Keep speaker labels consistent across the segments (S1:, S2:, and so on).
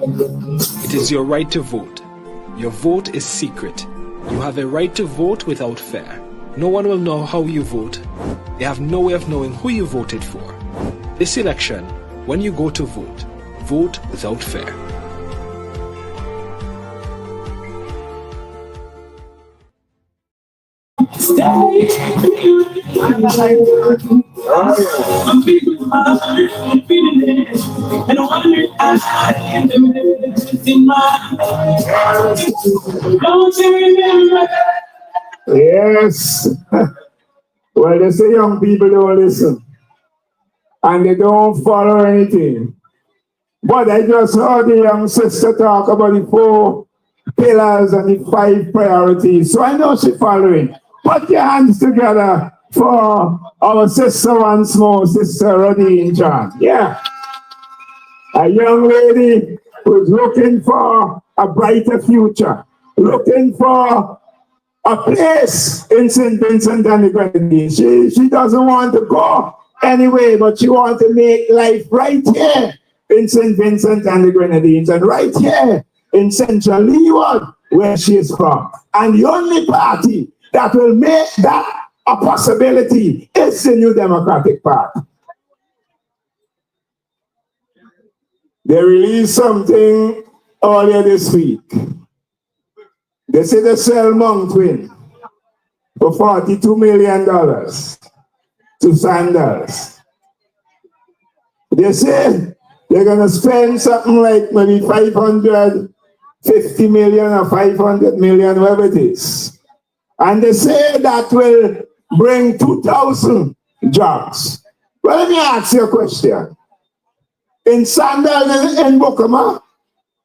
S1: It is your right to vote. Your vote is secret. You have a right to vote without fear. No one will know how you vote. They have no way of knowing who you voted for. This election, when you go to vote, vote without fear.
S2: Yes. Well, they say young people don't listen. And they don't follow anything. But I just heard the young sister talk about the 4 pillars and the 5 priorities. So I know she's following. Put your hands together for our sister once more, Sister Rodine John. Yeah. A young lady who's looking for a brighter future, looking for a place in St. Vincent and the Grenadines. She doesn't want to go anyway, but she wants to make life right here in St. Vincent and the Grenadines and right here in Central Leeward, where she is from. And the only party that will make that a possibility is the New Democratic Party. They released something earlier this week. They say they sell Mountain for $42 million to Sandals. They say they're going to spend something like maybe 550 million or 500 million, whatever it is. And they say that will bring 2,000 jobs. Well, let me ask you a question. In Sandals and Bokama,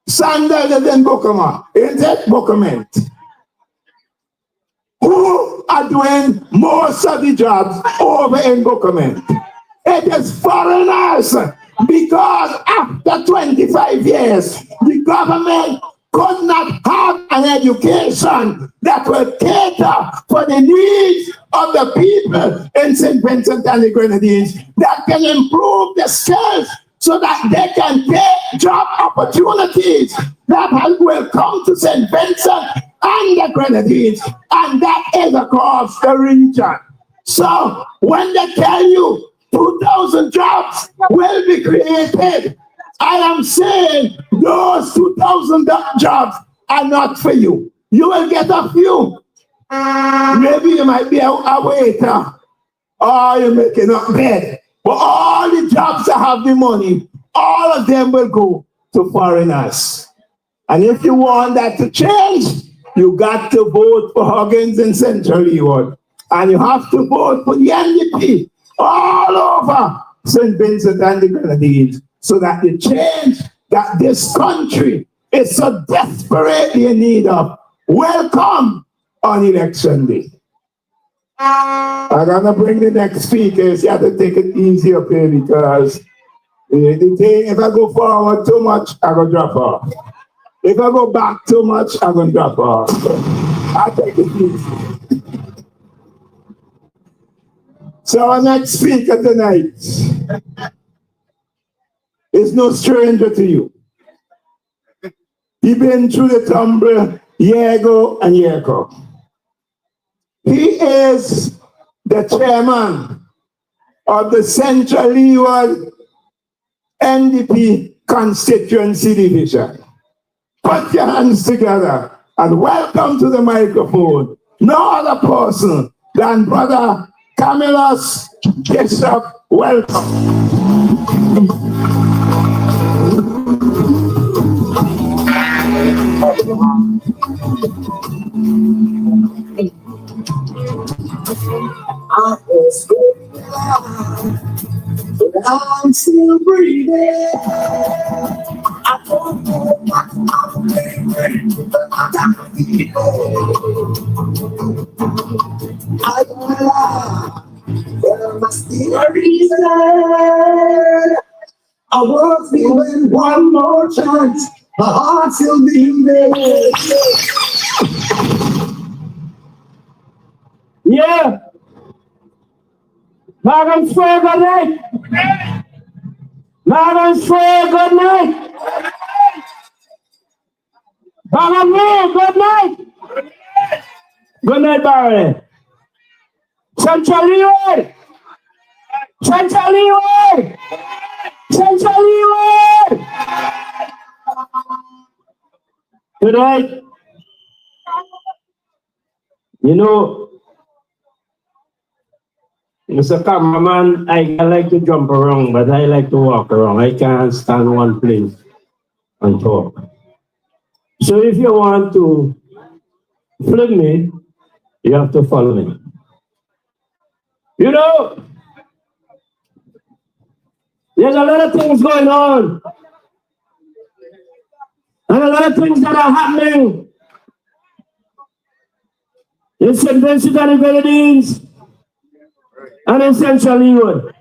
S2: Sandals and Bokama, is that Bokament? Who are doing most of the jobs over in Bokament? It is foreigners, because after 25 years, the government could not have an education that will cater for the needs of the people in St. Vincent and the Grenadines, that can improve the skills so that they can take job opportunities that will come to St. Vincent and the Grenadines, and that is across the region. So when they tell you 2,000 jobs will be created, I am saying those 2,000 jobs are not for you. You will get a few. Maybe you might be a waiter, or you're making up bed. But all the jobs that have the money, all of them will go to foreigners. And if you want that to change, you got to vote for Huggins in Central Leeward. And you have to vote for the NDP all over St. Vincent and the Grenadines, so that the change that this country is so desperately in need of will come on election day. I'm gonna bring the next speakers. You have to take it easy up here, because the thing, if I go forward too much, I'm gonna drop off. If I go back too much, I'm gonna drop off. I'll take it easy. So our next speaker tonight is no stranger to you. He's been through the tumble year ago and year ago. He is the chairman of the Central Leeward NDP Constituency Division. Put your hands together and welcome to the microphone no other person than Brother Camillus Bishop. Welcome. I'm still breathing. I don't know what I'm thinking, but I don't lie. There must be a reason. I was feeling one more chance. My heart's still beating. Yeah. Madam Square, good night. Madam Square, good night. Barrouallie, good night. Good night, Barrouallie. Central Leeward. Central Leeward. Central Leeward. Good night. You know, Mr. Cameraman, I like to jump around, but I like to walk around. I can't stand one place and talk. So if you want to flip me, you have to follow me. You know, there's a lot of things going on. And a lot of things that are happening in St. Vincent and the Grenadines and in Central Leeward.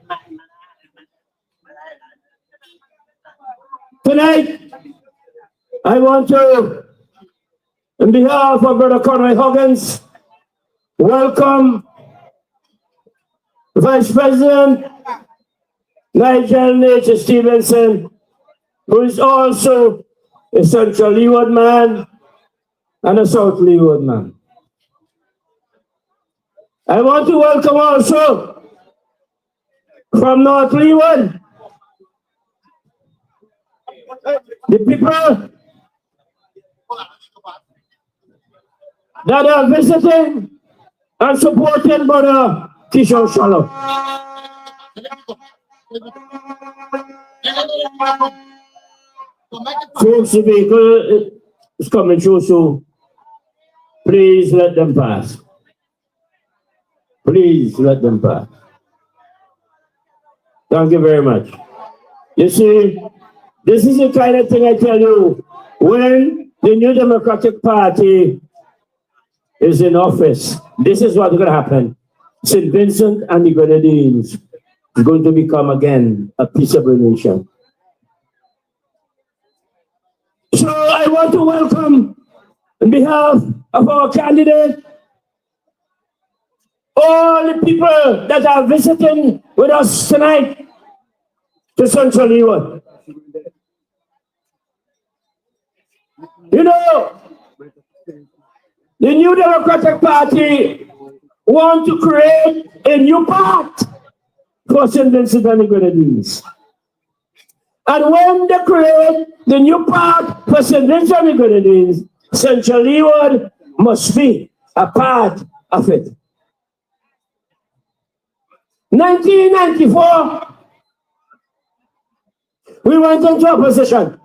S2: Tonight, I want to, on behalf of Brother Conway Huggins, welcome Vice President Nigel Nature Stevenson, who is also a Central Leeward man and a South Leeward man. I want to welcome also from North Leeward the people that are visiting and supporting Brother Kishore Shalom. Folks, the vehicle is coming through, so please let them pass. Please let them pass. Thank you very much. You see, this is the kind of thing I tell you. When the New Democratic Party is in office, this is what's going to happen. St. Vincent and the Grenadines is going to become again a peaceable nation. So I want to welcome, on behalf of our candidate, all the people that are visiting with us tonight to Central Leeward. You know, the New Democratic Party want to create a new path for St. Vincent and the Grenadines. And when they create the new path for St. Vincent and the Grenadines, Central Leeward must be a part of it. 1994, we went into opposition.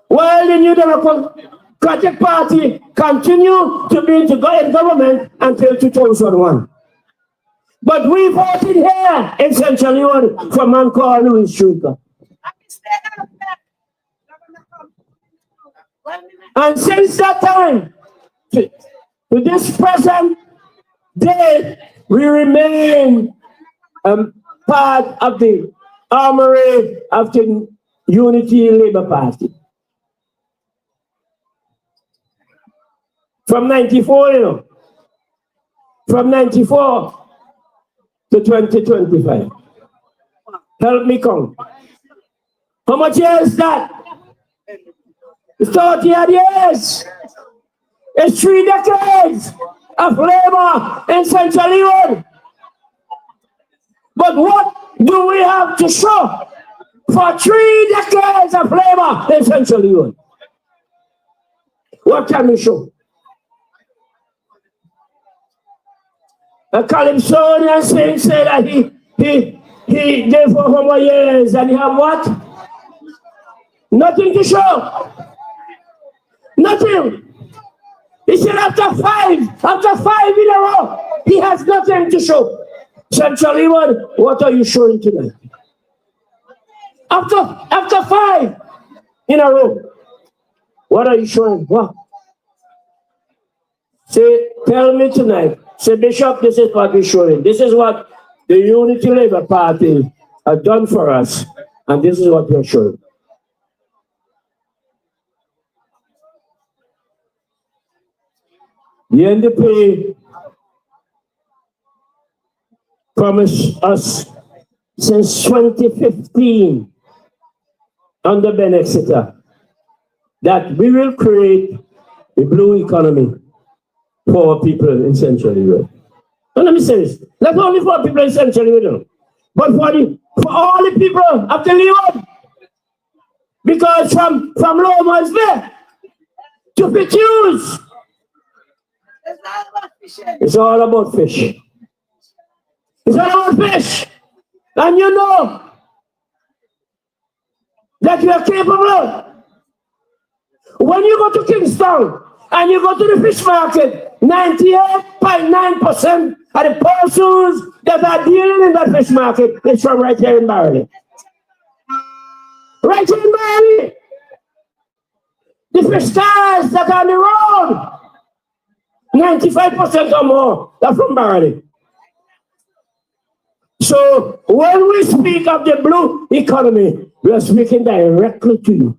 S2: While the New Democratic Party continued to be in government until 2001. But we voted here in Central Leeward for a man called Louis Schuster. And since that time, to this present day, we remain part of the armory of the Unity Labour Party. From 94, you know, from 94 to 2025. Help me count. How much years is that? It's 30 years. It's 3 decades of labor in Central Leeward. But what do we have to show for 3 decades of labor in Central Leeward? What can we show? A Calypsonian saying that he did for how many years and he have what? Nothing to show. Nothing. He said after five in a row, he has nothing to show. Central Leeward, what are you showing tonight? After 5 in a row, what are you showing? What? Say, tell me tonight. Say, Bishop, this is what we're showing. This is what the Unity Labour Party has done for us. And this is what we're showing. The NDP promised us since 2015 under Ben Exeter
S3: that we will create a blue economy for people in Central Europe. And let me say this, not only for people in Central Europe, but for all the people of the Leeward. Because from Lomas there to Petuse, it's all about fish. It's all about fish. And you know that you are capable. When you go to Kingston and you go to the fish market, 98.9% of the persons that are dealing in that fish market is from right here in Barrouallie. Right here in Barrouallie. The fish cars that are on the road, 95% or more are from Barrouallie. So when we speak of the blue economy, we are speaking directly to you.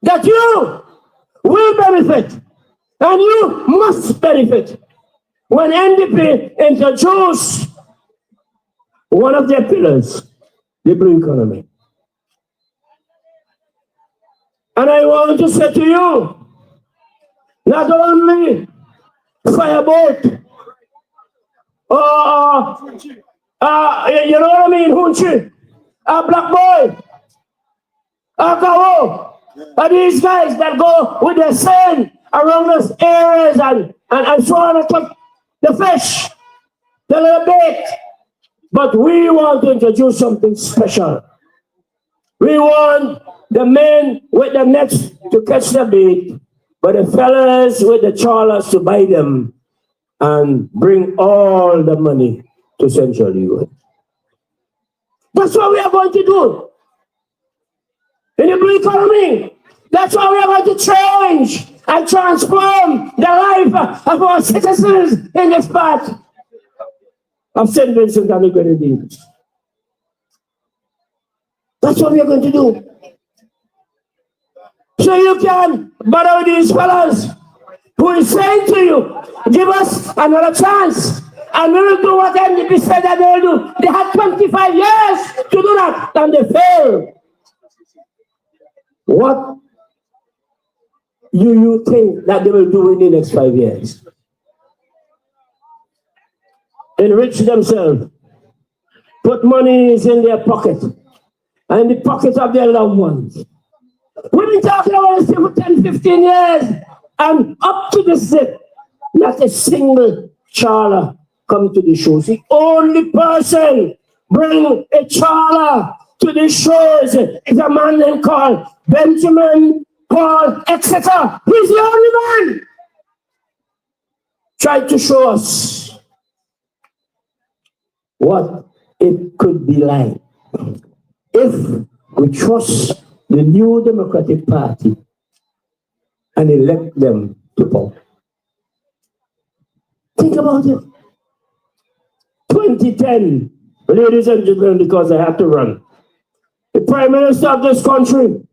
S3: That you will benefit, and you must benefit when NDP introduce one of their pillars, the blue economy. And I want to say to you, not only fireboat, you know what I mean, Hunchi, Black Boy, Gawo, are these guys that go with their sand around those areas and so on and so the fish, the little bait. But we want to introduce something special. We want the men with the nets to catch the bait, but the fellas with the trawlers to buy them and bring all the money to Central Europe. That's what we are going to do in the blue economy. That's what we are going to change and transform the life of our citizens in this part of St. Vincent and the Grenadines. That's what we are going to do. So you can borrow these fellows who is saying to you, give us another chance, and we will do what NDP said that they will do. They had 25 years to do that, and they failed. What do you think that they will do in the next 5 years? Enrich themselves, put monies in their pocket, and in the pocket of their loved ones. We've been talking about this for 10, 15 years, and up to this day, not a single trawler come to the shores. The only person bring a trawler to the shores is a man named called Benjamin Paul, etc. He's the only man. Try to show us what it could be like if we trust the New Democratic Party and elect them to power. Think about it. 2010, ladies and gentlemen, because I have to run. The Prime Minister of this country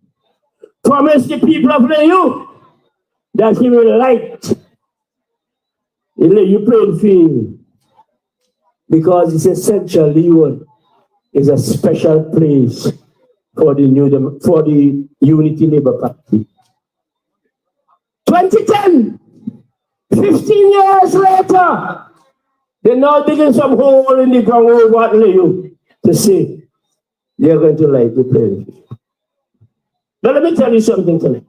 S3: promised the people of Layu that he will light the Layu playing field because it's essential. Layu is a special place for the Unity Labour Party. 2010, 15 years later, they're now digging some hole in the ground over at Layu to say they're going to light the playing field. But let me tell you something tonight.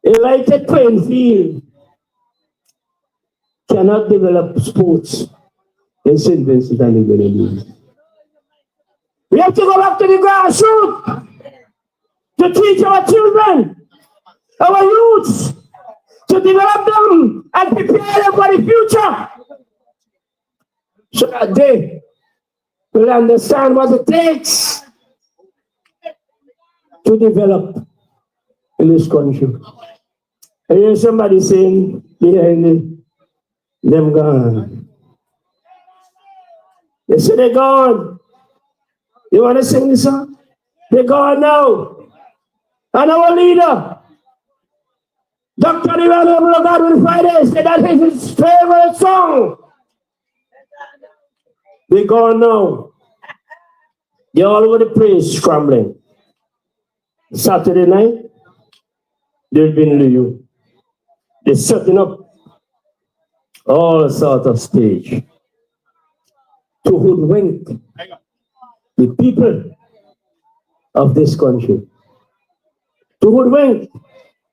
S3: A lighted playing field cannot develop sports in St. Vincent and the Grenadines. We have to go back to the grassroots to teach our children, our youths, to develop them and prepare them for the future, so that they will understand what it takes to develop in this country. I hear somebody saying behind them gone. They say they're gone. You want to sing this song? They're gone now. And our leader, Dr. Ivan Godwin Friday, said that is his favorite song. They're gone now. They're all over the place scrambling. Saturday night, they've been to you. They're setting up all sorts of stage to hoodwink the people of this country, to hoodwink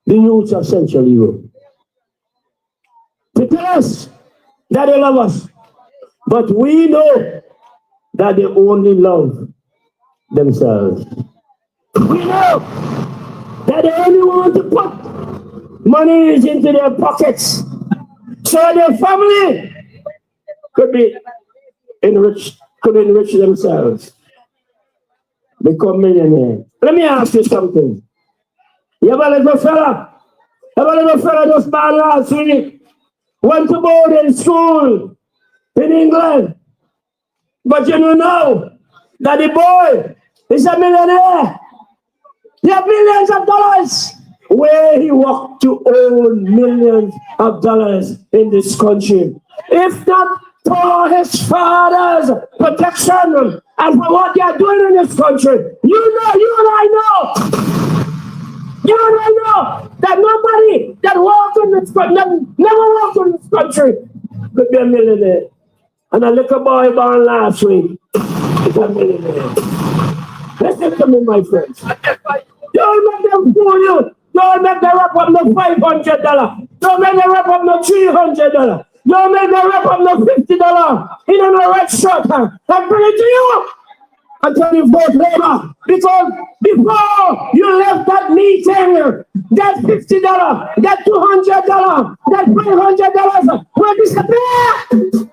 S3: the youth of Central Europe, to tell us that they love us, but we know that they only love themselves. We know that they only want to put money into their pockets so their family could be enriched, could enrich themselves, become millionaires. Let me ask you something. You have a little fella just born last week, went to boarding school in England, but you know now that the boy is a millionaire. He has millions of dollars. Where he worked to own millions of dollars in this country. If not for his father's protection and for what they are doing in this country, you and I know that nobody that walked in this country, never walked in this country, could be a millionaire. And a little boy born last week is a millionaire. Listen to me, my friends. Don't make them fool you. Don't make them wrap up no $500. Don't make them wrap up no $300. Don't make them wrap up no $50 in a red shirt and bring it to you until you vote Labour. Because before you left that meeting, that $50, that $200, that $500 will disappear.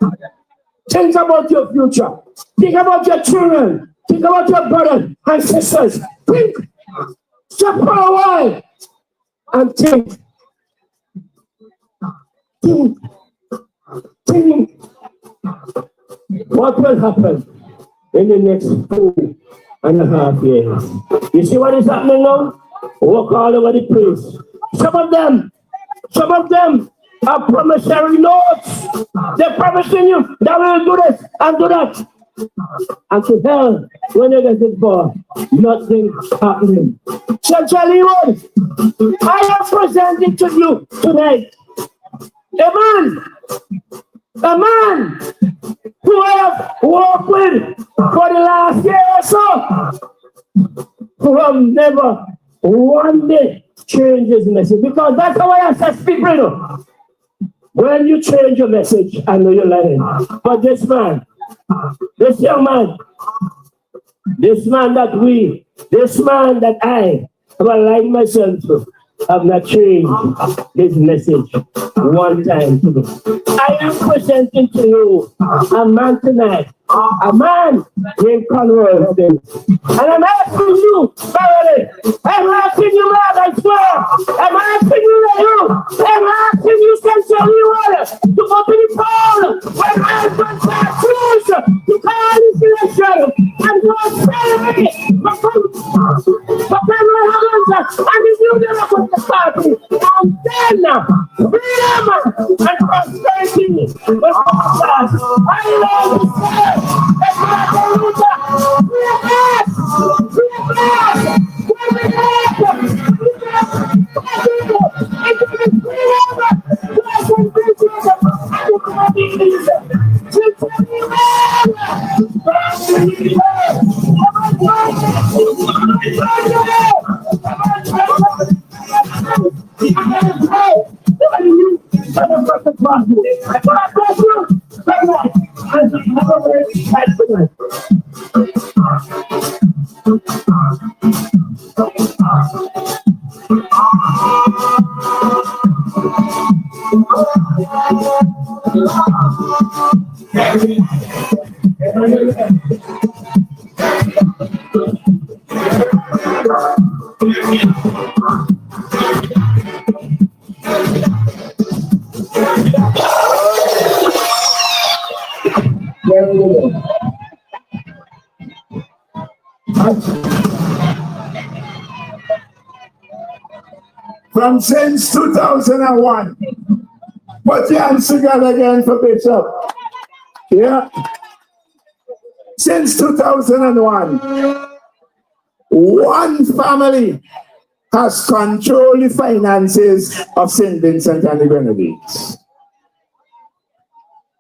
S3: Think about your future. Think about your children. Think about your brothers and sisters. Think. Stop for a while and think. What will happen in the next 2.5 years? You see what is happening now? Walk all over the place. Some of them are promissory notes. They're promising you that we'll do this and do that. And to hell, when you get it for nothing happening. Central Leeward, I am presenting to you tonight a man who I have worked with for the last year or so, who have never one day changed his message. Because that's how I assess people, you know. When you change your message, I know you're lying. But this man, this young man, this man that I have aligned myself to, have not changed his message one time. I am presenting to you a man tonight, a man named Conroy. And I'm asking you, Barrouallie, I'm asking you, man, I swear, I'm asking you, Central Leeward, to go to the poll when I choose to call this election and go celebrate for Conroy Higgins and the New Democratic Party. And then freedom and prosperity will come to pass. I love to say, it's not a loser.
S2: From since 2001. Put your hands together again for Bishop. Yeah. Since 2001. one family has controlled the finances of St. Vincent and the Grenadines.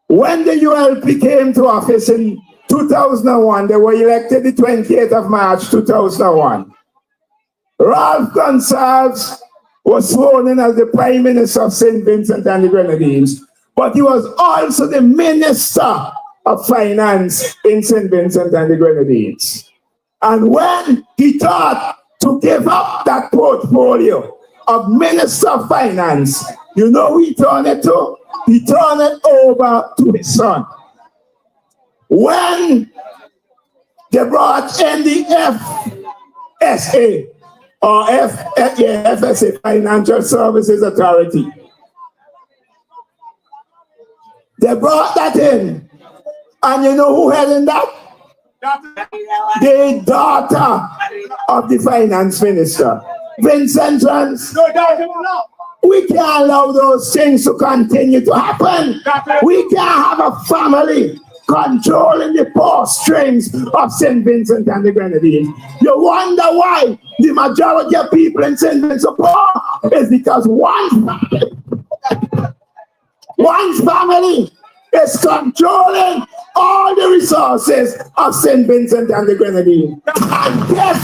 S2: When the ULP came to office in 2001, they were elected the 28th of March 2001. Ralph Gonsalves was sworn in as the Prime Minister of St. Vincent and the Grenadines, but he was also the Minister of Finance in St. Vincent and the Grenadines. And when he thought to give up that portfolio of Minister of Finance, you know who he turned it to? He turned it over to his son. When they brought in the FSA, or FSA, Financial Services Authority, they brought that in. And you know who had in that? The daughter of the finance minister, Vincent Trans. We can't allow those things to continue to happen. We can't have a family controlling the purse strings of St. Vincent and the Grenadines. You wonder why the majority of people in St. Vincent are poor? It's because one family is controlling all the resources of St. Vincent and the Grenadines. And this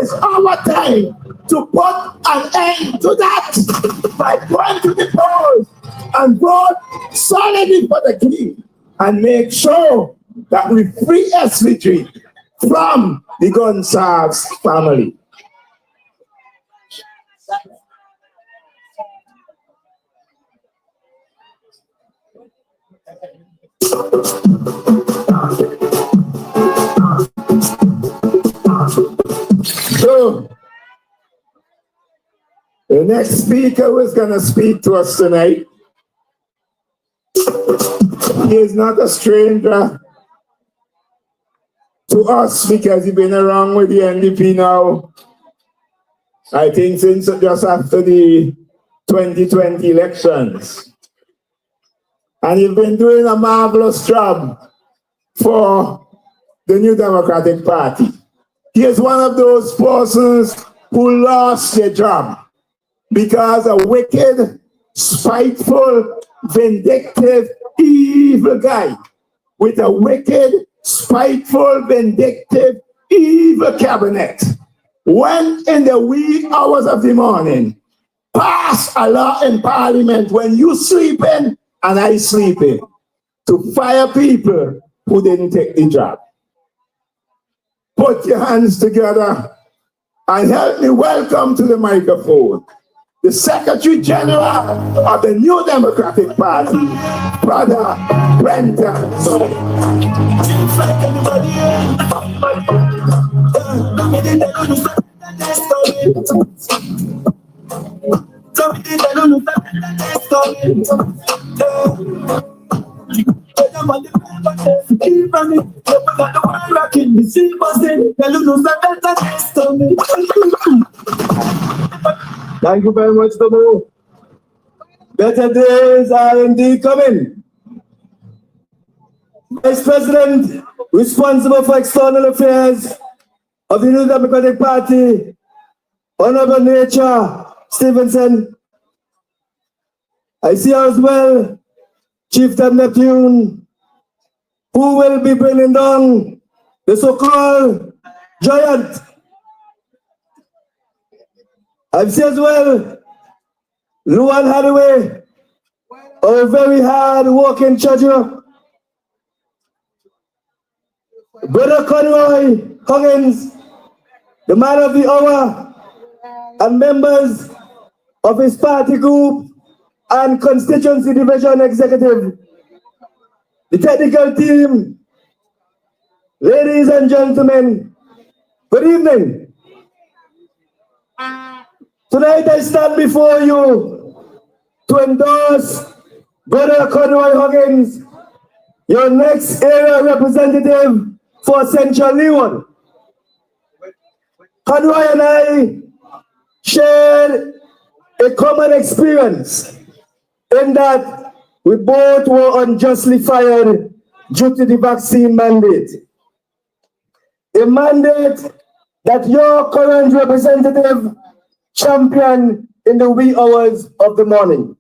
S2: is our time to put an end to that by going to the polls and vote solidly for the king and make sure that we free SVG from the Gonsalves family. So, the next speaker who is going to speak to us tonight, he is not a stranger to us because he's been around with the NDP now, I think since just after the 2020 elections. And he's been doing a marvelous job for the New Democratic Party. He is one of those persons who lost their job because a wicked, spiteful, vindictive, evil guy with a wicked, spiteful, vindictive, evil cabinet went in the wee hours of the morning, passed a law in Parliament when you sleeping and I sleeping, to fire people who didn't take the job. Put your hands together and help me welcome to the microphone the Secretary General of the New Democratic Party, Brother Brenton.
S4: Thank you very much, Tomo. Better days are indeed coming. Vice President responsible for external affairs of the New Democratic Party, Honorable Nature Stevenson. I see as well Chieftain Neptune, who will be bringing down the so-called giant. I see as well Luan Hathaway, a very hard-working treasurer. Brother Conroy Huggins, the man of the hour, and members of his party group and constituency division executive, the technical team, ladies and gentlemen, good evening. Tonight I stand before you to endorse Brother Conroy Huggins, your next area representative for Central Leon. Conroy and I shared a common experience in that we both were unjustly fired due to the vaccine mandate. A mandate that your current representative championed in the wee hours of the morning,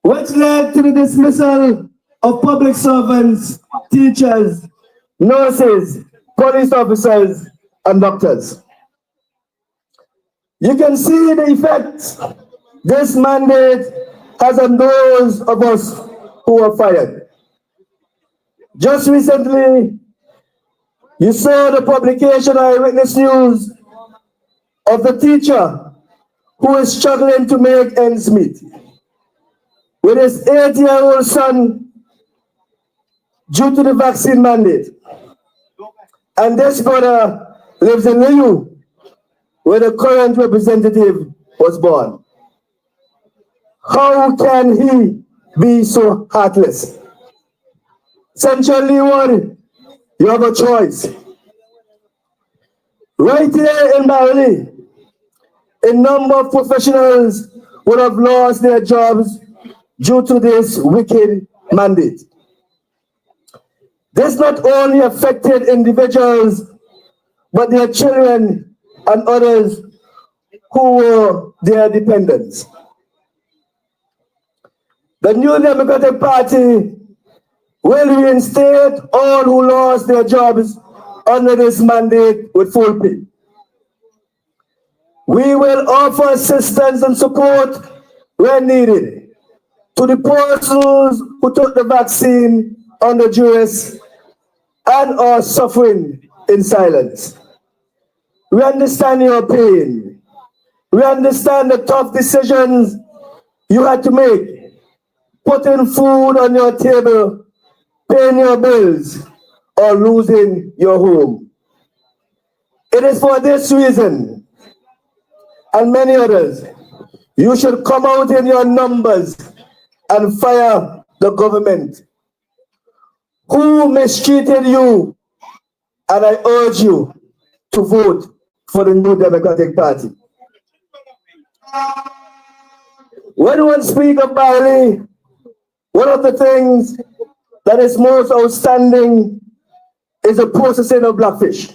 S4: which led to the dismissal of public servants, teachers, nurses, police officers, and doctors. You can see the effects this mandate has on those of us who were fired. Just recently, you saw the publication of Eyewitness News of the teacher who is struggling to make ends meet with his 8-year-old son due to the vaccine mandate. And this brother lives in Liu, where the current representative was born. How can he be so heartless? Central Leeward, you have a choice. Right here in Barrouallie, a number of professionals would have lost their jobs due to this wicked mandate. This not only affected individuals, but their children and others who were their dependents. The New Democratic Party will reinstate all who lost their jobs under this mandate with full pay. We will offer assistance and support where needed to the persons who took the vaccine under duress and are suffering in silence. We understand your pain. We understand the tough decisions you had to make, putting food on your table, paying your bills, or losing your home. It is for this reason, and many others, you should come out in your numbers and fire the government who mistreated you, and I urge you to vote for the New Democratic Party. When one speaks of Barrouallie, one of the things that is most outstanding is the processing of blackfish.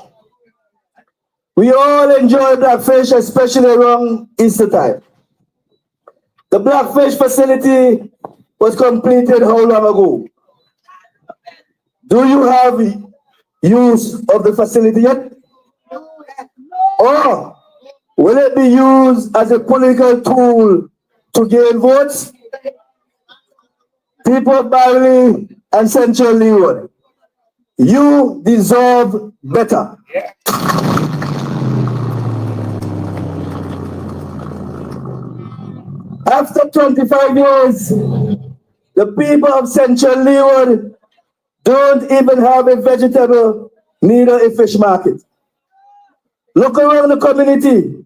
S4: We all enjoy blackfish, especially around Easter time. The blackfish facility was completed how long ago? Do you have use of the facility yet? Or will it be used as a political tool to gain votes? People of Barrouallie and Central Leeward, you deserve better. After 25 years, the people of Central Leeward don't even have a vegetable, neither a fish market. Look around the community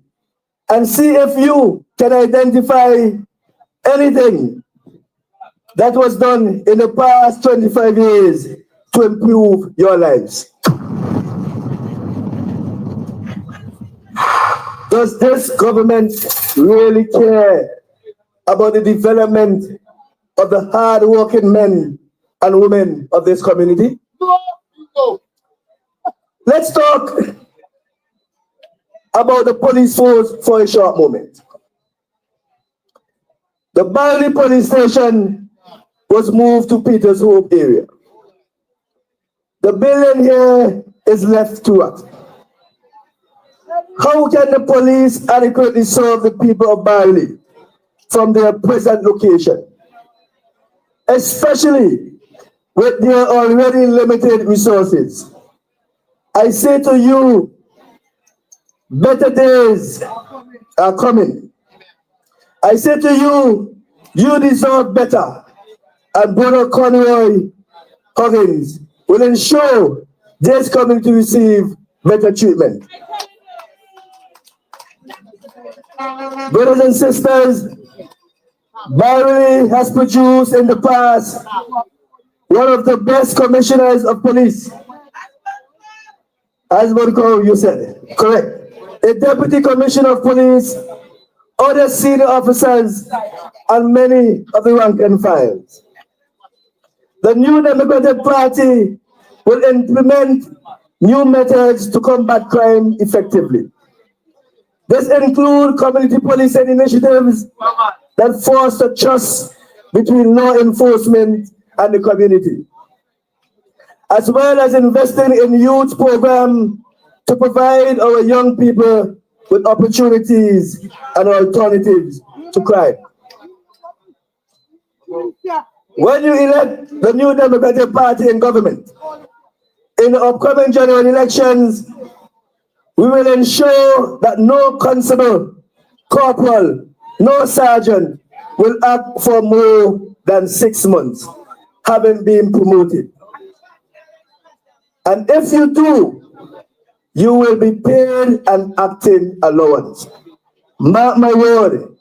S4: and see if you can identify anything that was done in the past 25 years to improve your lives. Does this government really care about the development of the hard-working men and women of this community? Let's talk about the police force for a short moment. The Barrouallie police station was moved to Peters Hope area. The building here is left to rot. How can the police adequately serve the people of Barrouallie from their present location, especially with their already limited resources? I say to you, better days are coming. I say to you, you deserve better. And Brother Conroy Huggins will ensure this community receive better treatment. Brothers and sisters, Barrouallie has produced in the past one of the best commissioners of police. As Borko, you said, correct. A deputy commissioner of police, other senior officers, and many of the rank and files. The New Democratic Party will implement new methods to combat crime effectively. This includes community policing initiatives that foster trust between law enforcement and the community, as well as investing in youth programs to provide our young people with opportunities and alternatives to crime. When you elect the new Democratic Party in government, in the upcoming general elections, we will ensure that no constable, corporal, no sergeant will act for more than 6 months, having been promoted. And if you do, you will be paid an acting allowance. Mark my word,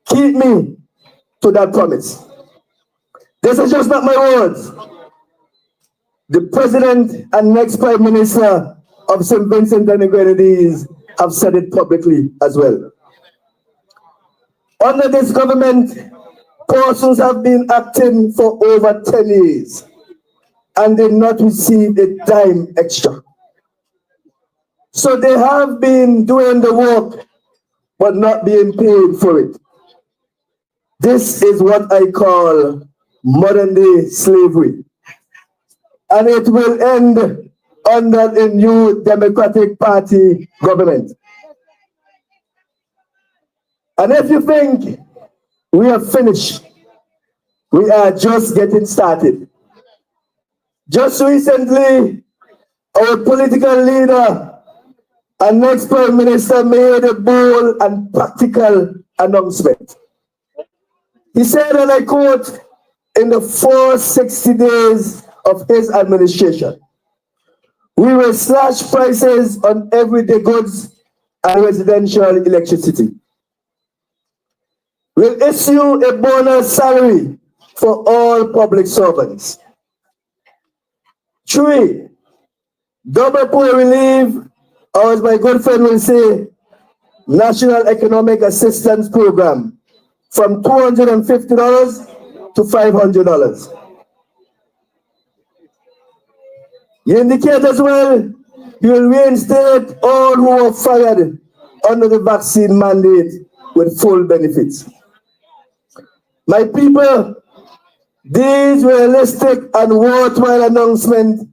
S4: keep me to that promise. This is just not my words. The President and next Prime Minister of St. Vincent and the Grenadines have said it publicly as well. Under this government, persons have been acting for over 10 years and did not receive a dime extra. So they have been doing the work but not being paid for it. This is what I call modern day slavery. And it will end under the new Democratic Party government. And if you think we are finished, we are just getting started. Just recently, our political leader and next Prime Minister made a bold and practical announcement. He said, and I quote, in the first 60 days of his administration, we will slash prices on everyday goods and residential electricity. We'll issue a bonus salary for all public servants. 3, double poor relief, or as my good friend will say, National Economic Assistance Program, from $250 to $500. You indicate as well, you will reinstate all who were fired under the vaccine mandate with full benefits. My people, these realistic and worthwhile announcements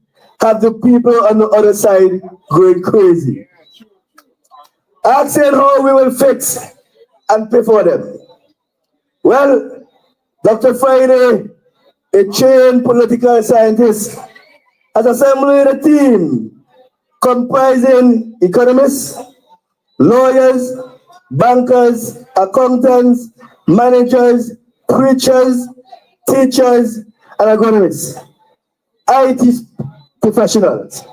S4: have the people on the other side going crazy, asking how we will fix and pay for them. Well, Dr. Friday, a trained political scientist, has assembled a team comprising economists, lawyers, bankers, accountants, managers, preachers, teachers, and agronomists, IT professionals.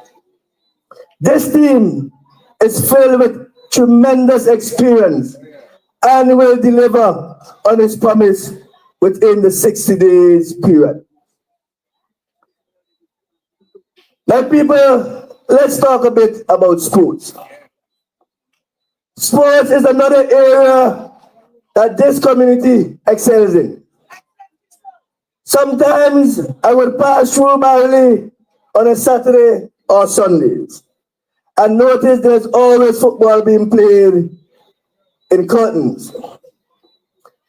S4: This team is filled with tremendous experience and will deliver on its promise within the 60 days period. My people, let's talk a bit about sports. Sports is another area that this community excels in. Sometimes I will pass through Barrouallie on a Saturday or Sundays and notice there's always football being played in curtains.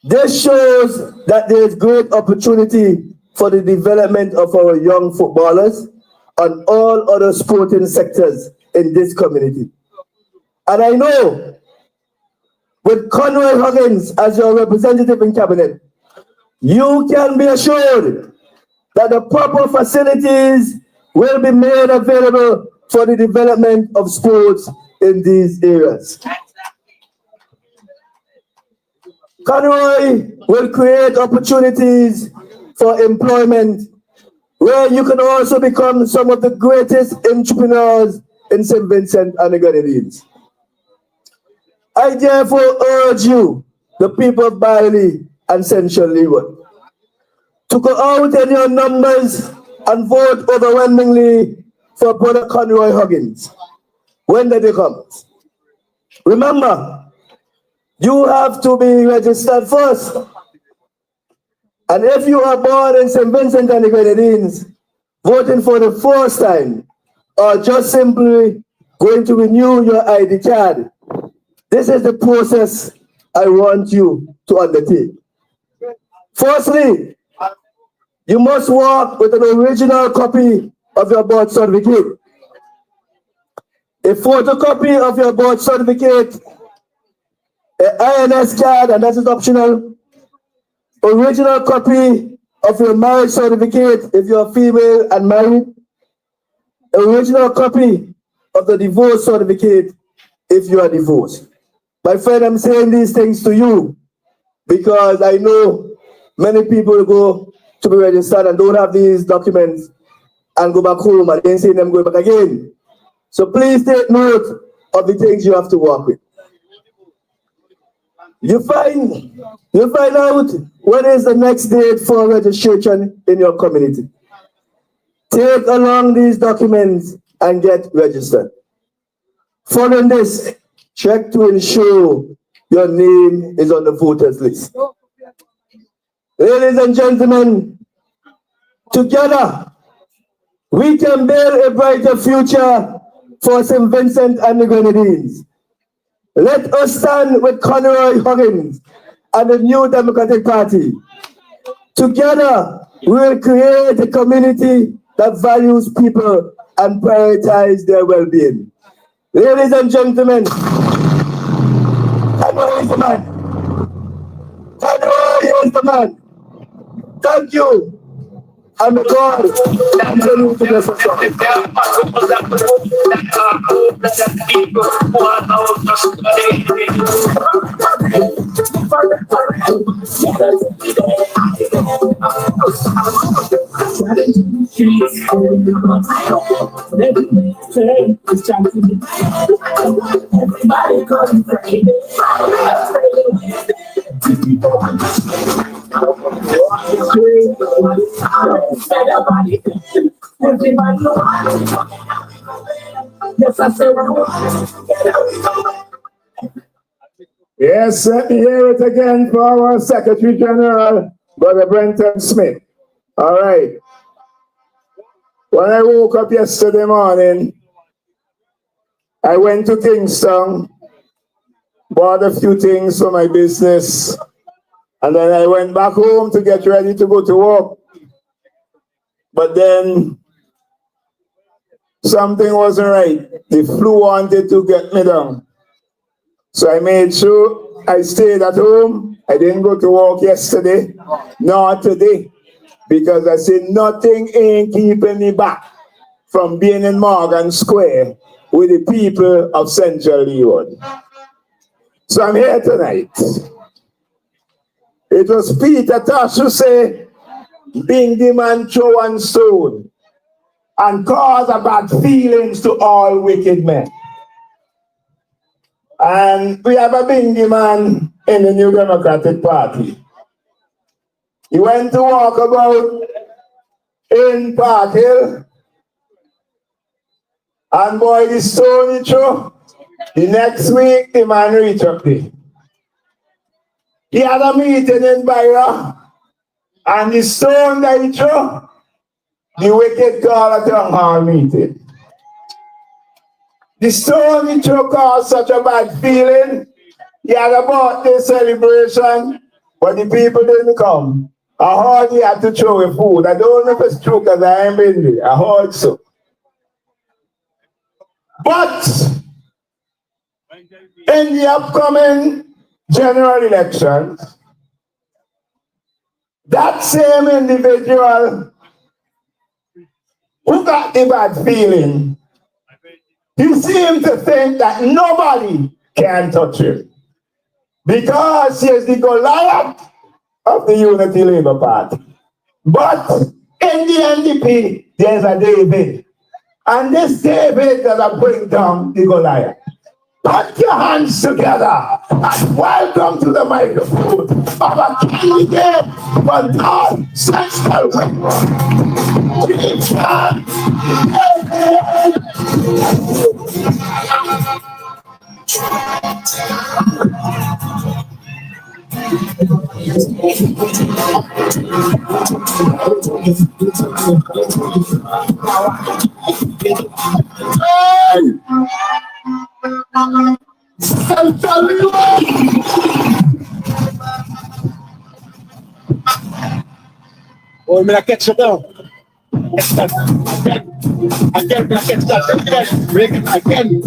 S4: This shows that there is great opportunity for the development of our young footballers and all other sporting sectors in this community. And I know with Conroy Huggins as your representative in cabinet, you can be assured that the proper facilities will be made available for the development of sports in these areas. Conroy will create opportunities for employment where you can also become some of the greatest entrepreneurs in St. Vincent and the Grenadines. I therefore urge you, the people of Barrouallie and Central Leeward, to go out in your numbers and vote overwhelmingly for Brother Conroy Huggins when the day comes. Remember, you have to be registered first. And if you are born in St. Vincent and the Grenadines, voting for the first time, or just simply going to renew your ID card. This is the process I want you to undertake. Firstly, you must walk with an original copy of your birth certificate, a photocopy of your birth certificate, an INS card, and that is optional, original copy of your marriage certificate if you are female and married, original copy of the divorce certificate if you are divorced. My friend, I'm saying these things to you because I know many people go to be registered and don't have these documents and go back home and then see them going back again. So please take note of the things you have to work with. You find out when is the next date for registration in your community. Take along these documents and get registered. Following this, check to ensure your name is on the voters list. Ladies and gentlemen, together we can build a brighter future for St. Vincent and the Grenadines. Let us stand with Conroy Huggins and the New Democratic Party. Together, we will create a community that values people and prioritize their well-being. Ladies and gentlemen, Conroy is the man. Conroy is the man. Thank you. And God continue to bless us all.
S2: Yes, let me hear it again for our Secretary General, Brother Brenton Smith. All right. When I woke up yesterday morning, I went to Kingston, bought a few things for my business, and then I went back home to get ready to go to work. But then something wasn't right. The flu wanted to get me down. So I made sure I stayed at home. I didn't go to work yesterday, nor today, because I said nothing ain't keeping me back from being in Morgan Square with the people of Central Leeward. So I'm here tonight. It was Peter Tosh who said, "Bring the man throw one stone and cause a bad feelings to all wicked men." And we have a Bingy man in the New Democratic Party. He went to walk about in Park Hill, and boy, the stone he threw, the next week the man reached up there. He had a meeting in Barrouallie, and the stone that he threw, the wicked called a town hall meeting. The stone he threw caused such a bad feeling. He had a birthday celebration, but the people didn't come. I heard he had to throw a food. I don't know if it's true because I ain't been there. I heard so. But in the upcoming general elections, that same individual who got the bad feeling, he seemed to think that nobody can touch him because he is the Goliath of the Unity Labour Party. But in the NDP, there's a David. And this David that bring down the Goliath. Put your hands together and welcome to the microphone of a candidate for North Central Oh, me la catch it down. Again, me la catch that again. Break it again.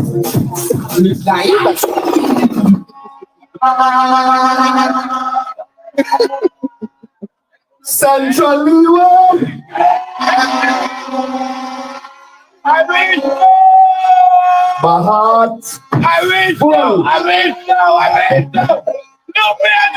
S4: Central Leeway.
S3: I win!
S4: Bahat.
S3: I win! No! I win! No! I win! No! No, man!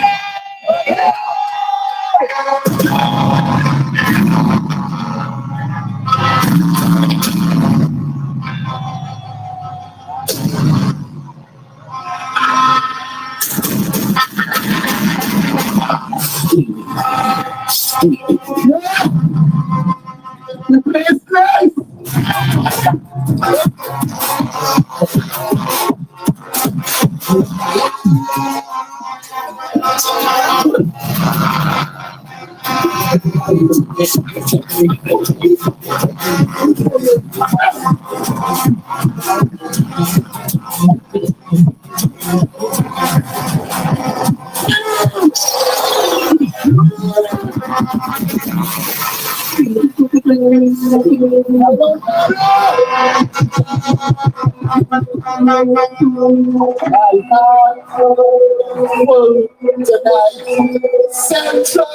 S4: Central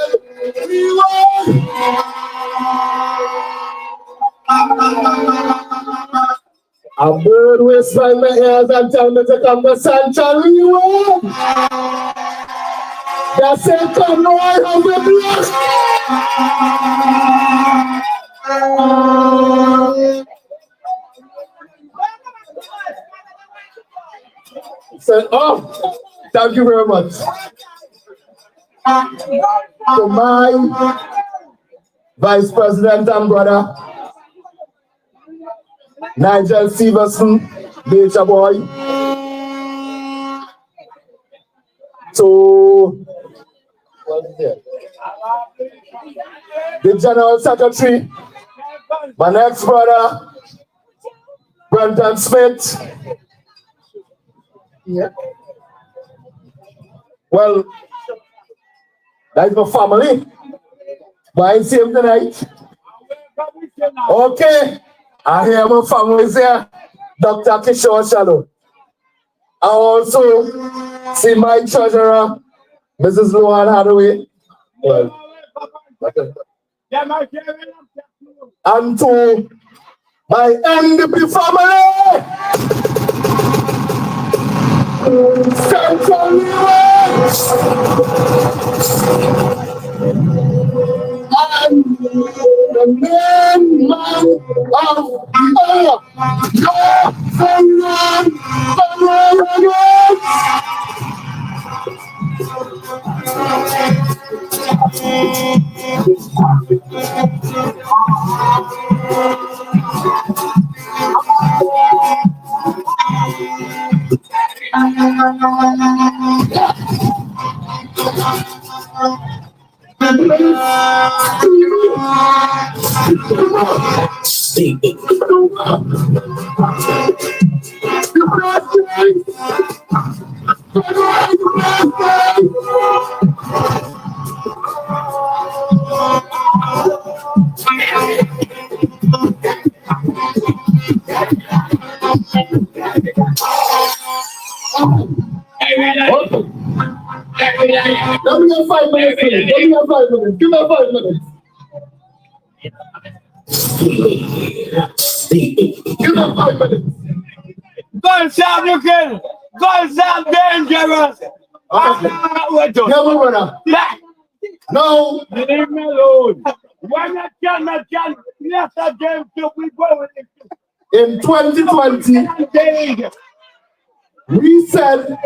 S4: Leeway. A bird whisper in my ears and tell me to come to Central Leeway. They say come now, I have the blessed. Say, oh, thank you very much. To my Vice President and brother, Nigel Stevenson, Nature Boy. To the General Secretary, my next brother, Brenton Smith. Yeah. Well, that's my family. But I see him tonight. Okay. I hear my family is here. Dr. Kishore Shadow. I also see my treasurer, Mrs. Luan Hathaway. Well, and to my NDP family. Central Leeway. And the main man of the area, Let me have 5 minutes. Give me 5 minutes. Give me 5 minutes. Give me 5 minutes.
S3: Guns are looking! Guns are dangerous!
S4: Brother. No.
S3: Leave me alone! When I can, let the game to be going.
S4: In 2020, we said,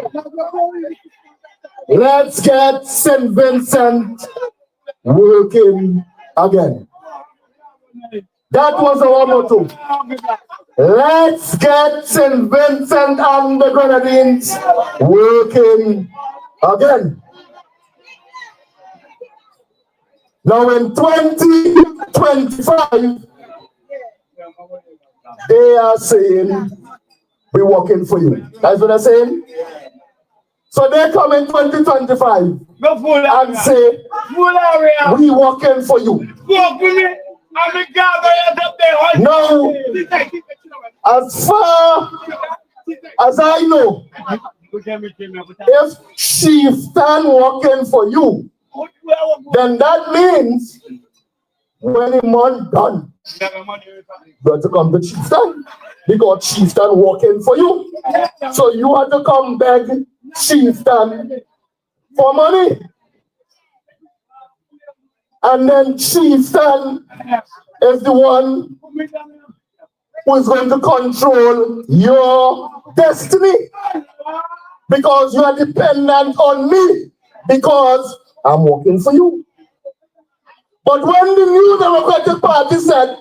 S4: let's get St. Vincent working again. That was our motto. Let's get St. Vincent and the Grenadines working again. Now in 2025,
S2: they are saying, we're working for you. That's what they're saying? So they come in 2025 and say, we working for you. Now, as far as I know, if she stand working for you, then that means when the month done, you have to come to Chieftain because Chieftain working for you. So you have to come beg Chieftain for money. And then Chieftain is the one who is going to control your destiny. Because you are dependent on me. Because I'm working for you. But when the New Democratic Party said,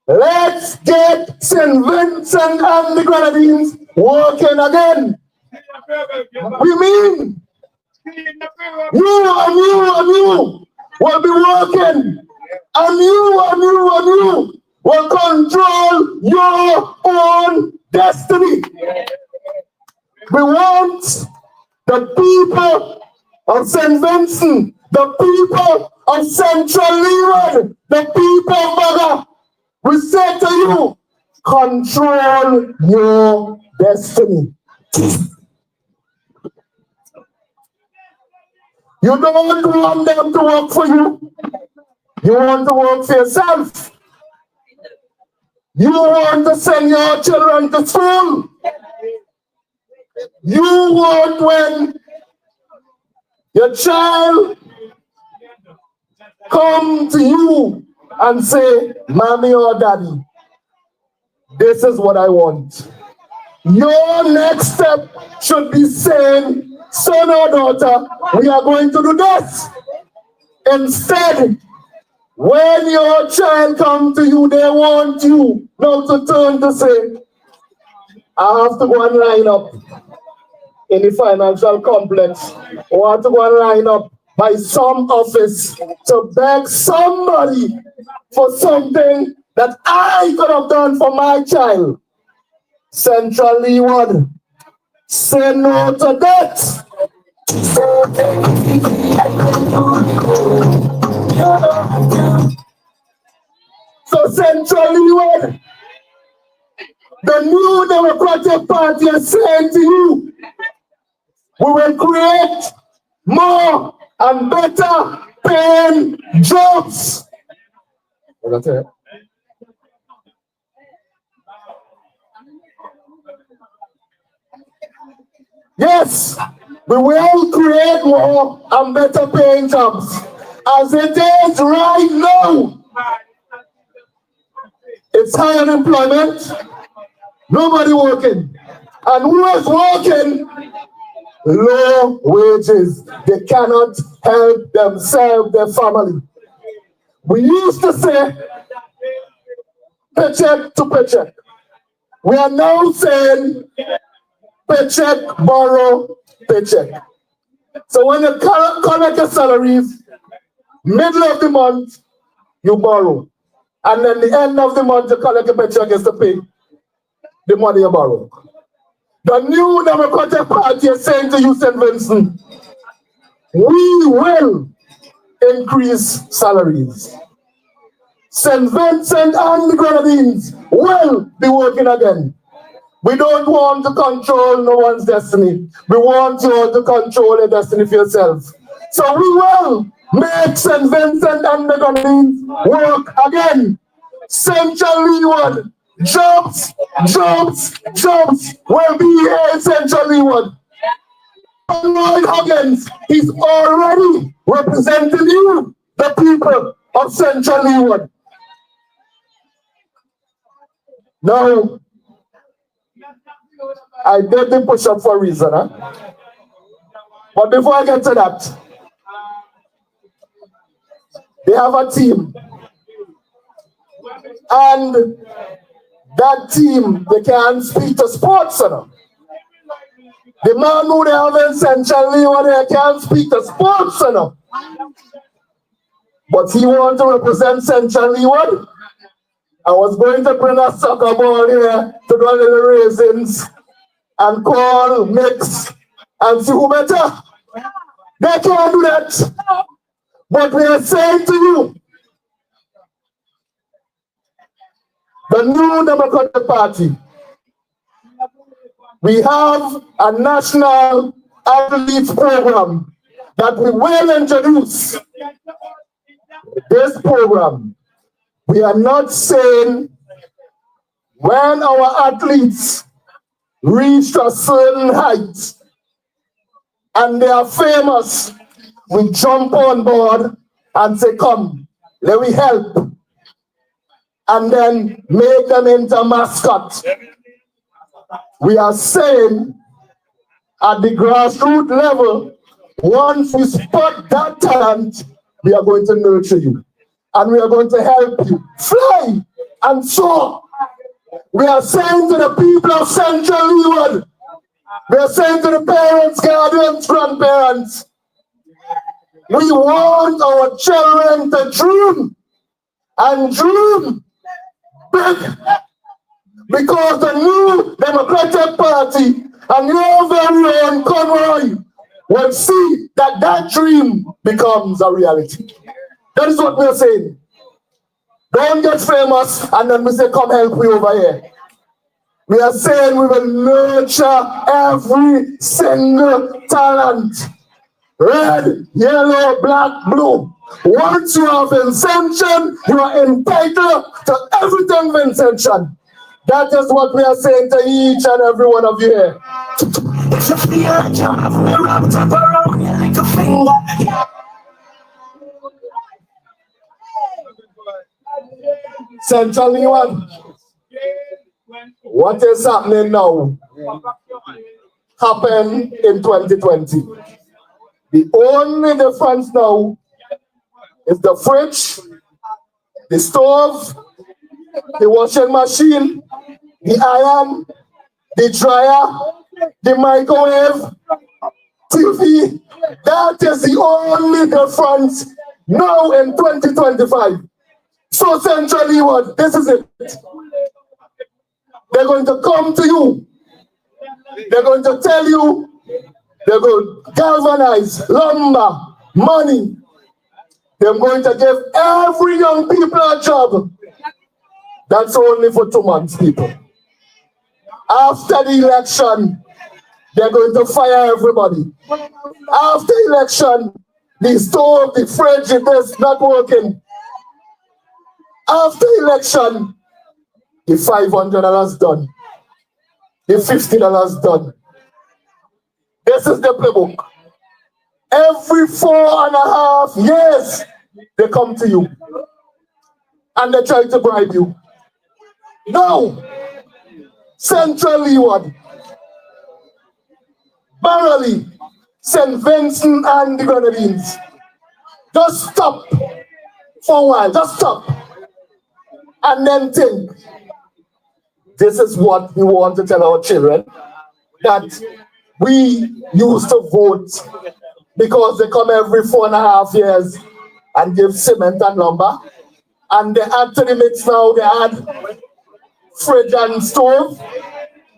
S2: let's get St. Vincent and the Grenadines working again, we mean you will be working, and you will control your own destiny. We want the people of St. Vincent, the people of Central Leeward, the people of Baga, we say to you, control your destiny. You don't want them to work for you. You want to work for yourself. You want to send your children to school. You want when your child come to you and say, Mommy or Daddy, this is what I want. Your next step should be saying, son or daughter, we are going to do this. Instead, when your child comes to you, they want you now to turn to say, I have to go and line up in the financial complex, or I have to go and line up by some office to beg somebody for something that I could have done for my child. Central Leeward, say no to that. So Central Leeward, the New Democratic Party is saying to you, we will create more and better paying jobs. Yes, we will create more and better paying jobs. As it is right now, it's high unemployment, nobody working. And who is working? Low wages. They cannot help themselves, their family. We used to say paycheck to paycheck. We are now saying paycheck, borrow, paycheck. So when you collect your salaries, middle of the month, you borrow. And then the end of the month, you collect your paycheck is to pay the money you borrow. The New Democratic Party is saying to you, St. Vincent, we will increase salaries. St. Vincent and the Grenadines will be working again. We don't want to control no one's destiny. We want you to control your destiny for yourself. So we will make St. Vincent and the Grenadines work again. Central Leeward, jobs will be here in Central Leeward. Lloyd Huggins is already representing you, the people of Central Leeward. Now, I did the push-up for a reason, huh? But before I get to that, they have a team. And that team, they can't speak to sports, you know. The man who they have in Central Leeward, they can't speak to sports, you know. But he wants to represent Central Leeward.
S4: I was going to bring a soccer ball here to do a little raisins and call, mix, and see who better. They can't do that. But we are saying to you, the new Democratic Party, we have a national athletes program that we will introduce. This program, we are not saying when our athletes reach a certain height and they are famous, we jump on board and say, come, let me help. And then make them into mascots. We are saying at the grassroots level, once we spot that talent, we are going to nurture you. And we are going to help you fly and soar. We are saying to the people of Central Leeward, we are saying to the parents, guardians, grandparents, we want our children to dream and dream big, because the new Democratic Party and your very own Conroy will see that that dream becomes a reality. That is what we are saying. Don't get famous and then we say, come help me over here. We are saying we will nurture every single talent. Red, yellow, black, blue. Once you have Vincentian, you are entitled to everything Vincentian. That is what we are saying to each and every one of you here. Central Leeward, what is happening now happened in 2020. The only difference now is the fridge, the stove, the washing machine, the iron, the dryer, the microwave, TV. That is the only difference now in 2025. So Central Leeward, this is it. They're going to come to you. They're going to tell you, they're going to galvanize lumber, money. They're going to give every young people a job. That's only for 2 months, people. After the election, they're going to fire everybody. After election, the stove, the fridge, it is not working. After election, the $500 done. The $50 done. This is the playbook. Every 4.5 years, they come to you. And they try to bribe you. No. Central Leeward, Barrouallie, St. Vincent and the Grenadines. Just stop for a while. Just stop. And then think. This is what we want to tell our children. That we used to vote because they come every 4.5 years and give cement and lumber. And they add to the mix now, they add fridge and stove,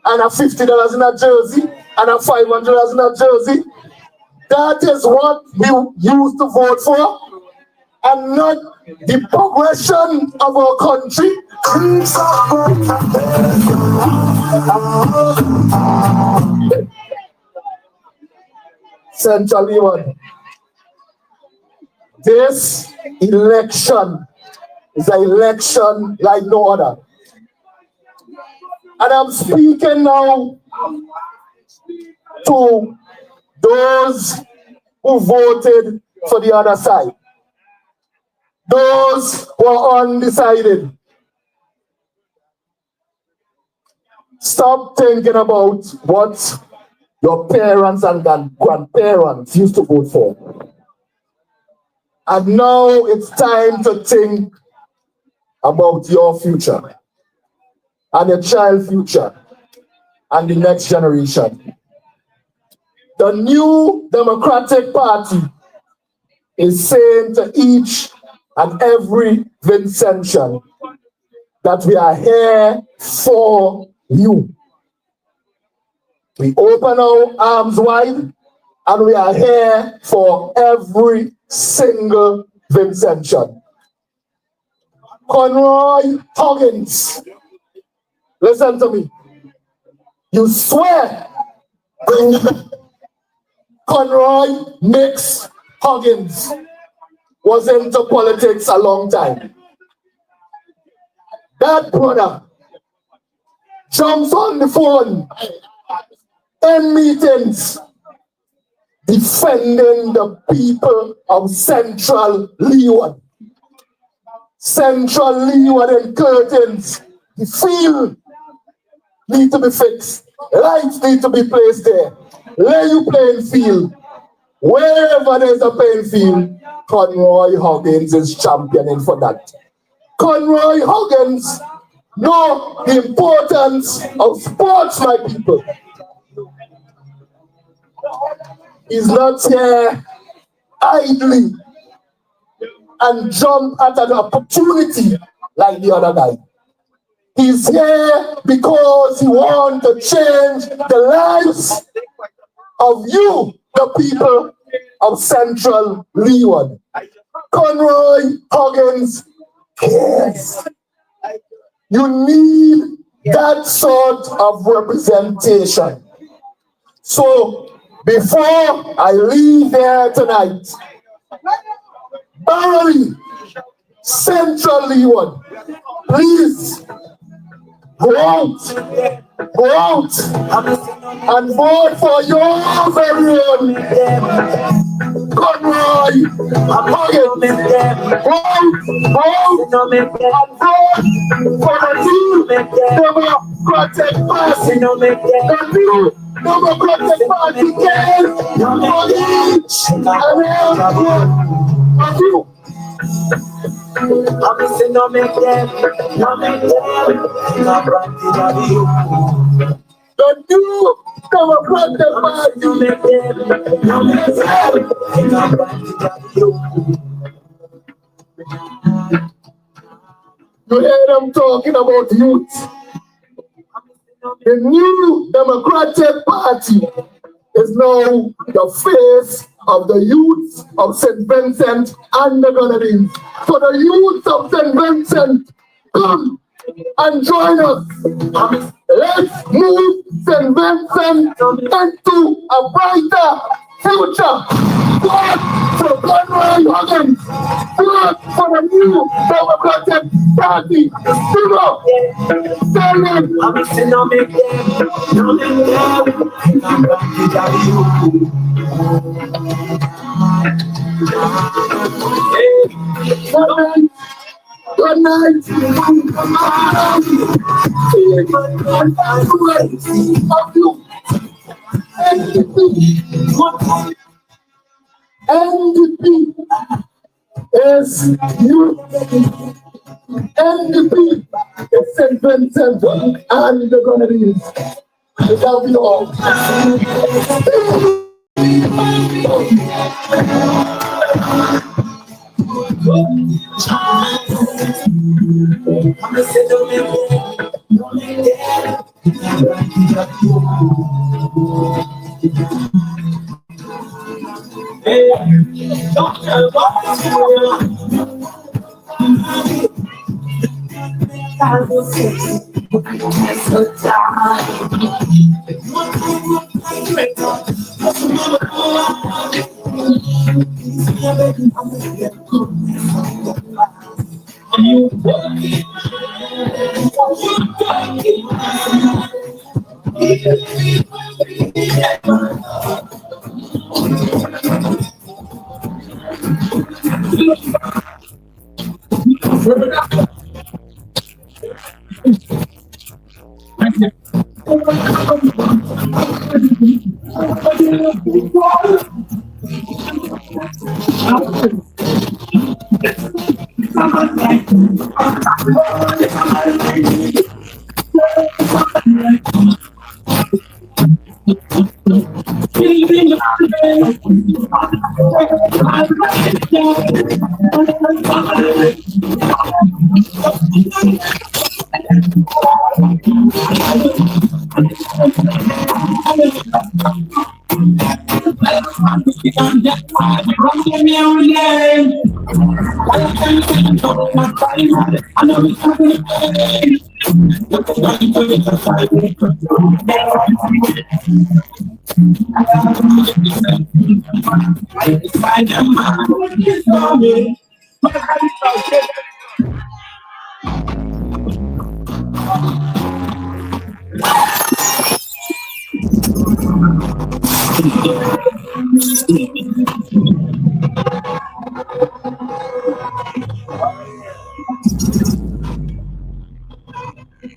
S4: and a $50 in a jersey, and a $500 in a jersey. That is what we used to vote for, and not the progression of our country. Central Leeward, this election is an election like no other. And I'm speaking now to those who voted for the other side. Those who are undecided. Stop thinking about what your parents and grandparents used to vote for. And now it's time to think about your future and your child's future and the next generation. The new Democratic Party is saying to each and every Vincentian,
S2: that we are here for you. We open our arms wide and we are here for every single Vincentian. Conroy Huggins, listen to me. You swear Conroy Mix Huggins was into politics a long time. That brother jumps on the phone in meetings defending the people of Central Leeward. Central Leeward and Curtains. The field need to be fixed. Lights need to be placed there. Lay you playing field. Wherever there's a playing field, Conroy Huggins is championing for that. Conroy Huggins know the importance of sports, my people. He's not here idly and jump at an opportunity like the other guy. He's here because he wants to change the lives of you, the people of Central Leeward. Conroy Huggins cares. You need that sort of representation. So before I leave here tonight, Barrouallie, Central Leeward, please go out and vote for your very own Conroy Huggins. Vote and vote for the new Democratic Party. The new Democratic Party cares for each and every one of you. The new Democratic Party. You hear them talking about youth. The new Democratic Party is now the face of the youth of St. Vincent and the Grenadines. So the youth of St. Vincent, come and join us. Let's move St. Vincent into a brighter future. Vote for Conroy Huggins. Vote for the new Democratic Party. Good night. NDP is you. NDP is St. Vincent and the Grenadines. I love you all.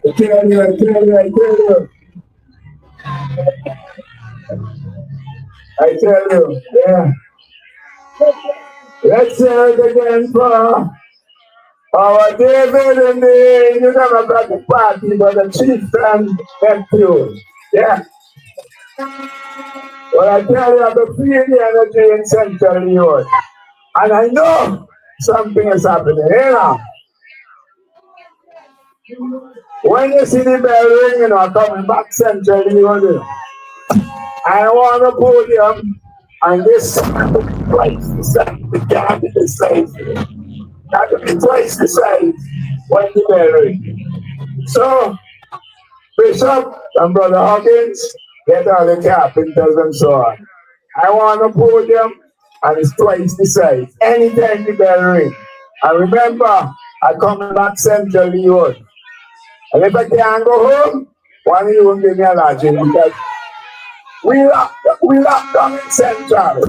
S2: I tell you. I tell you, yeah. Let's hear it again for our David and the, you never got the party, but the chief and nephew. Yeah. Well, I tell you, I can feel the energy in Central New York. And I know something is happening. You know, when you see the bell ringing coming back Central New York, I want a podium and this twice the size. It can't be the size. Got to be twice the size when the bell ring. So, Bishop and Brother Hawkins, get all the carpenters and so on. I want a podium and it's twice the size. Anytime the bell ring. And remember, I come back Central New York. And if I can't go home, one of you will give me a lodging because we locked down in Central.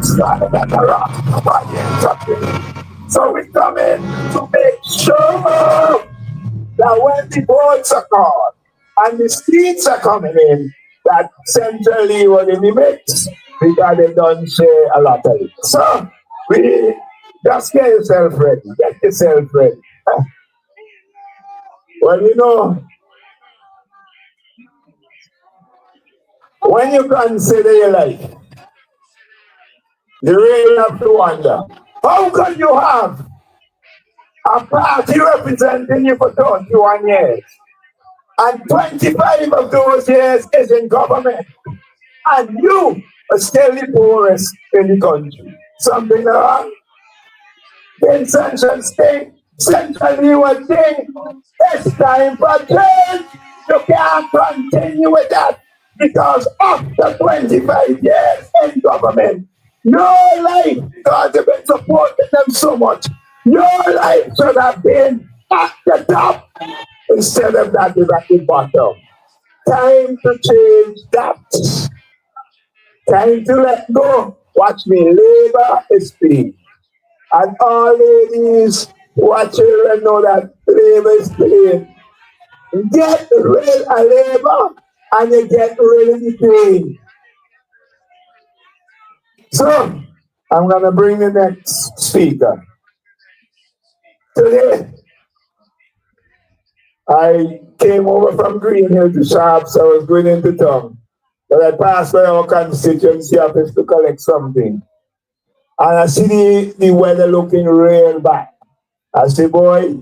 S2: Started at the rock, nobody interrupted. So we come in to make sure that when the boats are called and the streets are coming in, that centrally was in the mix because they don't share a lot of it. So we just get yourself ready. Get yourself ready. Well, you know, when you consider your life, you really have to wonder, how can you have a party representing you for 21 years? And 25 of those years is in government. And you are still the poorest in the country. Something wrong? Then Central State, Central New York thing, it's time for change. You can't continue with that because after 25 years in government, your life, because you've been supporting them so much, your life should have been at the top instead of that is at the bottom. Time to change that. Time to let go. Watch me. Labor is free. And all ladies who are children know that labor is free. Get rid of labor and you get rid of the pain. So, I'm going to bring the next speaker. Today, I came over from Green Hill to Sharps. I was going into town. But I passed by our constituency office to collect something. And I see the weather looking real bad. I say, boy,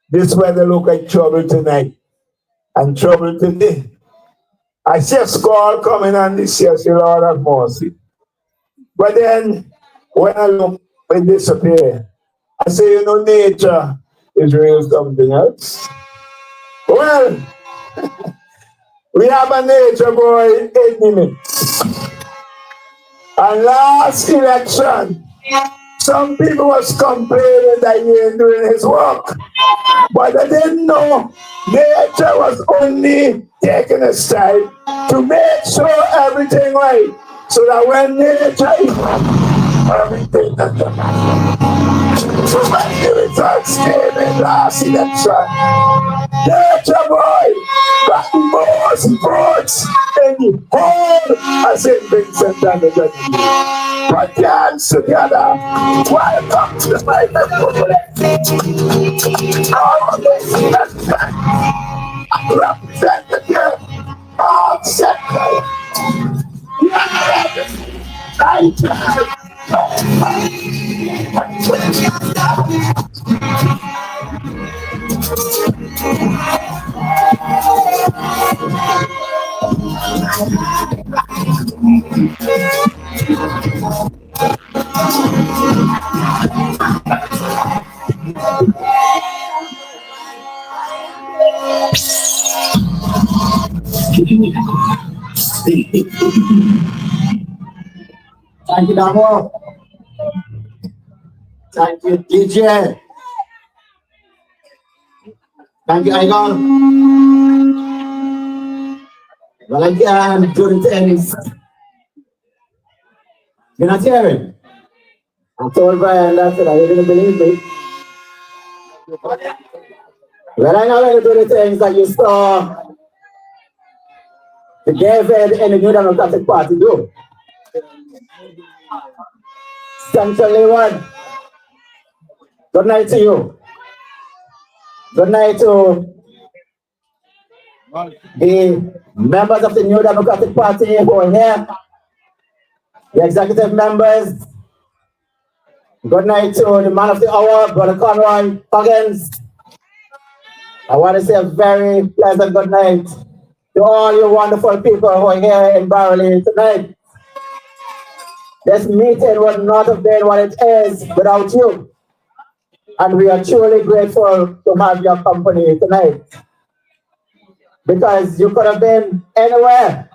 S2: this weather look like trouble tonight. And trouble today. I see a squall coming on this year, say, Lord have mercy. But then, when I look, it disappear. I say, you know, nature is real something else. Well, we have a nature boy in 8 minutes. And last election, some people was complaining that he ain't doing his work. But they didn't know nature was only taking his time to make sure everything right. So that when nature is everything that the so when the results came in last election, nature boy got the most votes in the whole of St. Vincent and the Grenadines. Put your hands together. Welcome to the Bible all of this representative of Central.
S4: Thank you, Damo. Thank you, DJ. Thank you, Igor. Well, I can do the things. You're not hearing? I told Brian that I didn't believe me. Well, I know how to do the things that you saw the David and the New Democratic Party do. Central one. Good night to you. Good night to the members of the New Democratic Party who are here, the executive members. Good night to the man of the hour, Brother Conroy Huggins. I want to say a very pleasant good night to all you wonderful people who are here in Barrouallie tonight. This meeting would not have been what it is without you. And we are truly grateful to have your company tonight. Because you could have been anywhere.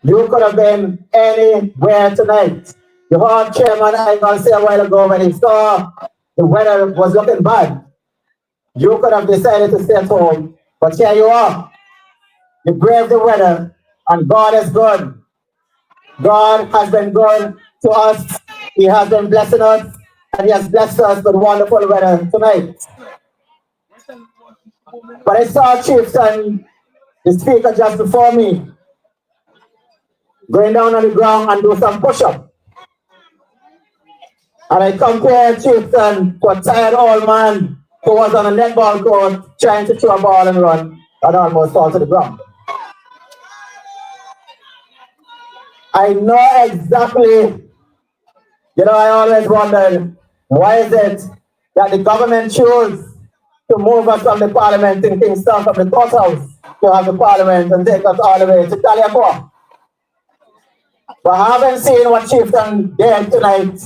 S4: You could have been anywhere tonight. You heard Chairman Ivan say a while ago when he saw the weather was looking bad. You could have decided to stay at home, but here you are. You braved the weather, and God is good. God has been good to us. He has been blessing us, and He has blessed us with wonderful weather tonight. But I saw Chieftain, the speaker just before me, going down on the ground and do some push-up. And I compared Chieftain to a tired old man who was on a netball court trying to throw a ball and run and almost fall to the ground. I know exactly, I always wondered, why is it that the government chose to move us from the parliament in Kingston, from the courthouse, to have the parliament and take us all the way to Taliacoa? But I haven't seen what Chieftain did tonight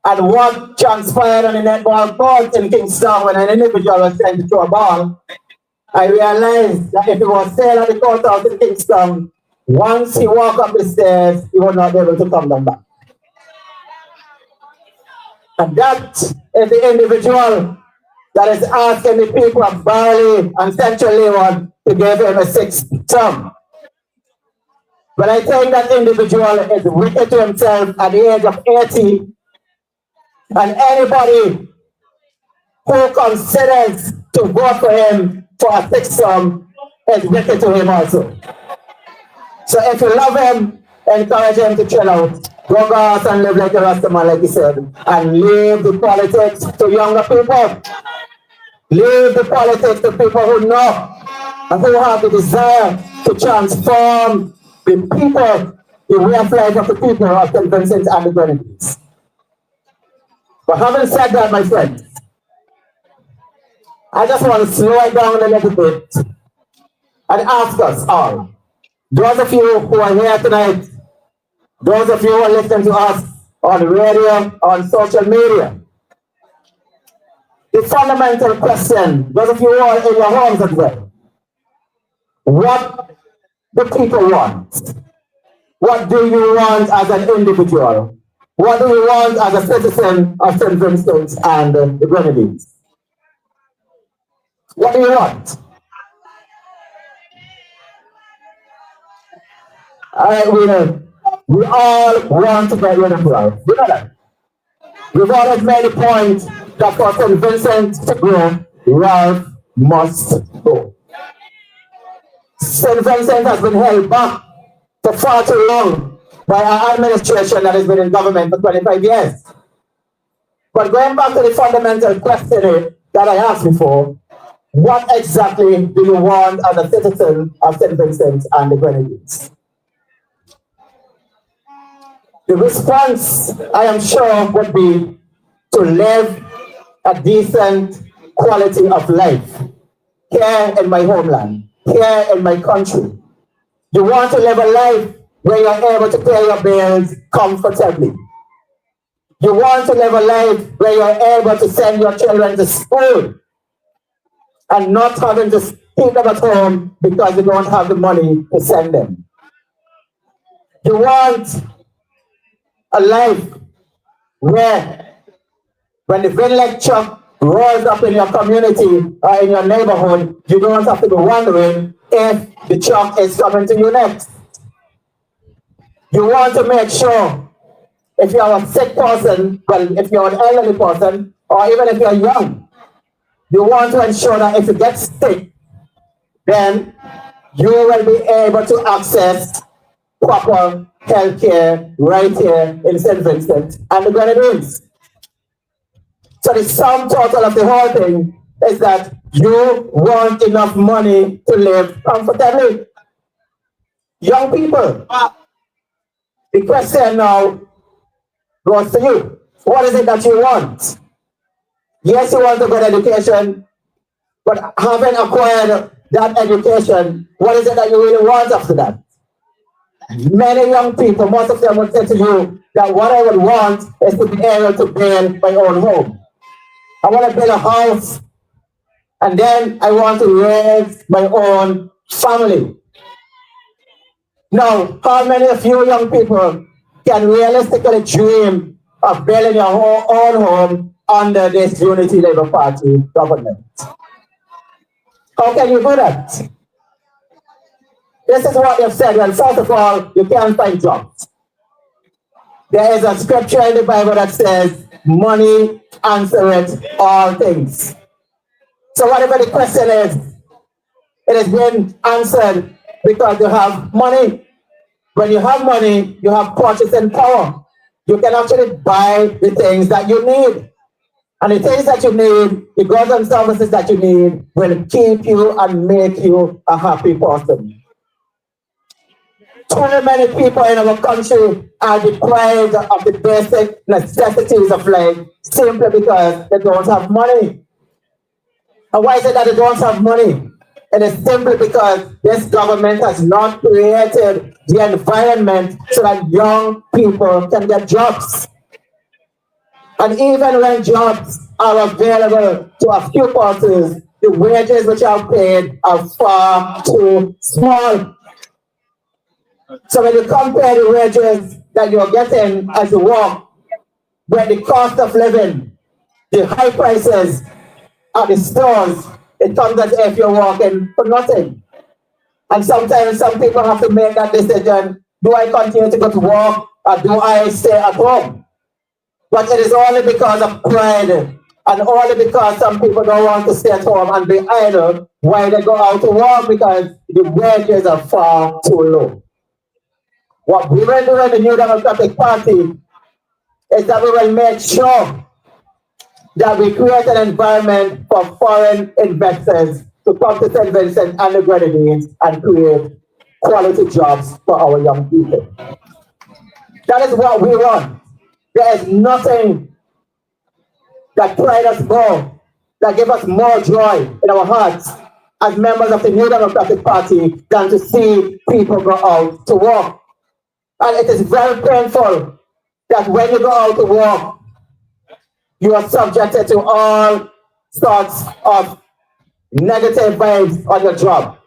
S4: and what transpired on the netball court in Kingston when an individual was trying to throw a ball. I realized that if he was still at the courthouse in Kingston, once he walked up the stairs, he would not be able to come down back. And that is the individual that is asking the people of Barrouallie and Central Leeward to give him a 6th term. But I think that individual is wicked to himself at the age of 80. And anybody who considers to vote for him for a 6th term is wicked to him also. So if you love him, encourage him to chill out. Go out and live like a Rastaman, like he said. And leave the politics to younger people. Leave the politics to people who know and who have the desire to transform the people, the way of life of the people of St. Vincent and the Grenadines. But having said that, my friends, I just want to slow it down a little bit and ask us all, those of you who are here tonight, those of you who are listening to us on the radio, on social media, the fundamental question, those of you who are in your homes as well, what do people want? What do you want as an individual? What do you want as a citizen of St. Vincent and the Grenadines? What do you want? All right, we all want to get rid of Ralph. You know that? We've always made a point that for St. Vincent to grow, Ralph must go. St. Vincent has been held back for far too long by our administration that has been in government for 25 years. But going back to the fundamental question that I asked before, what exactly do you want as a citizen of St. Vincent and the Grenadines?
S5: The response, I am sure, would be to live a decent quality of life here in my homeland, here in my country. You want to live a life where you're able to pay your bills comfortably. You want to live a life where you're able to send your children to school and not having to keep them at home because you don't have the money to send them. You want a life where when the Vinlek truck rolls up in your community or in your neighborhood, you don't have to be wondering if the truck is coming to you next. You want to make sure if you're a sick person, well, if you're an elderly person, or even if you're young, you want to ensure that if you get sick, then you will be able to access proper health care right here in St. Vincent and the Grenadines. So the sum total of the whole thing is that you want enough money to live comfortably. Young people, the question now goes to you. What is it that you want? Yes, you want a good education, but having acquired that education, what is it that you really want after that? Many young people, most of them would say to you that what I would want is to be able to build my own home. I want to build a house, and then I want to raise my own family. Now, how many of you young people can realistically dream of building your own home under this Unity Labour Party government? How can you do that? This is what they've said. Well, first of all, you can't find jobs. There is a scripture in the Bible that says, money answereth all things. So whatever the question is, it has been answered because you have money. When you have money, you have purchasing power. You can actually buy the things that you need. And the things that you need, the goods and services that you need, will keep you and make you a happy person. Too many people in our country are deprived of the basic necessities of life simply because they don't have money. And why is it that they don't have money? It is simply because this government has not created the environment so that young people can get jobs. And even when jobs are available to a few persons, the wages which are paid are far too small. So when you compare the wages that you're getting as you work with the cost of living, the high prices at the stores, it comes as if you're working for nothing. And sometimes some people have to make that decision, do I continue to go to work or do I stay at home? But it is only because of pride and only because some people don't want to stay at home and be idle while they go out to work because the wages are far too low. What we will do in the New Democratic Party is that we will make sure that we create an environment for foreign investors to come to St. Vincent and the Grenadines and create quality jobs for our young people. That is what we want. There is nothing that pride us more, that gives us more joy in our hearts as members of the New Democratic Party than to see people go out to work. And it is very painful that when you go out to work, you are subjected to all sorts of negative vibes on your job.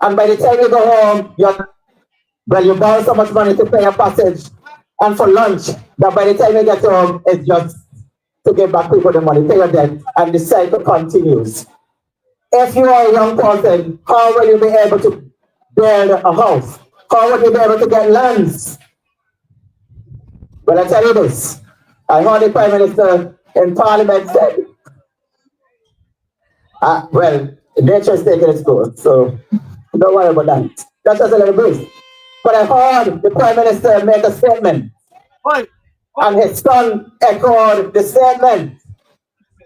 S5: And by the time you go home, you borrow so much money to pay your passage and for lunch, that by the time you get home, it's just to give back people the money, pay your debt, and the cycle continues. If you are a young person, how will you be able to build a house? How will you be able to get lands? Well, I tell you this. I heard the Prime Minister in Parliament said, well, nature is taking its course, so don't worry about that. That's just a little bit. But I heard the Prime Minister make a statement, and his son echoed the statement.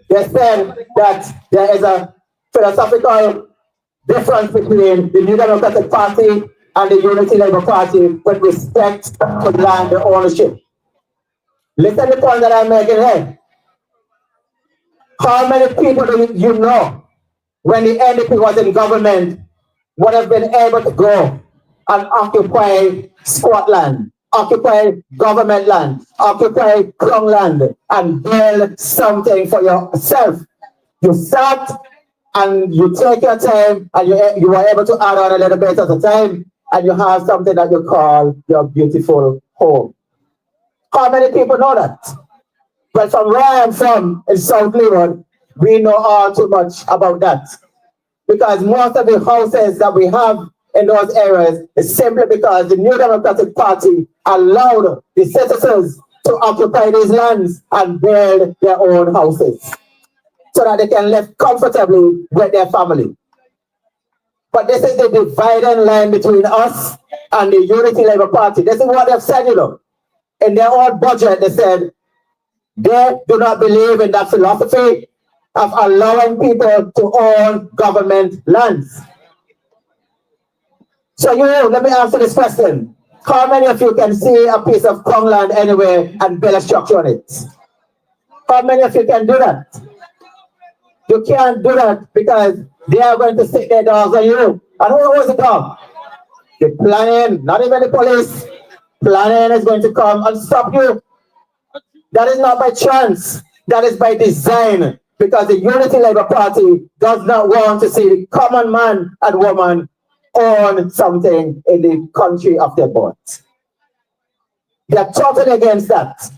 S5: They said that there is a philosophical difference between the New Democratic Party and the Unity Labour Party with respect to land ownership. Listen to the point that I'm making here. How many people do you know when the NDP was in government would have been able to go and occupy Scotland, occupy government land, occupy crown land, and build something for yourself? You start and you take your time, and you are able to add on a little bit at a time, and you have something that you call your beautiful home. How many people know that? Well, from where I'm from, in South Leeward, we know all too much about that. Because most of the houses that we have in those areas is simply because the New Democratic Party allowed the citizens to occupy these lands and build their own houses so that they can live comfortably with their family. But this is the dividing line between us and the Unity Labour Party. This is what they've said, you know. In their own budget, they said they do not believe in that philosophy of allowing people to own government lands. So let me answer this question. How many of you can see a piece of crown land anywhere and build a structure on it? How many of you can do that? You can't do that because they are going to stick their dogs on you. And who was the dog? The planning, not even the police. Planning is going to come and stop you. That is not by chance. That is by design. Because the Unity Labour Party does not want to see the common man and woman own something in the country of their birth. They are totally against that.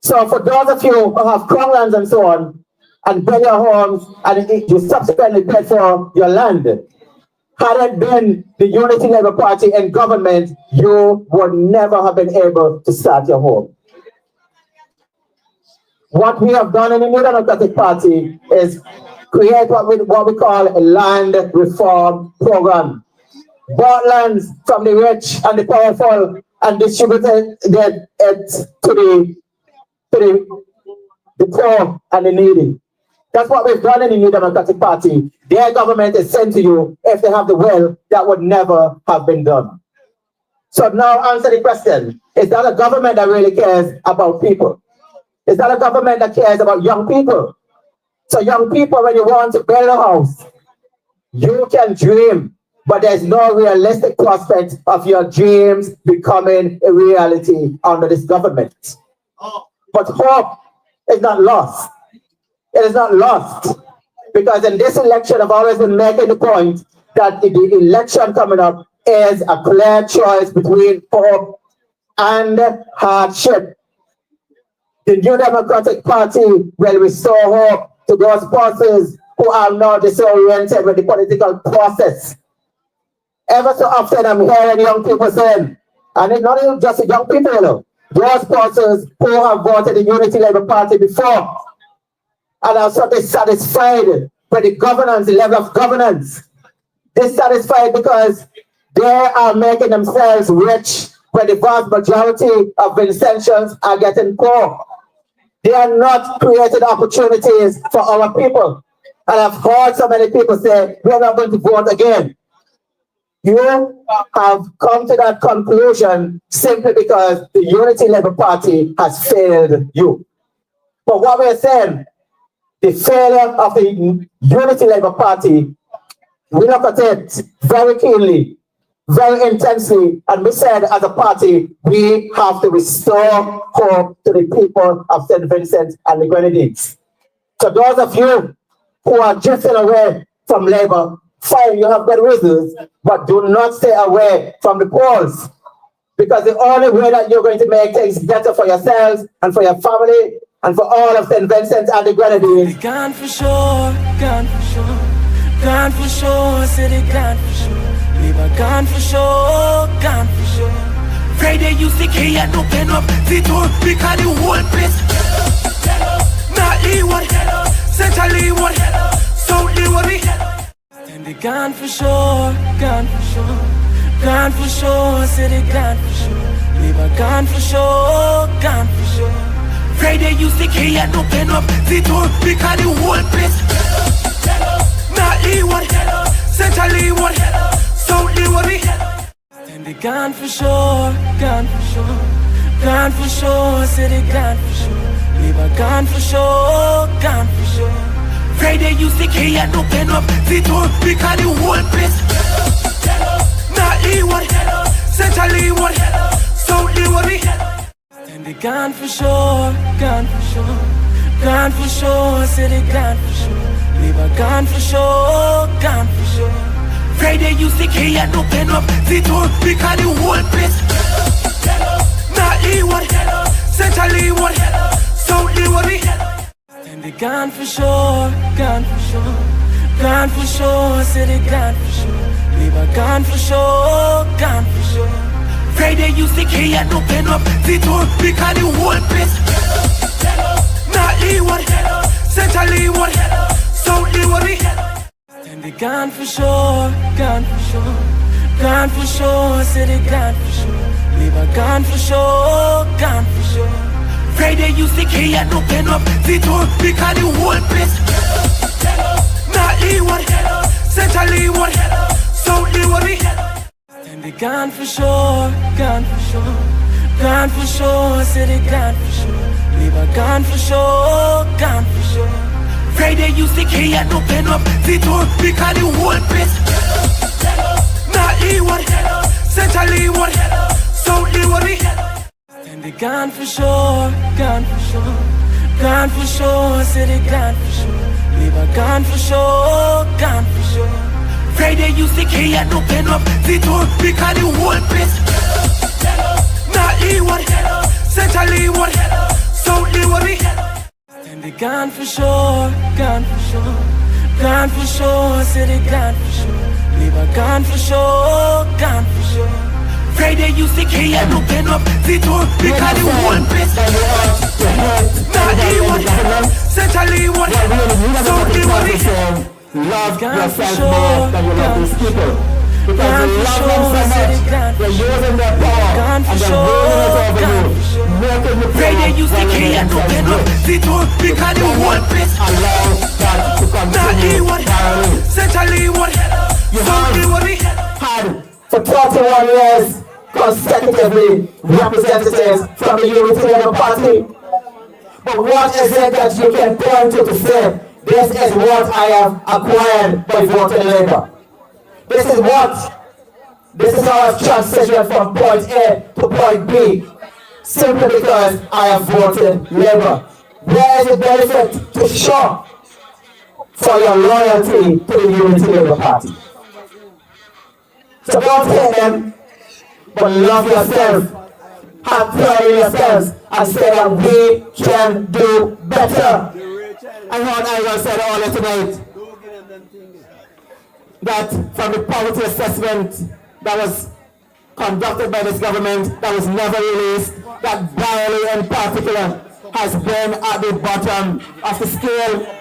S5: So for those of you who have crown lands and so on, and build your homes, and you subsequently pay for your land, had it been the Unity Labour Party in government, you would never have been able to start your home. What we have done in the New Democratic Party is create what we call a land reform program. Bought lands from the rich and the powerful and distributed it to the poor and the needy. That's what we've done in the New Democratic Party. Their government is sent to you. If they have the will, that would never have been done. So now answer the question. Is that a government that really cares about people? Is that a government that cares about young people? So young people, when you want to build a house, you can dream, but there's no realistic prospect of your dreams becoming a reality under this government. But hope is not lost. It is not lost. Because in this election, I've always been making the point that the election coming up is a clear choice between hope and hardship. The New Democratic Party will restore hope to those persons who are now disoriented with the political process. Ever so often I'm hearing young people saying, and it's not even just young people, you know, those persons who have voted the Unity Labour Party before and are so dissatisfied with the governance, the level of governance. Dissatisfied because they are making themselves rich when the vast majority of Vincentians are getting poor. They are not creating opportunities for our people. And I've heard so many people say, we're not going to vote again. You have come to that conclusion simply because the Unity Labour Party has failed you. But what we're saying, the failure of the Unity Labour Party, we look at it very keenly, very intensely, and we said as a party, we have to restore hope to the people of St. Vincent and the Grenadines. So those of you who are drifting away from Labour, fine, you have good reasons, but do not stay away from the polls. Because the only way that you're going to make things better for yourselves and for your family and for all of St. Vincent and the Grenadines.
S6: Gone for sure, gone for sure, gone for sure, city gone for sure. Labour gone for sure, gone for sure. Friday you see here and open up the door because the whole place not Leeward, Central Leeward, South Leeward. And they gone for sure, gone for sure, gone for sure, city gone for sure. Labour gone for sure, gone for sure. Friday you see here and open up the door because the whole place not Leeward, Central Leeward, South Leeward. They gone for sure, gone for sure. Gone for sure, say they gone for sure. Labor gone for sure, gone for sure. Friday you stick here and open up the door because the whole place not Leeward, Central Leeward, South Leeward. And they gone for sure, gone for sure. Gone for sure, say they gone for sure. Labor gone for sure, gone for sure. Friday you stick here and open up the door because the whole place not Leeward, Central Leeward, South Leeward. And they gone for sure, gone for sure. Gone for sure, say they gone for sure. Labor gone for sure, gone for sure. Friday you stick here and open up the door because the whole place not Leeward, Central Leeward, South Leeward. And they gone for sure, gone for sure. Gone for sure, say they gone for sure. Labor gone for sure, gone for sure. Friday you stick here and open up the door because the whole place not Leeward, Central Leeward, South Leeward. And they gone for sure, gone for sure. Gone for sure, say they gone for sure. Labor gone for sure, gone for sure. Friday you stick here and open up the door because the whole place not Leeward, Central Leeward, South Leeward. And they gone for sure, gone for sure. Gone for sure, say they gone for sure. Labor gone for sure, gone for sure. Friday you stick here and open up the door because the whole place not Leeward, Central Leeward, South Leeward. And they gone for sure, gone for sure. Gone for sure, say they gone for sure. Labor gone for sure, gone for sure. Friday you stick here and open up the door because the whole place not Leeward, Central Leeward, South Leeward.
S4: Love yourself more than you love these people. Because you love them so much, they're using their power and they're ruling it over you. Making you
S6: Friday you stick here and open up the door because the whole place
S4: allow that to
S6: not
S4: continue.
S6: Leeward, Central Leeward, South Leeward.
S5: Had for 31 years consecutively representatives from the Unity Labour Party. But what is it that you can point to say, this is what I have acquired by voting Labour? This is how I've transitioned from point A to point B, simply because I have voted Labour. Where is the benefit to show for your loyalty to the Unity Labour Party? So don't hate them, but love yourself, have pride in yourselves, and say that we can do better. I heard Ivan said earlier tonight that from the poverty assessment that was conducted by this government that was never released, that Barrouallie in particular has been at the bottom of the scale.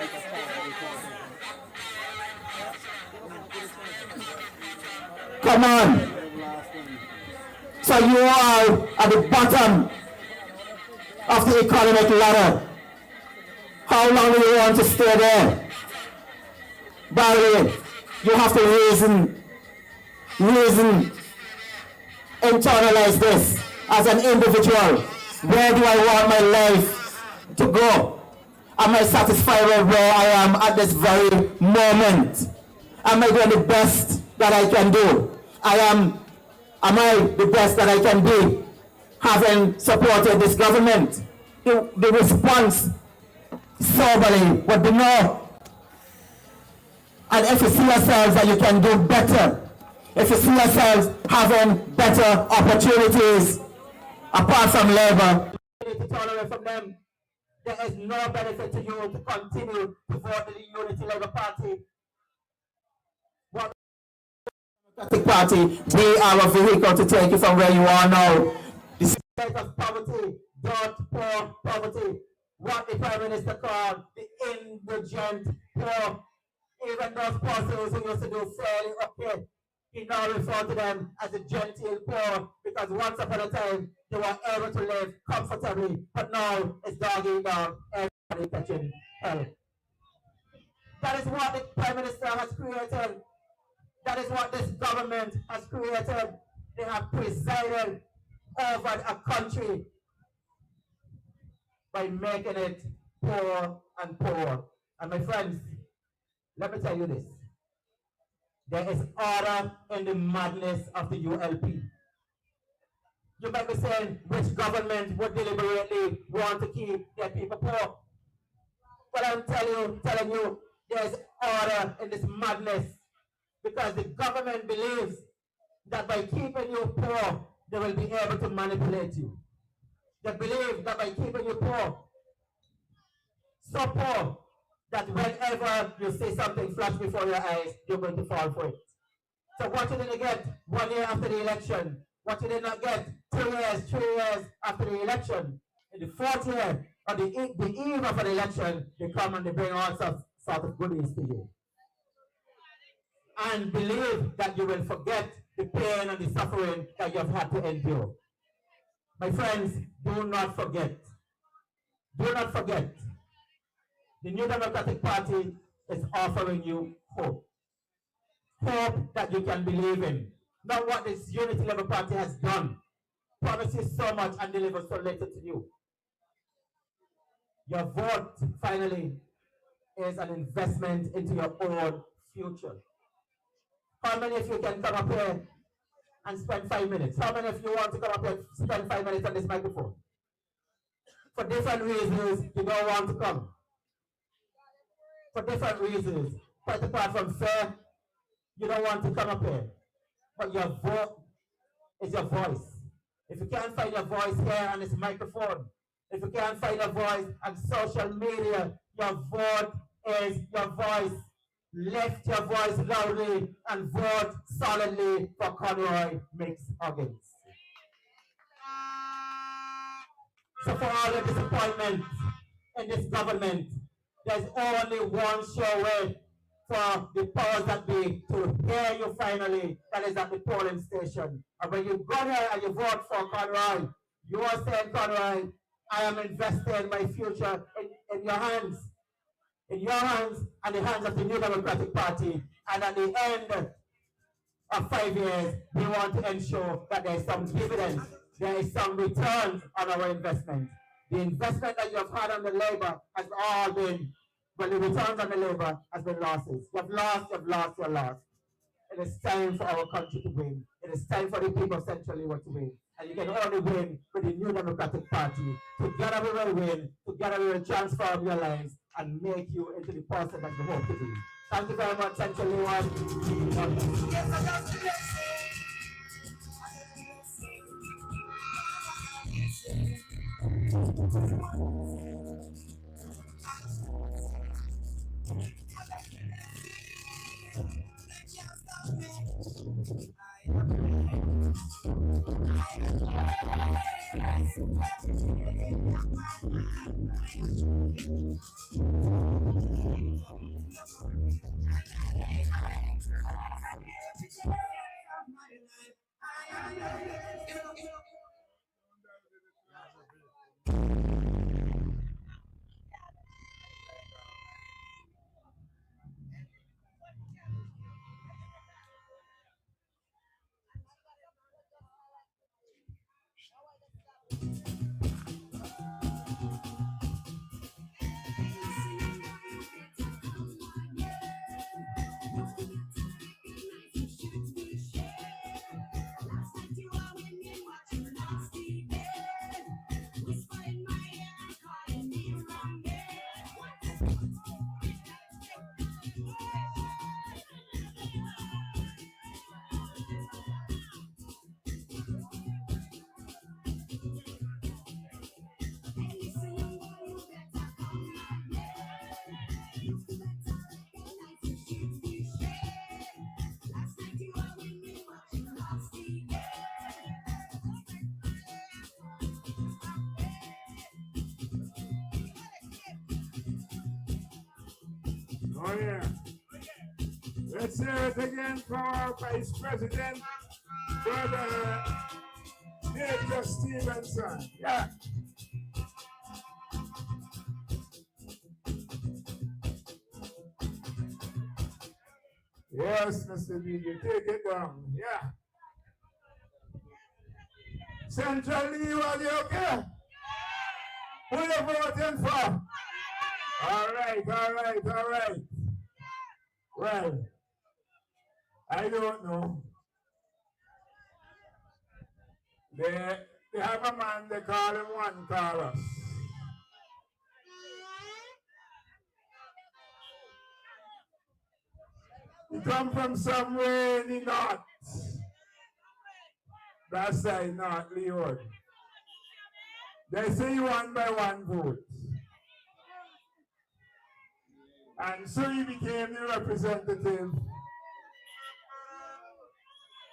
S5: Come on. So you are at the bottom of the economic ladder. How long do you want to stay there? Barrouallie, you have to reason, internalize this as an individual. Where do I want my life to go? Am I satisfied with where I am at this very moment? Am I doing the best that I can do? Am I the best that I can be, having supported this government? The response soberly would be no. And if you see yourselves that you can do better, if you see yourselves having better opportunities apart from Labour, you need to turn away from them. There is no benefit to you to continue to vote for the Unity Labour Party. What Democratic Party, we are a vehicle to take you from where you are now. The state of poverty, dirt poor poverty, what the Prime Minister called the indigent poor. Even those persons who used to do fairly okay, he now refers to them as the genteel poor, because once upon a time they were able to live comfortably, but now it's dog eat dog, everybody catching hell. That is what the Prime Minister has created. That is what this government has created. they have presided over a country by making it poor and poor. And my friends, let me tell you this. There is order in the madness of the ULP. You might be saying which government would deliberately want to keep their people poor. But I'm telling you, there's order in this madness because the government believes that by keeping you poor, they will be able to manipulate you. They believe that by keeping you poor, so poor, that whenever you see something flash before your eyes, you're going to fall for it. So what you didn't get 1 year after the election, what you did not get 2 years, 3 years after the election, in the fourth year, or the eve of an election, they come and they bring all sorts of goodies to you. And believe that you will forget the pain and the suffering that you have had to endure. My friends, do not forget. Do not forget. The New Democratic Party is offering you hope. Hope that you can believe in. Not what this Unity Labour Party has done. Promises so much and delivers so little to you. Your vote, finally, is an investment into your own future. How many of you can come up here and spend 5 minutes? How many of you want to come up here and spend 5 minutes on this microphone? For different reasons, you don't want to come. For different reasons. Quite apart from fear, you don't want to come up here. But your vote is your voice. If you can't find your voice here on this microphone, if you can't find your voice on social media, your vote is your voice. Lift your voice loudly and vote solidly for Conroy Mix Huggins. So for all the disappointment in this government, there's only one sure way for the powers that be to hear you finally. That is at the polling station. And when you go there and you vote for Conroy, you are saying, Conroy, I am investing my future in your hands. In your hands and the hands of the New Democratic Party. And at the end of 5 years, we want to ensure that there is some dividends, there is some returns on our investment. The investment that you have had on the labor has all been, well, the returns on the labor has been losses. You've lost, you're lost. It is time for our country to win. It is time for the people of Central Leeward to win. And you can only win with the New Democratic Party. Together we will win. Together we will transform your lives and make you into the person that you hope to be. Thank you very much, Central Leeward.
S2: Oh yeah. Let's hear it again for our Vice President, Brother Major Stevenson. Yeah. Yes, Mr. DJ, take it down. Yeah. Central Leeward, you okay? Who you voting for? All right. Well, I don't know. They have a man, they call him One Carlos. He come from somewhere in the north. That's right, North Leeward. They say you won by 1 vote. And so he became the representative.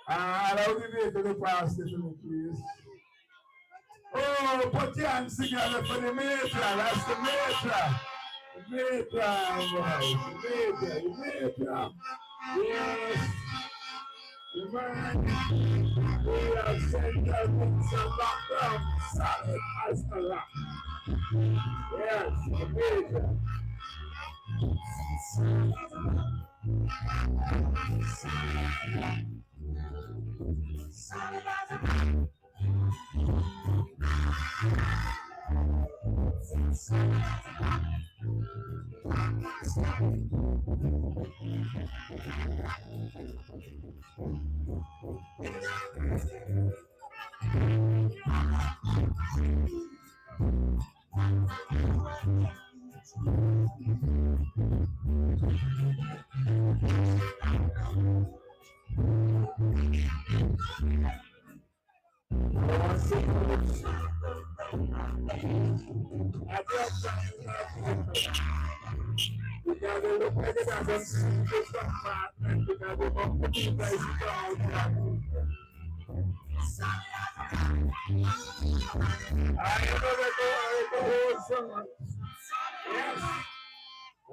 S2: Allow the vehicle to pass this to me, please. Oh, put your hands together for the major. That's the major. The major. Yes. The man. We have sent them some background. Solid as a rock. Yes, the major.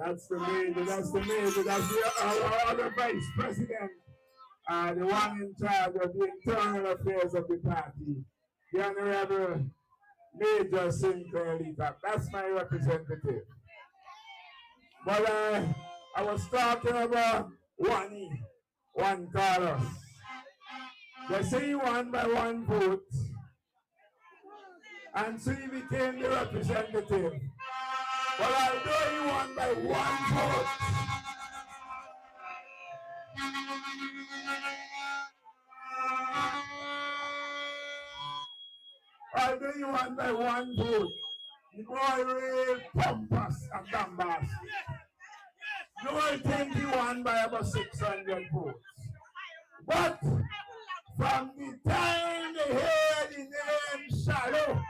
S2: That's the major. That's our other vice president, the one in charge of the internal affairs of the party, the Honorable Major Sinclair Leacock. That's my representative. But I was talking about One Carlos. They say he won by 1 vote, and so he became the representative. But although he won by 1 vote, the boy real pompous and bombastic. You will think he won by about 600 votes. But from the time they heard the name Shallow,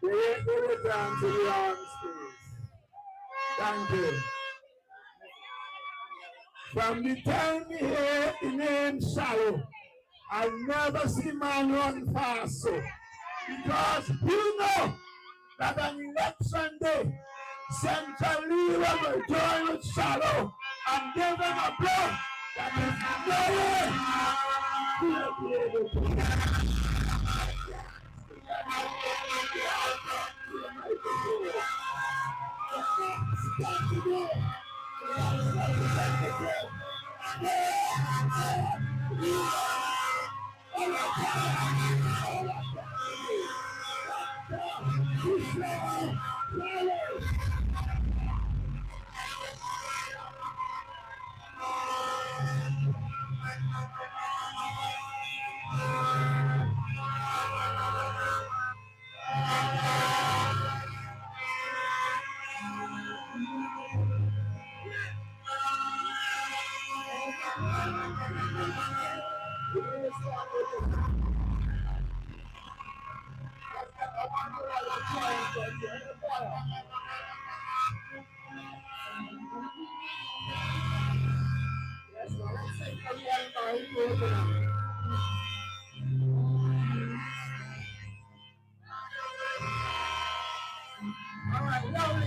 S2: they were down to the arms, please. Thank you. From the time we hear the name Shallow, I never see man run fast so. Because you know that on election day, Central Leeward will join with Shallow and give them a blow that is no way.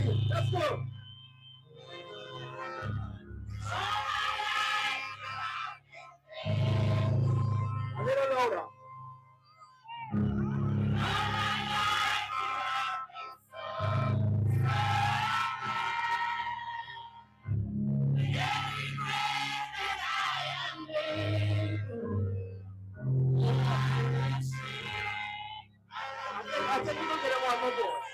S4: Let's go. A little louder. I think you can get one more voice.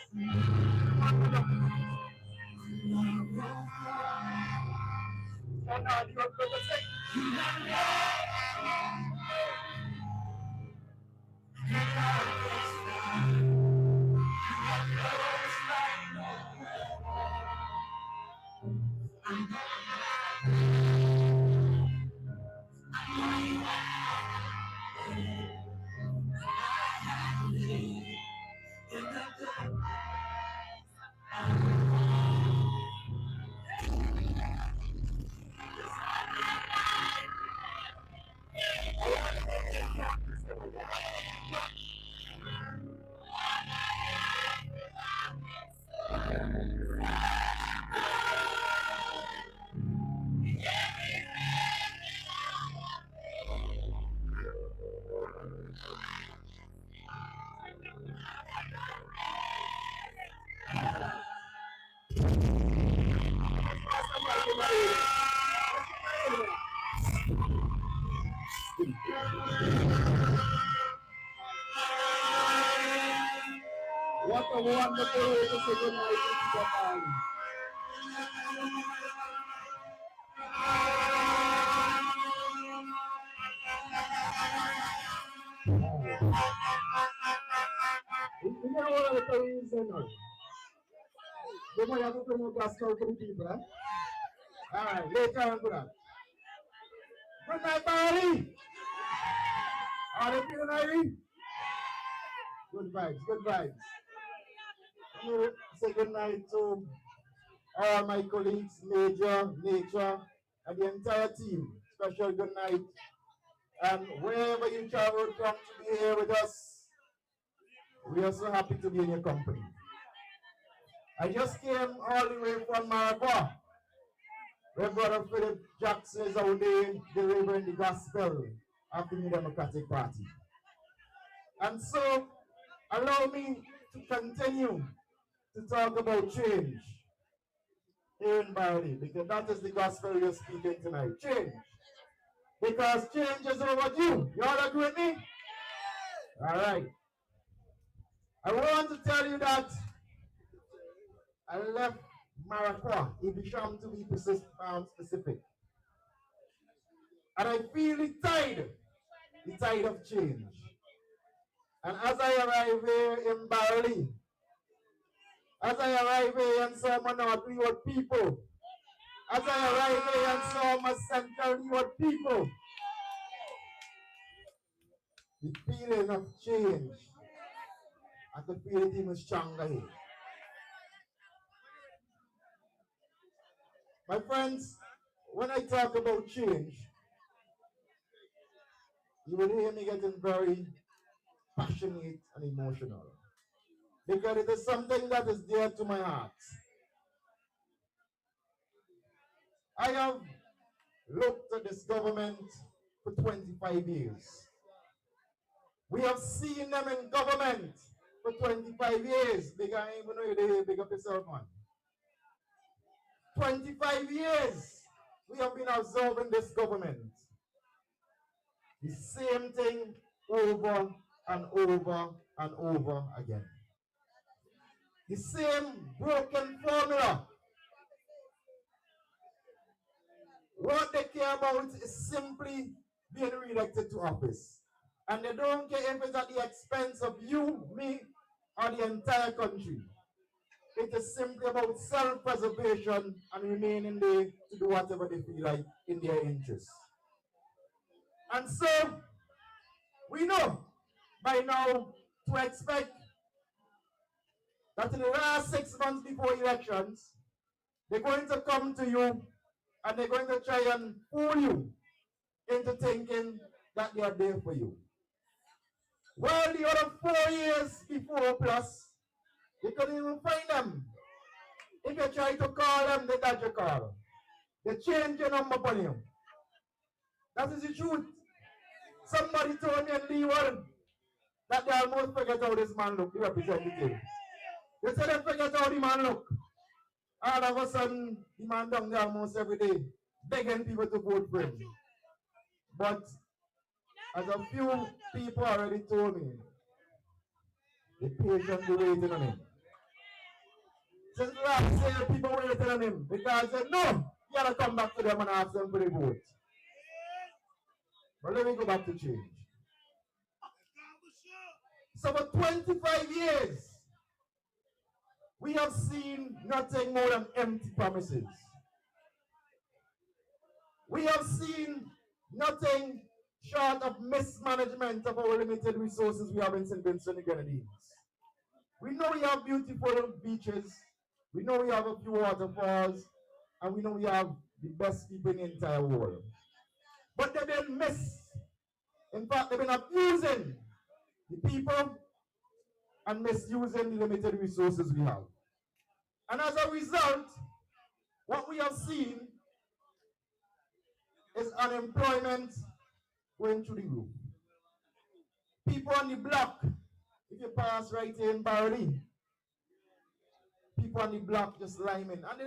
S4: And now you're going to say, what a wonderful way to say good night to Barrouallie. You know what the reason? They might have to promote gospel for the people, eh? Alright, later on for that. Good night, Barrouallie. Are they feeling Irie? Good vibes, good vibes. I'm going to say good night to all my colleagues, Major, Nature, and the entire team. Special good night. And wherever you traveled from to be here with us, we are so happy to be in your company. I just came all the way from Barrouallie, where Brother Philip Jackson is out there delivering the gospel of the New Democratic Party. And so, allow me to continue to talk about change here in Barrouallie, because that is the gospel we are speaking tonight. Change. Because change is overdue. You all agree with me? All right. I want to tell you that I left Barrouallie, Evesham to be specific. And I feel the tide of change. And as I arrive here in Barrouallie, as I arrive here and saw my North Leeward people, as I arrive here and saw my Central Leeward people, the feeling of change, I could feel it even stronger here. My friends, when I talk about change, you will hear me getting very passionate and emotional. Because it is something that is dear to my heart. I have looked at this government for 25 years. We have seen them in government for 25 years. Big I even know you big up yourself, man. 25 years we have been observing this government. The same thing over and over and over again. The same broken formula. What they care about is simply being re-elected to office. And they don't care if it's at the expense of you, me, or the entire country. It is simply about self-preservation and remaining there to do whatever they feel like in their interests. And so, we know by now to expect that in the last 6 months before elections, they're going to come to you and they're going to try and fool you into thinking that they are there for you. Well, the other 4 years before plus, you couldn't even find them.
S7: If you try to call them, they dodge your call. They change your number for you. That is the truth. Somebody told me in the world that they almost forget how this man look, the representative. They said they forget how the man look. All of a sudden, the man down there almost every day, begging people to vote for him. But as a few people already told me, they patiently waiting on him. Since last year, people waiting on him because they said, no, you gotta come back to them and ask them for the vote. But let me go back to change. So for 25 years, we have seen nothing more than empty promises. We have seen nothing short of mismanagement of our limited resources we have in St. Vincent and the Grenadines. We know we have beautiful beaches, we know we have a few waterfalls, and we know we have the best people in the entire world. But they've been in fact, they've been abusing the people and misusing the limited resources we have. And as a result, what we have seen is unemployment going through the roof. People on the block, if you pass right here in Barrouallie, people on the block just liming. And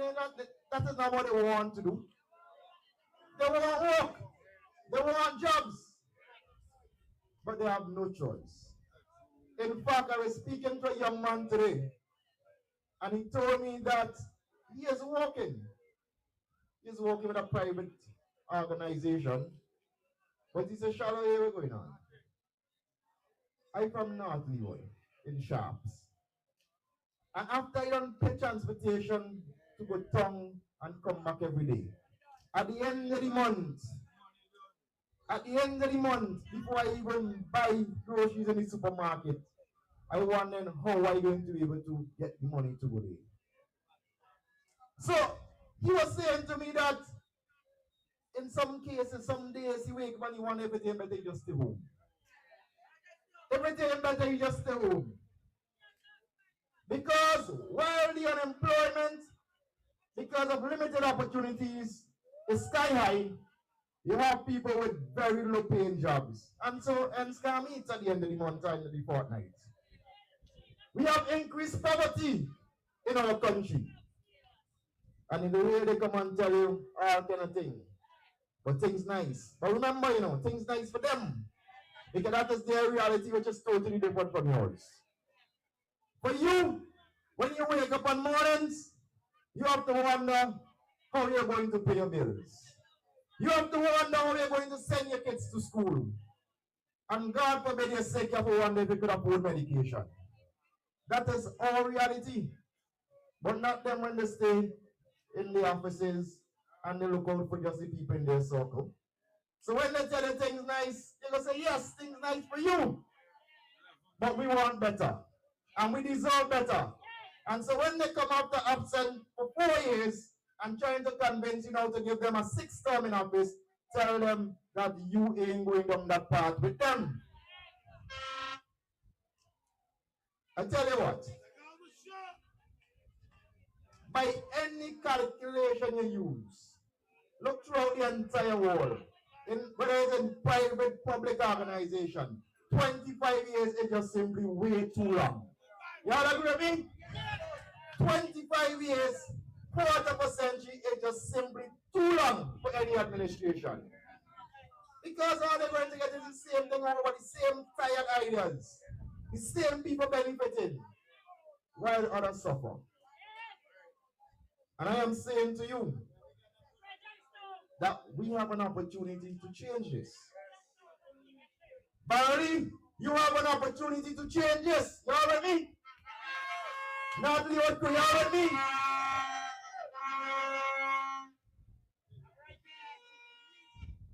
S7: that is not what they want to do. They want work. They want jobs. But they have no choice. In fact, I was speaking to a young man today, and he told me that he is working. He's working with a private organization, but it's a shallow area going on. I'm from North Leeway, in Sharps. And after I don't pay transportation to go town and come back every day, at the end of the month, before I even buy groceries in the supermarket, I wonder how I'm going to be able to get the money to go there. So he was saying to me that in some cases, some days he wake up and he want everything better, you just stay home. Everything better, you just stay home. Because while the unemployment, because of limited opportunities, is sky high, you have people with very low paying jobs. And so ends can meet at the end of the month, end of the fortnight. We have increased poverty in our country. And in the way they come and tell you all kind of thing. But things nice. But remember, things nice for them. Because that is their reality, which is totally different from yours. For you, when you wake up on mornings, you have to wonder how you're going to pay your bills. You have to wonder how you're going to send your kids to school. And God forbid you're sick, you have to wonder if you could afford medication. That is our reality. But not them when they stay in the offices and they look out for just the people in their circle. So when they tell you things nice, they're going to say, yes, things nice for you. But we want better. And we deserve better. And so when they come after absent for 4 years and trying to convince you now to give them a 6th term in office, tell them that you ain't going down that path with them. I tell you what, by any calculation you use, look throughout the entire world, whether it's in private, public organization, 25 years is just simply way too long. Y'all agree with me? 25 years, quarter of a century is just simply too long for any administration. Because all they're going to get is the same thing over, the same tired ideas, the same people benefiting, while others suffer. And I am saying to you that we have an opportunity to change this. Barrouallie, you have an opportunity to change this. You with me? Not Leo, you with me?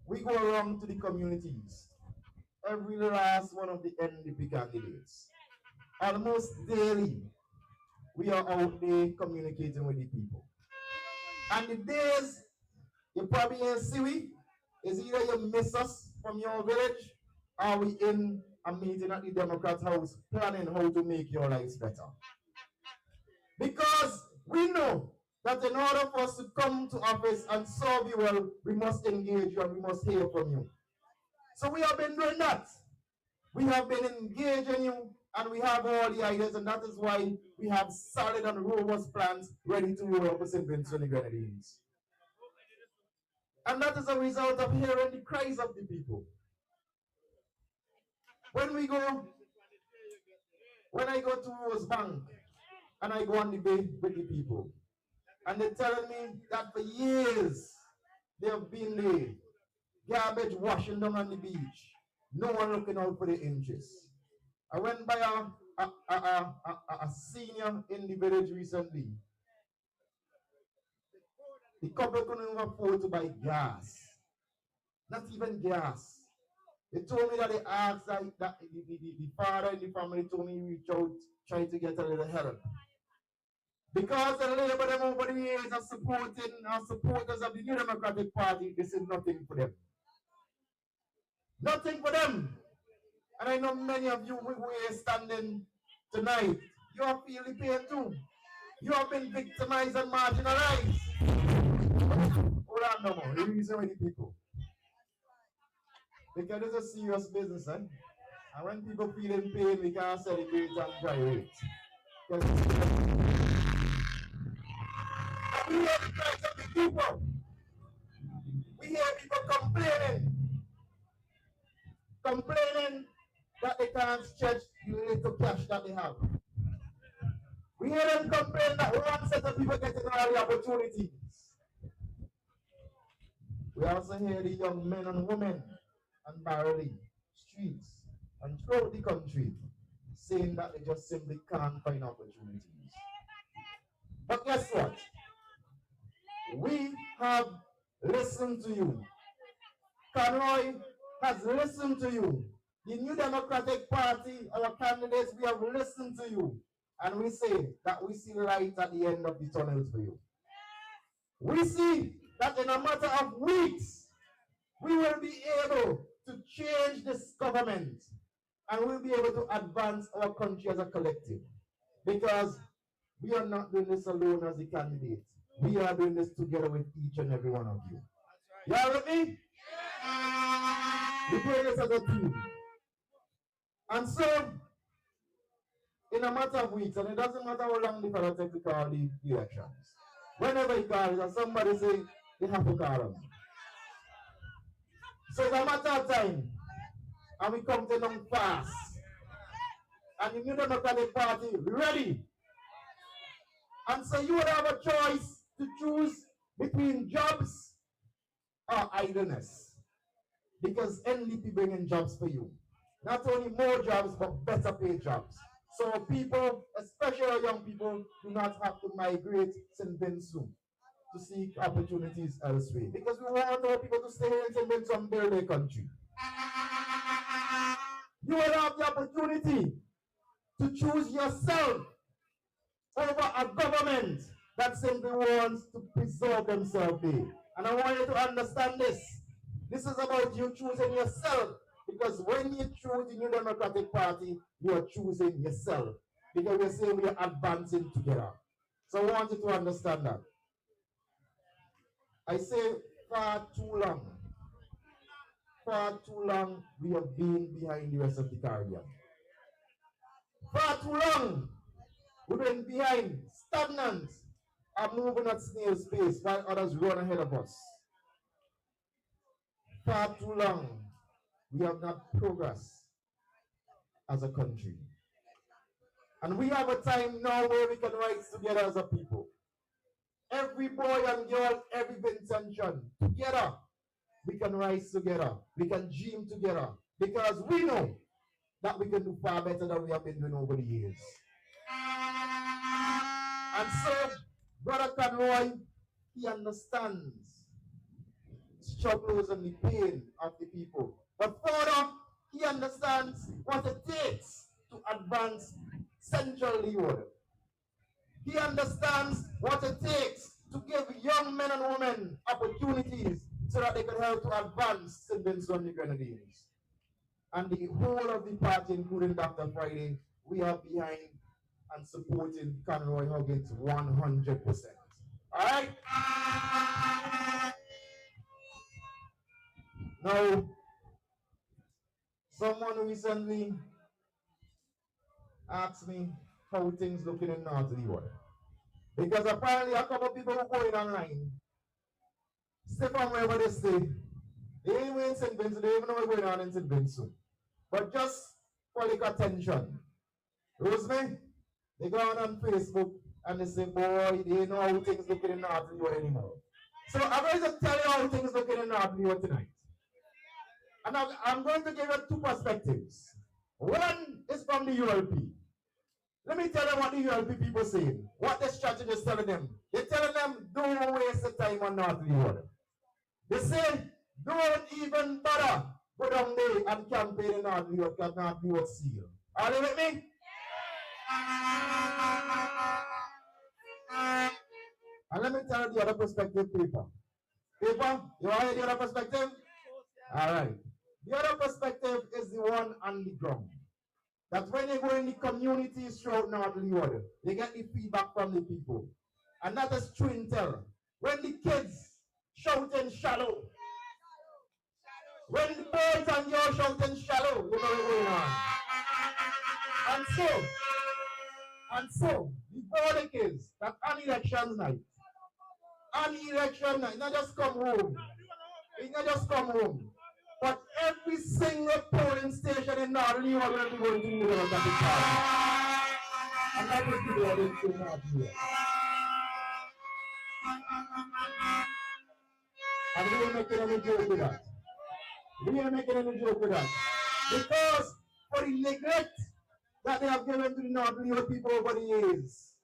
S7: We go around to the communities. Every last one of the NDP candidates. Almost daily, we are out there communicating with the people. And the days you probably ain't see we, is either you miss us from your village, or we in a meeting at the Democrat House planning how to make your lives better. Because We know that in order for us to come to office and serve you well, we must engage you and we must hear from you. So we have been doing that. We have been engaging you and we have all the ideas, and that is why we have solid and robust plans ready to roll up with St. Vincent and the Grenadines. And that is a result of hearing the cries of the people. When I go to Rose Bank and I go on debate with the people, and they're telling me that for years they have been there, garbage washing down on the beach, no one looking out for the interests. I went by a senior in the village recently. The couple couldn't even afford to buy gas. Not even gas. They told me that they asked that the father in the family told me reach out, try to get a little help. Because the Labour them over the years are supporters of the New Democratic Party, this is nothing for them. Nothing for them. And I know many of you who are standing tonight, you are feeling pain too. You have been victimized and marginalized. Hold on no more. The reason why the people. Because it's a serious business, eh? And when people feel in pain, we can't celebrate and gyrate. We hear the cries of the people. We hear people complaining that they can't stretch the little cash that they have. We hear them complain that one set of people getting all the opportunities. We also hear the young men and women and Barrouallie streets and throughout the country saying that they just simply can't find opportunities. But guess what? We have listened to you. Conroy has listened to you. The New Democratic Party, our candidates, we have listened to you. And we say that we see light at the end of the tunnel for you. We see that in a matter of weeks, we will be able to change this government and we'll be able to advance our country as a collective. Because we are not doing this alone as the candidates. We are doing this together with each and every one of you. You are with me? We're doing this as a team. And so, in a matter of weeks, and it doesn't matter how long the fellow takes to call the elections. Whenever he calls and somebody say they have to call him. So it's a matter of time. And we come to them fast. And the New Democratic Party ready. And so you would have a choice to choose between jobs or idleness. Because NDP bringing jobs for you. Not only more jobs, but better paid jobs. So people, especially our young people, do not have to migrate St. Vincent to seek opportunities elsewhere. Because we want our people to stay here in St. Vincent and build their country. You will have the opportunity to choose yourself over a government that simply wants to preserve themselves there. And I want you to understand this. This is about you choosing yourself. Because when you choose the New Democratic Party, you are choosing yourself. Because we're saying we are advancing together. So I want you to understand that. I say far too long we have been behind the rest of the Caribbean. Far too long we've been behind, stagnant, and moving at snail's pace while others run ahead of us. Far too long we have not progressed as a country. And we have a time now where we can rise together as a people. Every boy and girl, every Vincentian, together, we can rise together. We can dream together. Because we know that we can do far better than we have been doing over the years. And so, Brother Conroy, he understands struggles and the pain of the people. But further, he understands what it takes to advance Central Leeward. He understands what it takes to give young men and women opportunities so that they can help to advance St. Vincent and the Grenadines. And the whole of the party, including Dr. Friday, we are behind and supporting Conroy Huggins 100%. All right? Now, someone recently asked me how things looking in North Leeward. Because apparently a couple of people who going online, stay from wherever they stay. They ain't in St. Vincent, they don't even know what's going on in St. Vincent. But just for like attention. Rosemary, they go on Facebook and they say, boy, they know how things looking in North Leeward anymore. So I'm going to tell you how things looking in North Leeward tonight. And I'm going to give you two perspectives. One is from the ULP. Let me tell you what the ULP people saying. What the strategy is telling them. They're telling them, don't waste the time on North Leeward. They say, don't even bother go down there and campaign in North Leeward because North Leeward seal. Are you with me? And let me tell you the other perspective, people. People, you want to hear the other perspective? All right. The other perspective is the one on the ground. That when you go in the communities throughout North Leeward, you get the feedback from the people. And that is true intel. When the kids shouting shallow, when the boys and girls shouting shallow, you know what's going on. And so, the verdict is that on election night, not just come home. It not just come home. But every single polling station in North Leeward will be going to the middle of the party. And that is the verdict in North Leeward. And we ain't making any joke with that. Because for the neglect that they have given to the North Leeward people over the years,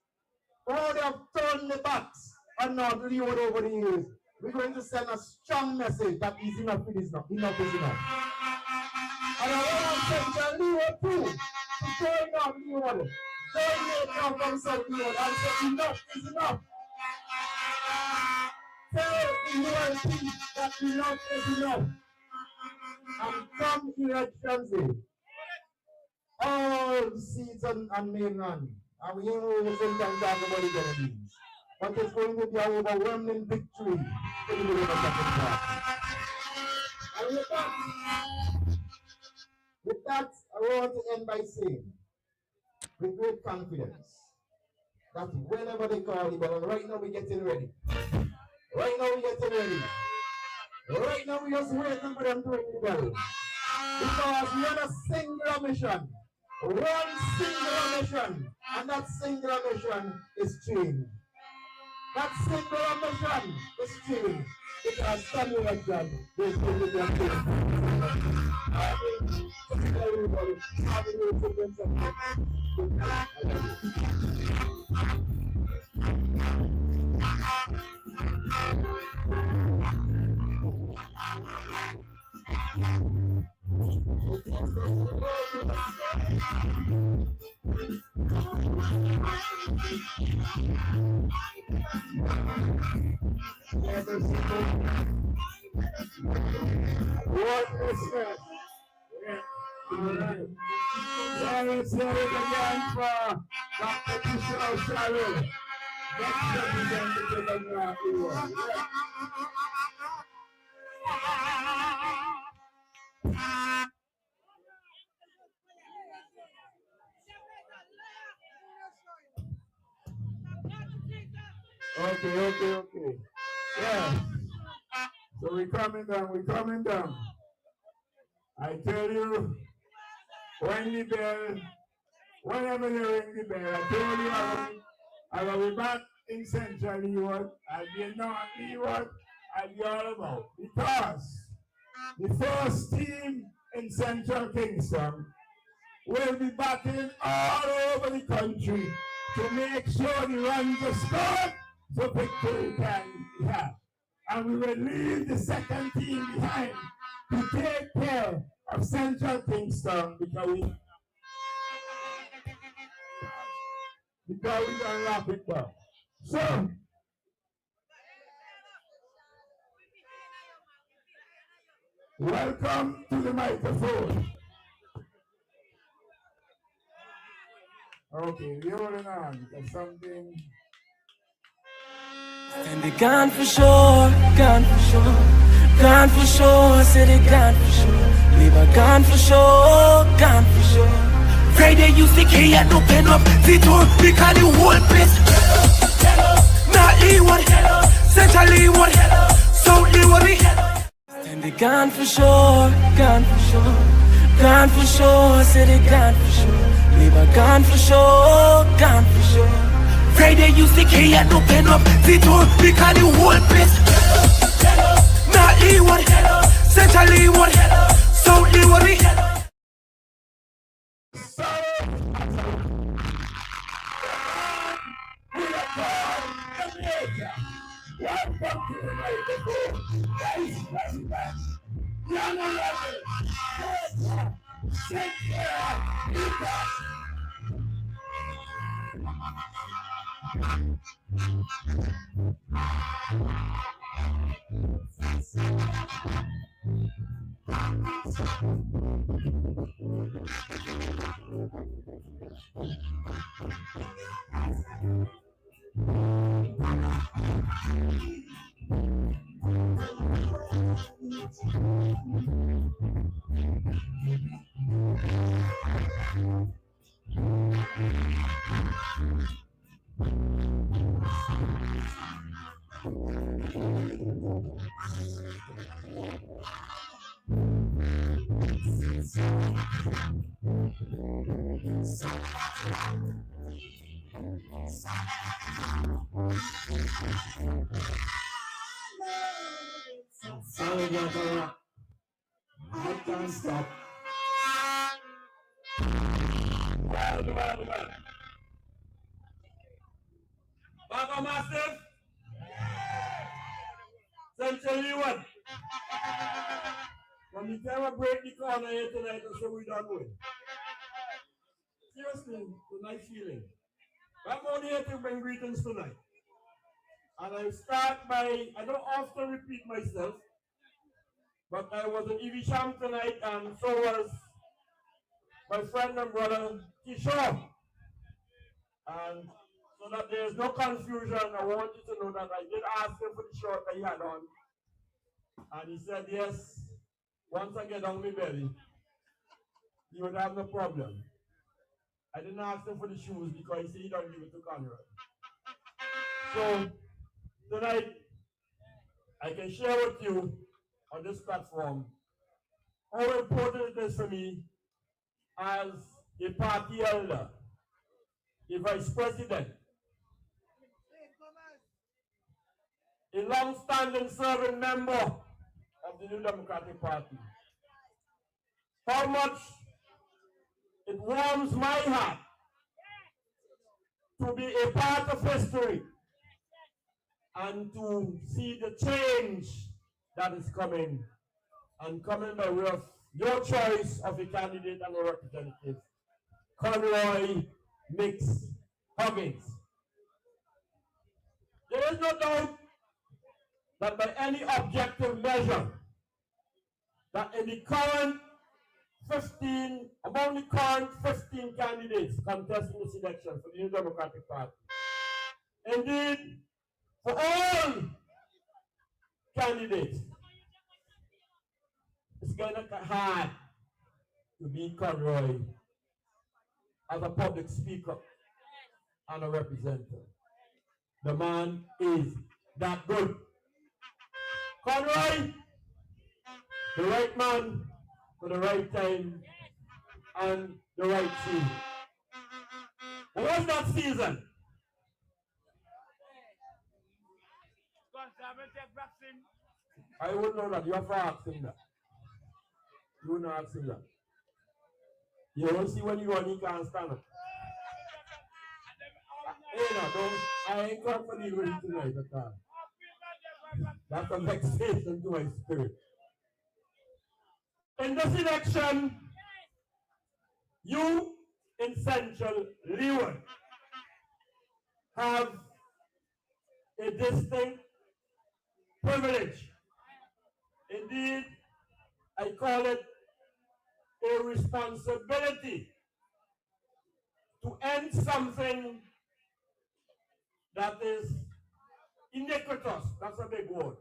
S7: how they have turned the backs on North Leeward over the years, we're going to send a strong message that is enough is enough. Enough is enough. And I want Central Leeward too to join North Leeward. Join now from South Leeward and say enough is enough. Tell the ULP that enough is enough. And come elections day, all the seats on mainland, and we ain't always sometimes talk about the Grenadines. But it's going to be an overwhelming victory for the Labour second party. And with that, I want to end by saying, with great confidence, that whenever they call the bell, and right now we're getting ready. Right now we're just waiting for them to ring the bell. Because we have a singular mission. One singular mission. And that singular mission is change. That singular mission is change. Because some election, they will be their change. Everybody, have a little what is that? Let's hear it again for Dr. Bishop Shallow. Next representative of North Leeward. Okay. Yeah. So we're coming down. I tell you, whenever you ring the bell, I told you I will be back in Central Leeward, I'll be in North Leeward, I'll be all about. Because the first team in Central Kingston will be battling all over the country to make sure the runs are scored so victory can be had. And we will leave the second team behind to take care of Central Kingston because we don't wrap it well. So, welcome to the microphone. Okay, we're holding on to something.
S6: And they gone for sure, gone for sure, gone for sure, said they gone for sure. Leave a gone for sure, gone for sure. Friday you stick here and open up the door because the whole place. Not Leeward, Central Leeward, South Leeward. And they gone for sure, gone for sure, gone for sure, said they gone for sure. Leave a gone for sure, gone for sure. Friday you stick here and open up the door because the whole place. Not Leeward, Central Leeward, South Leeward.
S7: I can't stop.
S4: Baba Massive. Central Leeward. From the time I break the corner here tonight, I say we done with. Seriously, it's a nice feeling. I'm only here to bring greetings tonight. And I start by, I don't often repeat myself, but I was at Evesham tonight, and so was my friend and brother Kishore. And so that there's no confusion, I want you to know that I did ask him for the shirt that he had on. And he said, yes, once I get on my belly, he would have no problem. I didn't ask him for the shoes because he said he don't give it to Conrad. So tonight, I can share with you on this platform how important it is for me as a party elder, a vice president, a long-standing serving member of the New Democratic Party. How much it warms my heart to be a part of history and to see the change that is coming, and coming by way of your choice of a candidate and a representative, Conroy Mix Huggins. There is no doubt that by any objective measure, that in the current 15, among the current 15 candidates contesting this election for the New Democratic Party, indeed, for all candidates, it's going to be hard to beat Conroy as a public speaker and a representative. The man is that good. Conroy, the right man for the right time and the right season. What was that season? I wouldn't know that. You have to ask him that. You wouldn't ask him that. You don't see when you run, you can't stand up. Hey, no, don't. I ain't come for deal with you tonight at all. That's a vexation to my spirit. In this election, you in Central Leeward have a distinct privilege. Indeed, I call it a responsibility
S3: to end something that is iniquitous. That's a big word.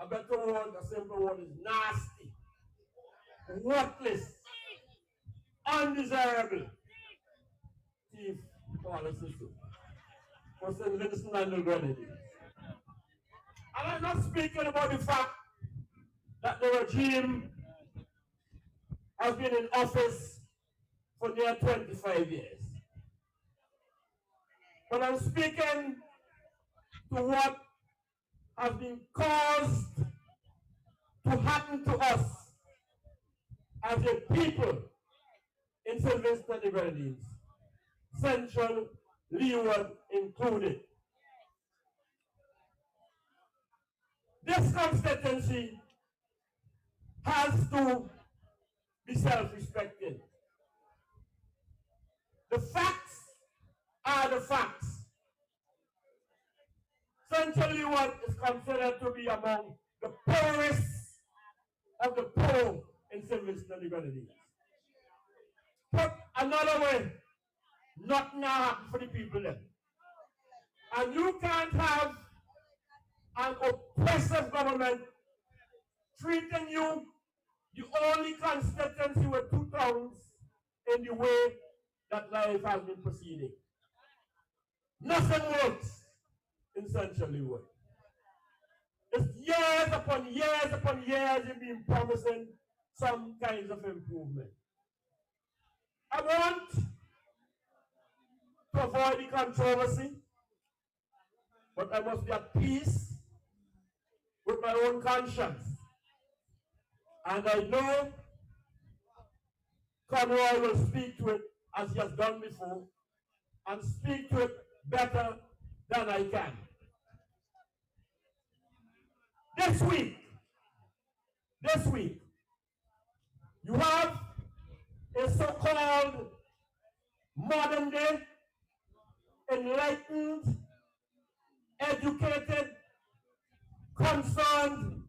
S3: A better word, a simple word is nasty, worthless, undesirable thief policies for St. Vincent and the Grenadines. And I'm not speaking about the fact that the regime has been in office for near 25 years. But I'm speaking to what has been caused to happen to us as a people in St. Vincent and the Grenadines, Central, Leeward included. This constituency has to be self-respecting. The facts are the facts. Central Leeward is considered to be among the poorest of the poor in St. Vincent and the Grenadines. Put another way, nothing now happen for the people there. And you can't have an oppressive government treating you, the only constituency with two towns, in the way that life has been proceeding. Nothing works in Central Leeward. It's years upon years you've been promising some kinds of improvement. I want to avoid the controversy, but I must be at peace with my own conscience. And I know Conroy will speak to it as he has done before, and speak to it better than I can. This week, you have a so-called modern day, enlightened, educated, concerned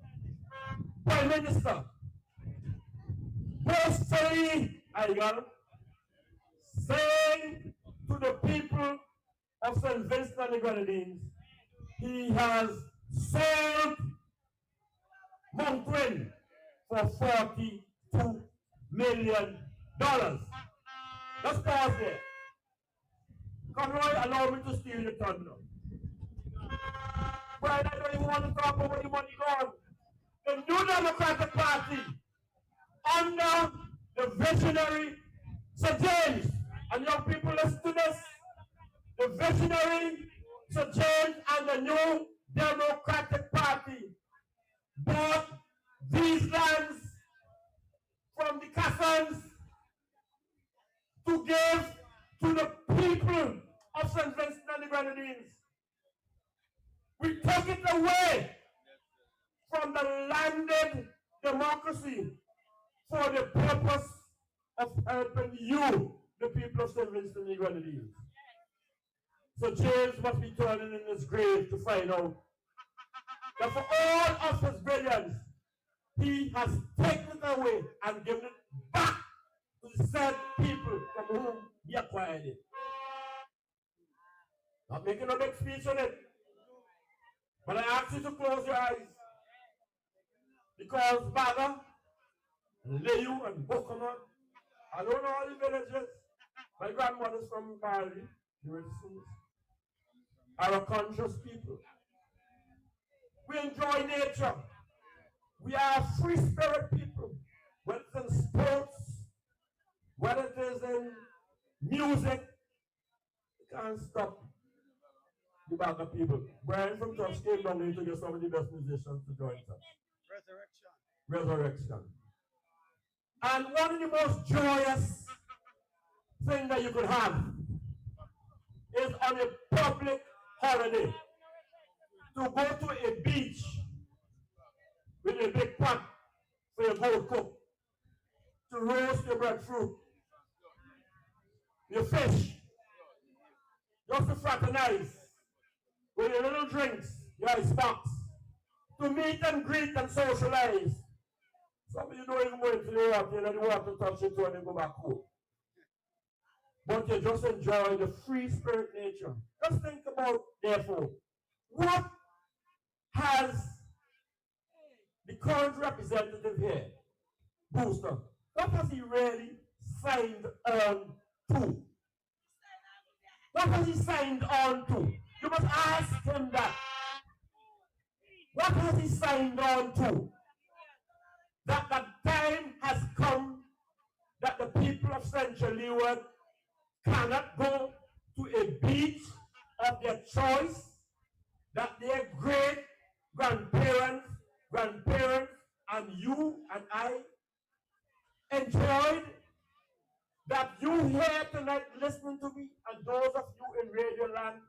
S3: Prime Minister, boastfully, saying to the people of St. Vincent and the Grenadines, he has sold Mount Twin for $42 million. Let's pause there. Conroy, allow me to steal your thunder. Brian, I don't even want to talk about where the money gone. The New Democratic Party, under the visionary Sir James, and young people listen to this, the visionary Sir James and the New Democratic Party bought these lands from the Cassans to give to the people of St. Vincent and the Grenadines. We took it away from the landed democracy for the purpose of helping you, the people of St. Vincent and the Grenadines. So James must be turning in his grave to find out that for all of his brilliance, he has taken it away and given it back to the said people from whom he acquired it. Not making a big speech on it, but I ask you to close your eyes, because Baga, Leyu, and Bokama, I don't know all the villages. My grandmother's from Barrouallie, are a conscious people. We enjoy nature. We are free spirit people, whether it's in sports, whether it is in music. You can't stop the Baga people. Brian from Church came down here to get some of the best musicians to join us. Resurrection. And one of the most joyous things that you could have is on a public holiday to go to a beach with a big pot for your goat cook, to roast your breadfruit, your fish, just to fraternize with your little drinks, your ice box, to meet and greet and socialize. Some of you don't even go into the water, and the water touch it when you go back home. but you just enjoy the free spirit nature. Just think about, therefore, what has the current representative here, Booster, what has he really signed on to? What has he signed on to? You must ask him that. What has he signed on to? That the time has come that the people of Central Leeward cannot go to a beach of their choice, that their great grandparents, and you and I enjoyed, that you here tonight listening to me, and those of you in Radio Land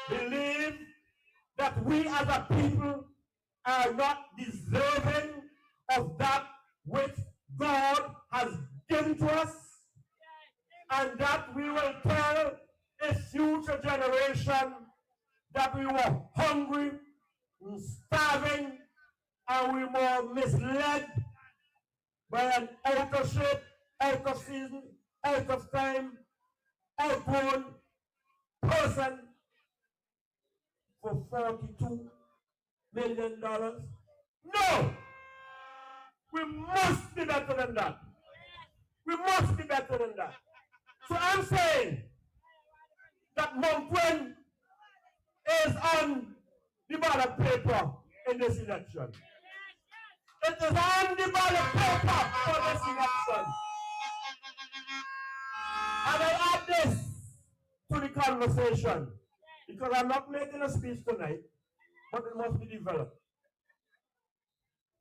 S3: believe that we as a people are not deserving of that which God has given to us, and that we will tell a future generation that we were hungry, starving, and we were misled by an out of shape, out of season, out of time, outborn person for $42 million. No! We must be better than that. We must be better than that. So I'm saying that Montwen is on the ballot paper in this election. It is on the ballot paper for this election. And I add this to the conversation, because I'm not making a speech tonight, but it must be developed.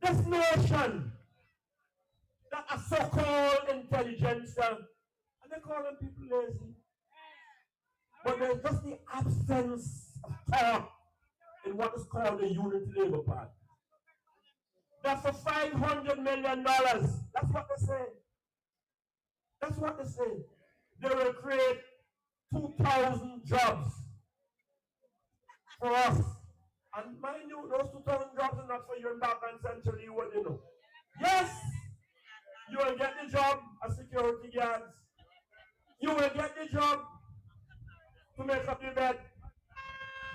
S3: This notion that a so-called intelligentsia, and they're calling people lazy, but there's just the absence of thought in what is called the Unity Labour Party. That for $500 million, that's what they say. That's what they say. They will create 2,000 jobs for us. And mind you, those 2,000 jobs are not for you in back and Central Leeward, you know. Yes, you will get the job as security guards. You will get the job to make up the bed.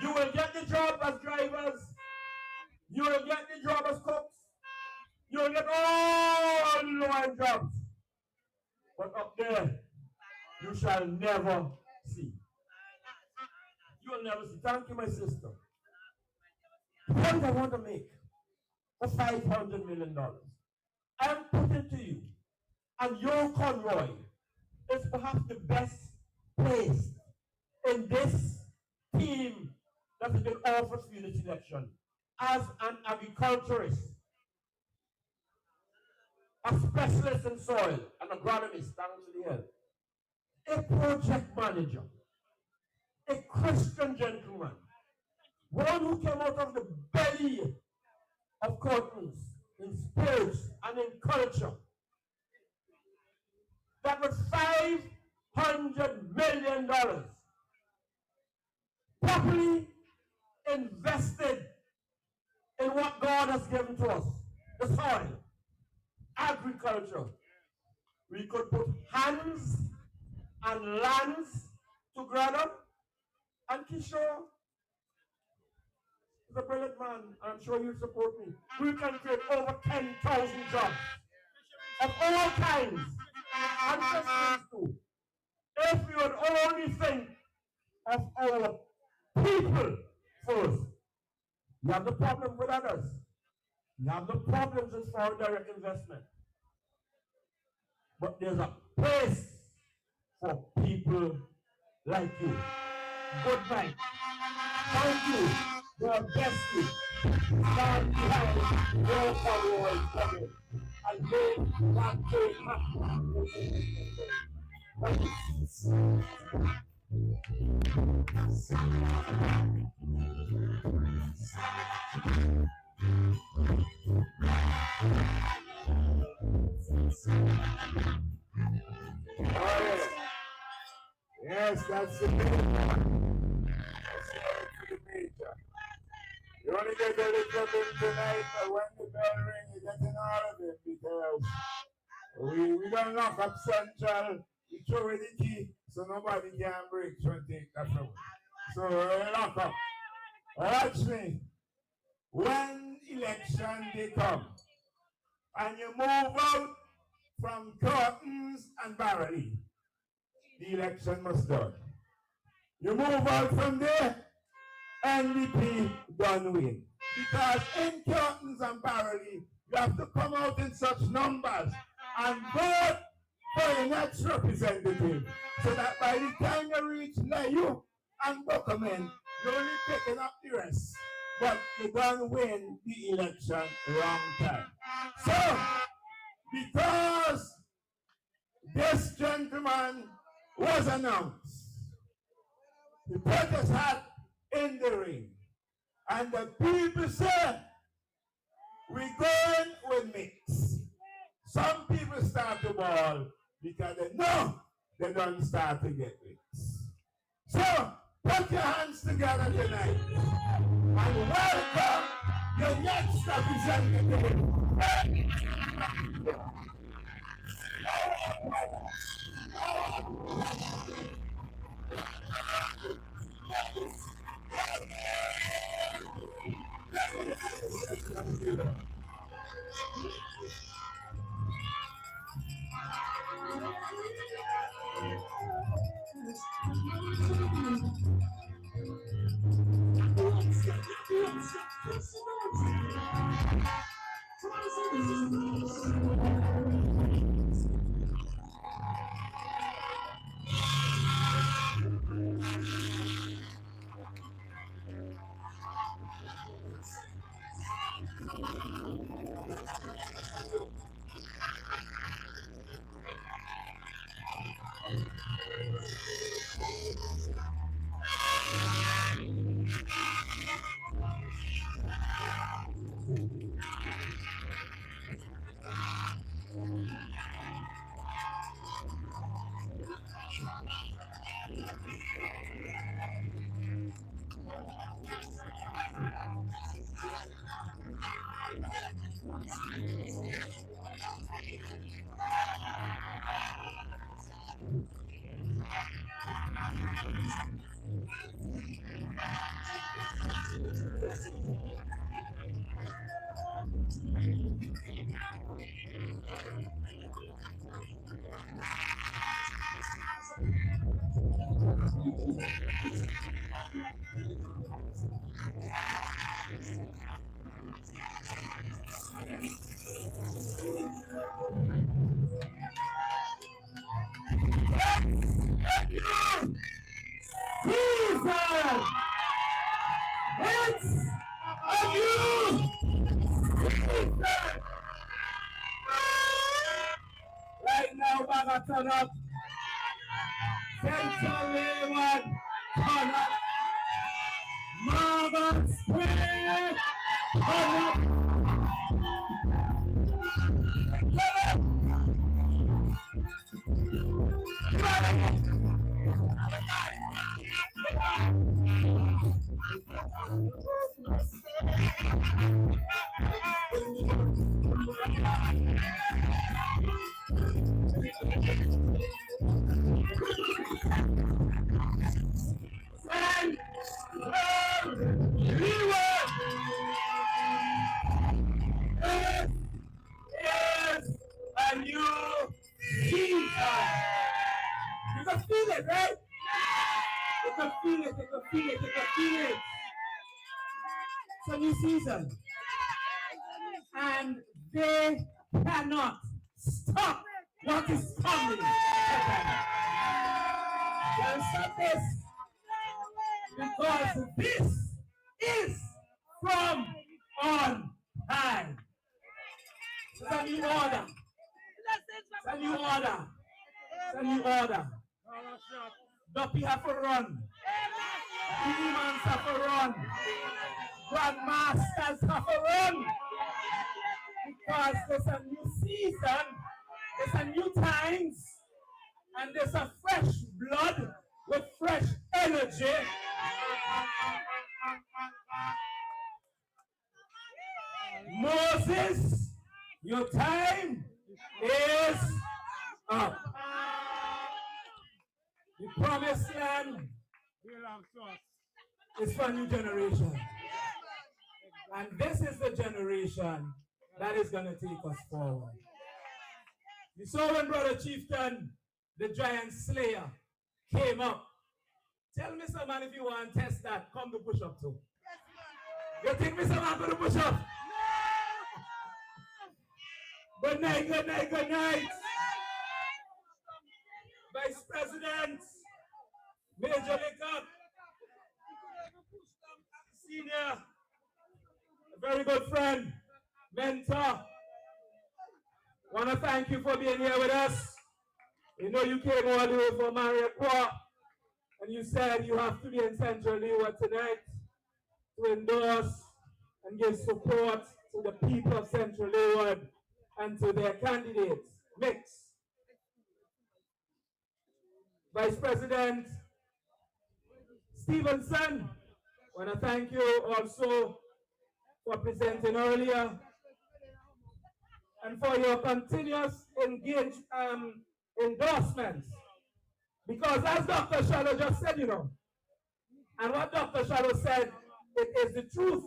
S3: You will get the job as drivers. You will get the job as cooks. You will get all the low-end jobs. But up there, you shall never see. You will never see. Thank you, my sister. The point I want to make for $500 million, I'm putting to you, and your convoy is perhaps the best place in this team that has been offered for this election as an agriculturist, a specialist in soil, an agronomist, thanks to the help, a project manager, a Christian gentleman, one who came out of the belly of curtains in spirits and in culture, that with $500 million properly invested in what God has given to us, the soil, agriculture, we could put hands and lands together, and Kishore is a brilliant man, and I'm sure you'll support me. We can create over 10,000 jobs of all kinds, and Christians too. If we would only think of our people first. You have the problem with others. You have the problems with foreign direct investment. But there's a place for people like you. Good night. Thank you. God bless you. Stand behind your followers coming and make that change happen. Thank you.
S2: Yes, that's the major. That's the major. You only get a little bit tonight, but when the bell rings, you're getting all of it, because we don't lock up Central. We he threw away the key, so nobody can break through and take that from him. So lock up. Watch me. When election they come, and you move out from Curtains and Barrouallie, the election must done. You move out from there, NDP done win. Because in Curtains and Barrouallie, you have to come out in such numbers and vote for your next representative. So that by the time you reach Layu and Bokomen, you're only picking up the rest. But you don't win the election wrong time. So, because this gentleman was announced, he put his hat in the ring. And the people said, we're going with mix. Some people start to ball because they know they don't start to get mix. So, put your hands together tonight and welcome your next representative. Right now, Baga turn up. Central Leeward, turn up. Margaret Square, turn up. It's a new season. And they cannot stop what is coming. They'll stop this. Because this is from on high. It's a new order. It's a new order. It's a new order. Duppy have to run. Demons have to run. Grandmasters have to run. Because there's a new season, there's a new times, and there's a fresh blood with fresh energy. Moses, your time is up.
S8: It's for a new generation. And this is the generation that is going to take us forward. You saw when Brother Chieftain, the giant slayer, came up. Tell me someone if you want to test that, come to push up too. You think me someone going to push up? Good night, good night, good night. Vice President, Major Liquor, Senior, a very good friend, mentor. Want to thank you for being here with us. You know you came all the way from Mariaqua, and you said you have to be in Central Leeward tonight to endorse and give support to the people of Central Leeward and to their candidates. Mix. Vice President Stevenson, I want to thank you also for presenting earlier and for your continuous endorsements. Because as Dr. Shallow just said, you know, and what Dr. Shallow said, it is the truth.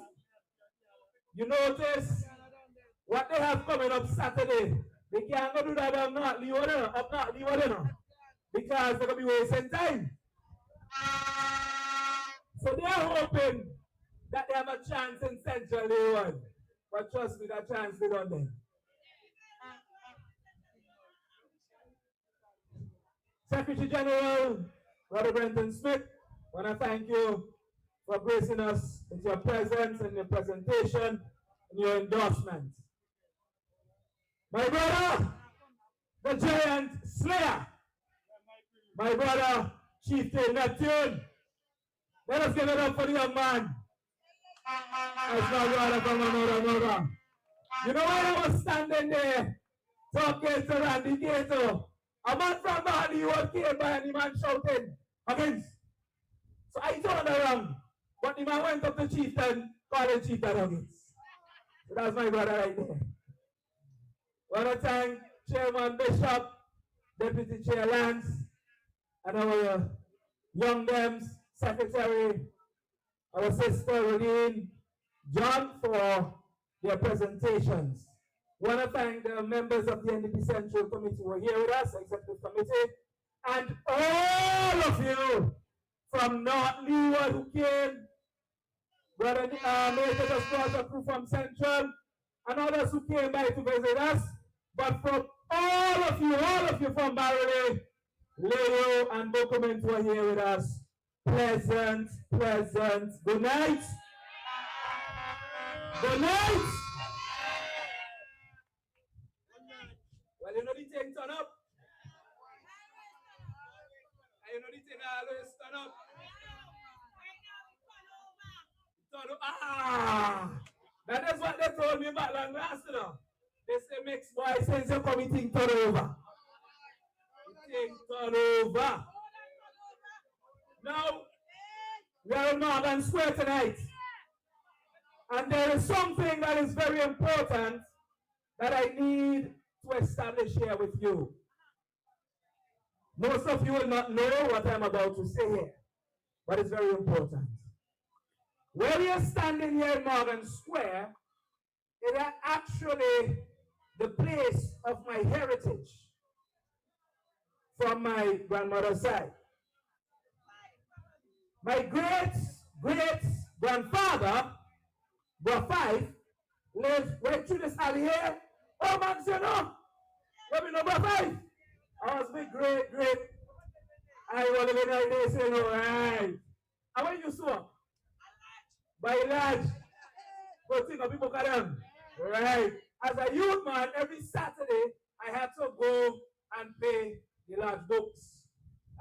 S8: You notice what they have coming up Saturday. They can't go do that up North Leeward, because they're going to be wasting time. So they are hoping that they have a chance in Central Leeward. But trust me, that chance is on them. Secretary General Robert Brenton Smith, I want to thank you for gracing us with your presence and your presentation and your endorsement. My brother, the giant slayer, my brother, Chieftain Neptune, let us give it up for the young man. As my brother from another mother. You know when I was standing there talking to Randy Gato, a man from Barrouallie came by and the man shouting against. So I turned around, but the man went up to Chieftain, calling Chieftain against. So that's my brother right there. I want to thank Chairman Bishop, Deputy Chair Lance, and our young Dems Secretary, our sister Reneen, John, for their presentations. I want to thank the members of the NDP Central Committee who are here with us, Executive Committee, and all of you from North Leeward who came, Brother Major just brought a crew from Central, and others who came by to visit us, but from all of you from Barrouallie, Leo and Bokument who are here with us. Pleasant. Good night. Good night. Well, you know the thing turn up. You know the thing always turn up. That is what they told me back last, you know. They say, mix boy, since you're coming, thing turn over. Thing turn over. Now, we are in Morgan Square tonight. And there is something that is very important that I need to establish here with you. Most of you will not know what I'm about to say here, but it's very important. Where we are standing here in Morgan Square, it is actually the place of my heritage from my grandmother's side. My great-great-grandfather, Bro 5, lived right through this alley here. Oh, man, you know, let me know Bro 5. I was big great. I was living like this, you know, right. And when you saw, by large, go think of people got them, right. As a youth man, every Saturday, I had to go and pay the large books.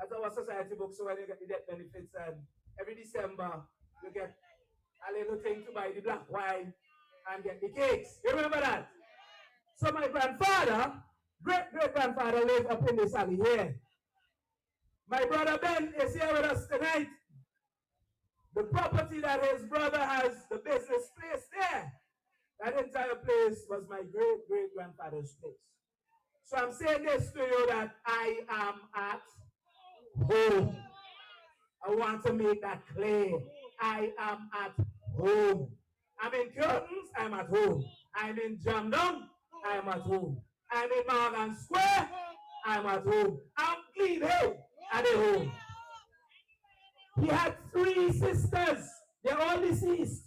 S8: As our society books, so when you get the death benefits, and every December, you get a little thing to buy the black wine and get the cakes. You remember that? So my grandfather, great-great-grandfather, lived up in this alley here. My brother Ben is here with us tonight. The property that his brother has, the business place there, that entire place was my great-great-grandfather's place. So I'm saying this to you that I am at home. I want to make that clear. I am at home. I'm in Curtains, I'm at home. I'm in Jamdon, I'm at home. I'm in Morgan Square, I'm at home. I'm Clean Hill, at home. He had 3 sisters. They're all deceased.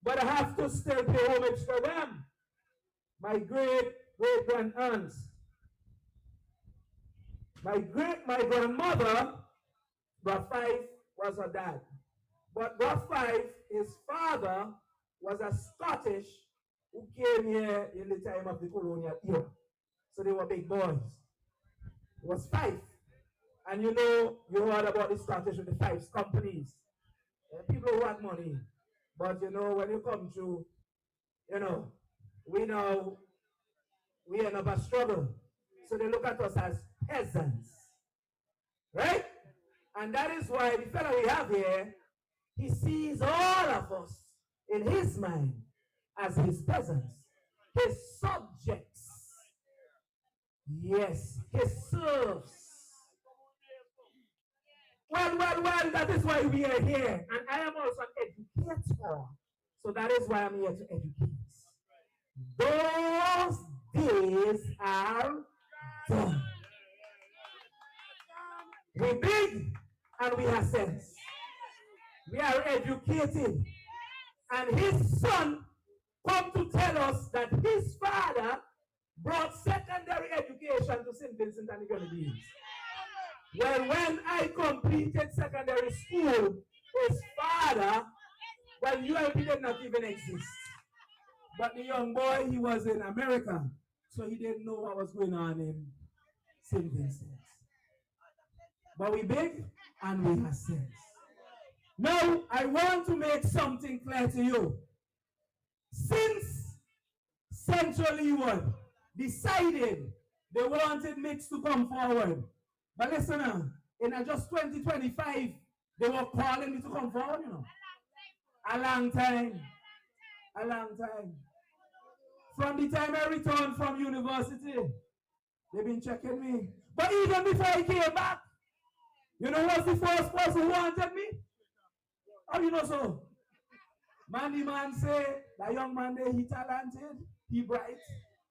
S8: But I have to still pay homage to them. My great-great-grand-aunts. My grandmother, Brother Fife, was her dad. But Brother Fife, his father, was a Scottish who came here in the time of the colonial era. So they were big boys. It was Fife. And you know, you heard about the Scottish with the Fife's companies. People who had money. But you know, when you come to, you know, we end up a struggle. So they look at us as peasants. Right? And that is why the fellow we have here, he sees all of us in his mind as his peasants, his subjects. Yes, his serfs. Well, that is why we are here. And I am also an educator. So that is why I'm here to educate. Those days are done. We big and we have sense. We are educated. And his son come to tell us that his father brought secondary education to St. Vincent and the Grenadines. Well, when I completed secondary school, his father, well, ULP did not even exist. But the young boy, he was in America, so he didn't know what was going on in St. Vincent. But we big and we have sense. Now, I want to make something clear to you. Since Central Leeward decided they wanted Mix to come forward, but listen, in just 2025, they were calling me to come forward, you know. A long time. A long time. From the time I returned from university, they've been checking me. But even before I came back, you know what's the first person who wanted me? How you know so? Man, the man say, that young man there, he talented, he bright,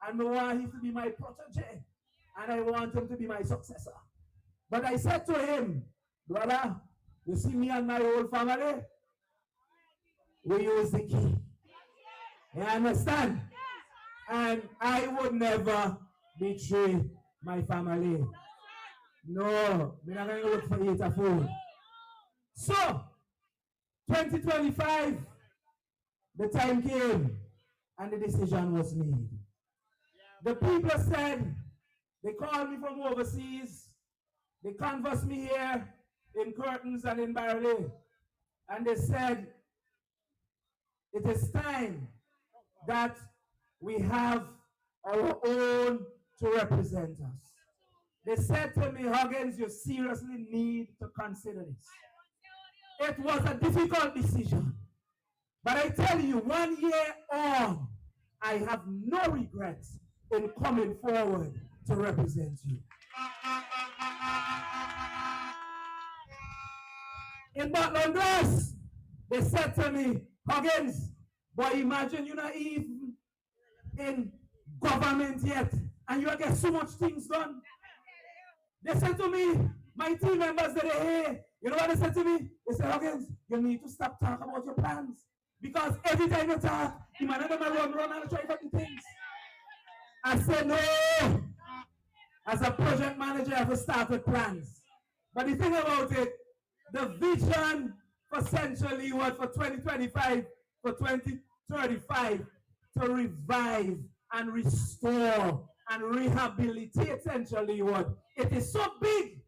S8: and I want him to be my protege, and I want him to be my successor. But I said to him, brother, you see me and my whole family? We use the key. You understand? And I would never betray my family. No, we're not going to look for eat a food. So, 2025, the time came and the decision was made. The people said, they called me from overseas, they canvassed me here in Curtains and in Barrouallie, and they said, it is time that we have our own to represent us. They said to me, Huggins, you seriously need to consider this. It was a difficult decision. But I tell you, 1 year on, I have no regrets in coming forward to represent you. In Butland Grass, they said to me, Huggins, boy, imagine you're not even in government yet, and you get so much things done. They said to me, my team members that are here, you know what they said to me? They said, Huggins, you need to stop talking about your plans. Because every time you talk, you might not run and try fucking things. I said, no. As a project manager, I have to start with plans. But the thing about it, the vision for Central Leeward for 2025, for 2035, to revive and restore and rehabilitate Central Leeward. It is so big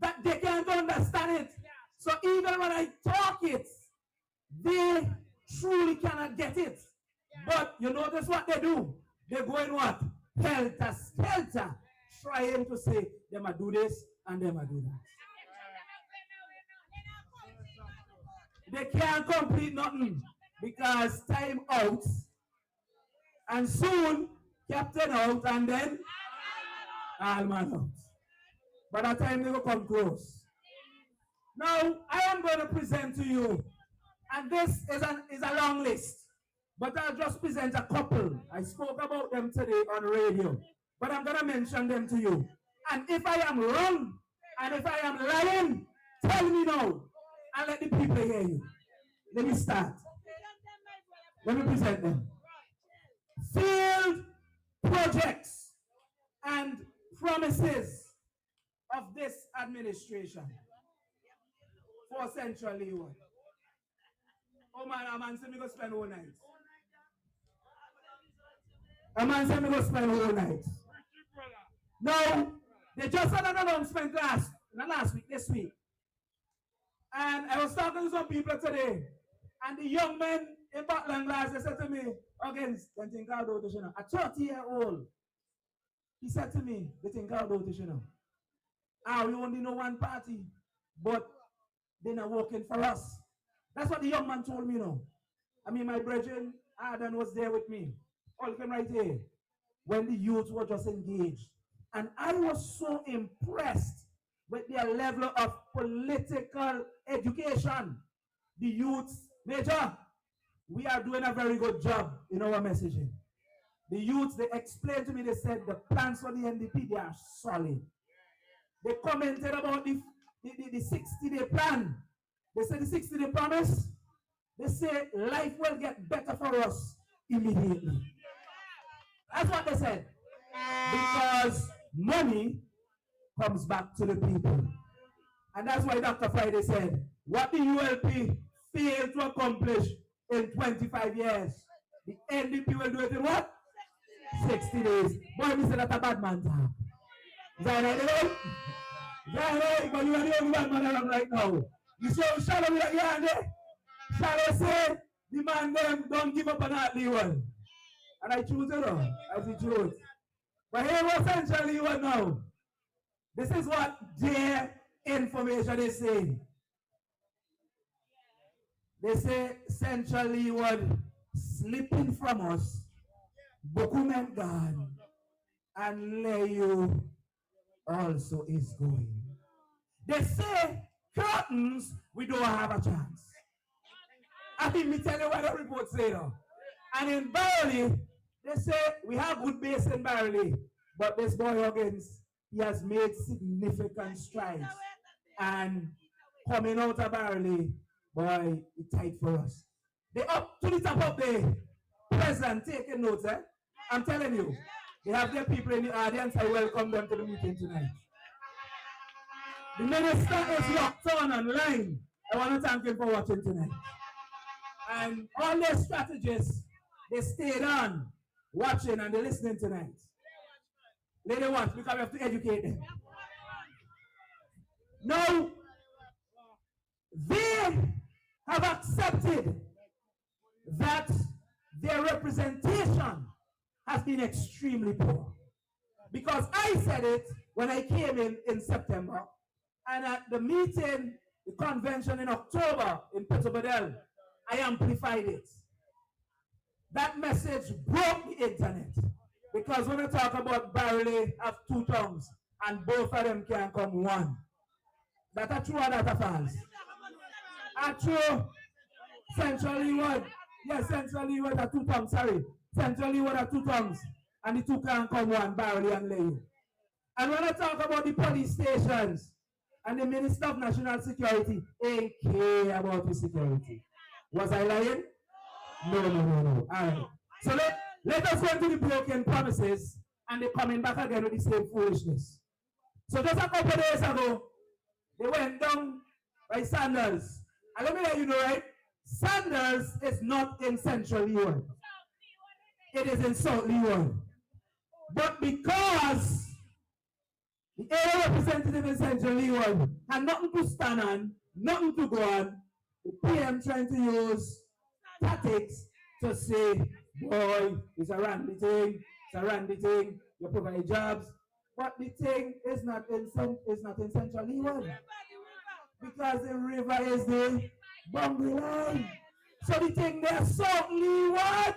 S8: that they can't understand it. So even when I talk it, they truly cannot get it. But you notice what they do? They go in what? Helter-skelter, trying to say, they might do this and they might do that. They can't complete nothing because time out, and soon captain out, and then all man out. By the time they will come close. Now, I am going to present to you, and this is a long list, but I'll just present a couple. I spoke about them today on radio, but I'm going to mention them to you. And if I am wrong, and if I am lying, tell me now, and let the people hear you. Let me start. Let me present them. Field projects and promises of this administration for Central Leeward. Oh man, a man said me go spend all night. A man said me go spend all night. Now, they just had an announcement last week, this week. And I was talking to some people today, and the young men in Backland Glass, they said to me, against the thing called audition, a 30-year-old, he said to me, the thing called audition. We only know one party, but they're not working for us. That's what the young man told me now. I mean, my brethren, Adam was there with me. All of them right here. When the youth were just engaged. And I was so impressed with their level of political education. The youths, Major, we are doing a very good job in our messaging. The youths, they explained to me, they said the plans for the NDP, they are solid. They commented about the 60-day plan. They said the 60-day promise, they say life will get better for us immediately. That's what they said. Because money comes back to the people. And that's why Dr. Friday said, what the ULP failed to accomplish in 25 years, the NDP will do it in what? 60 days. Boy, we said that's a bad man talk. Is that right? Is that right? But you are the only bad man around right now. You saw Shallow with your hand there? Shallow say, the man them don't give up on that Leeward. And I choose it all, as he chose. But here was Central Leeward now. This is what their information is saying. They say Central Leeward slipping from us, Bokumen gone, and Leyu also is going. They say curtains, we don't have a chance. I think me tell you what the report say now. And in Barrouallie, they say we have good base in Barrouallie, but this boy Huggins, he has made significant strides. And coming out of Barrouallie, boy, it's tight for us. They up to the top of the president taking notes, eh? I'm telling you, they have their people in the audience. I welcome them to the meeting tonight. The minister is locked on online. I want to thank him for watching tonight. And all their strategists, they stayed on watching and they're listening tonight. Let them watch because we have to educate them. Now, they have accepted that their representation has been extremely poor. Because I said it when I came in September, and at the meeting, the convention in October in Petrobradel, I amplified it. That message broke the internet. Because when we talk about Barrouallie have two tongues, and both of them can come one. That are true or that are false? Are true. Central Leeward. Yes, Central Leeward are two tongues, sorry. Central Leeward are two tongues. And the two can come one, Barrouallie and Leyu. And when I talk about the police stations and the Minister of National Security, ain't care about the security. Was I lying? No. All right. So let us go into the broken promises and they're coming back again with the same foolishness. So just a couple of days ago, they went down by Sanders. And let me let you know, right? Sanders is not in Central Leeward. It is in South Leeward. But because the area representative in Central Leeward had nothing to stand on, nothing to go on, the PM trying to use tactics to say, boy, it's a randy thing, you provide jobs. But the thing is not in Central Leeward. Because the river is the boundary line. So the thing there is South Leeward.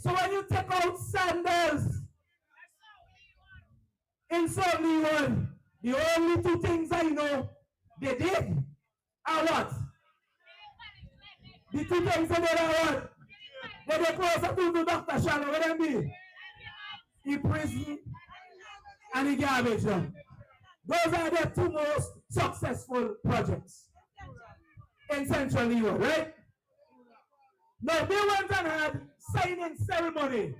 S8: So when you take out Sanders in South Leeward, the only two things I know They did. And what? The two things they did are what? They close to Dr. Shallow, what them be? He prison and he garbage them. Those are the two most successful projects in Central Europe, right? Now they went and had signing ceremony.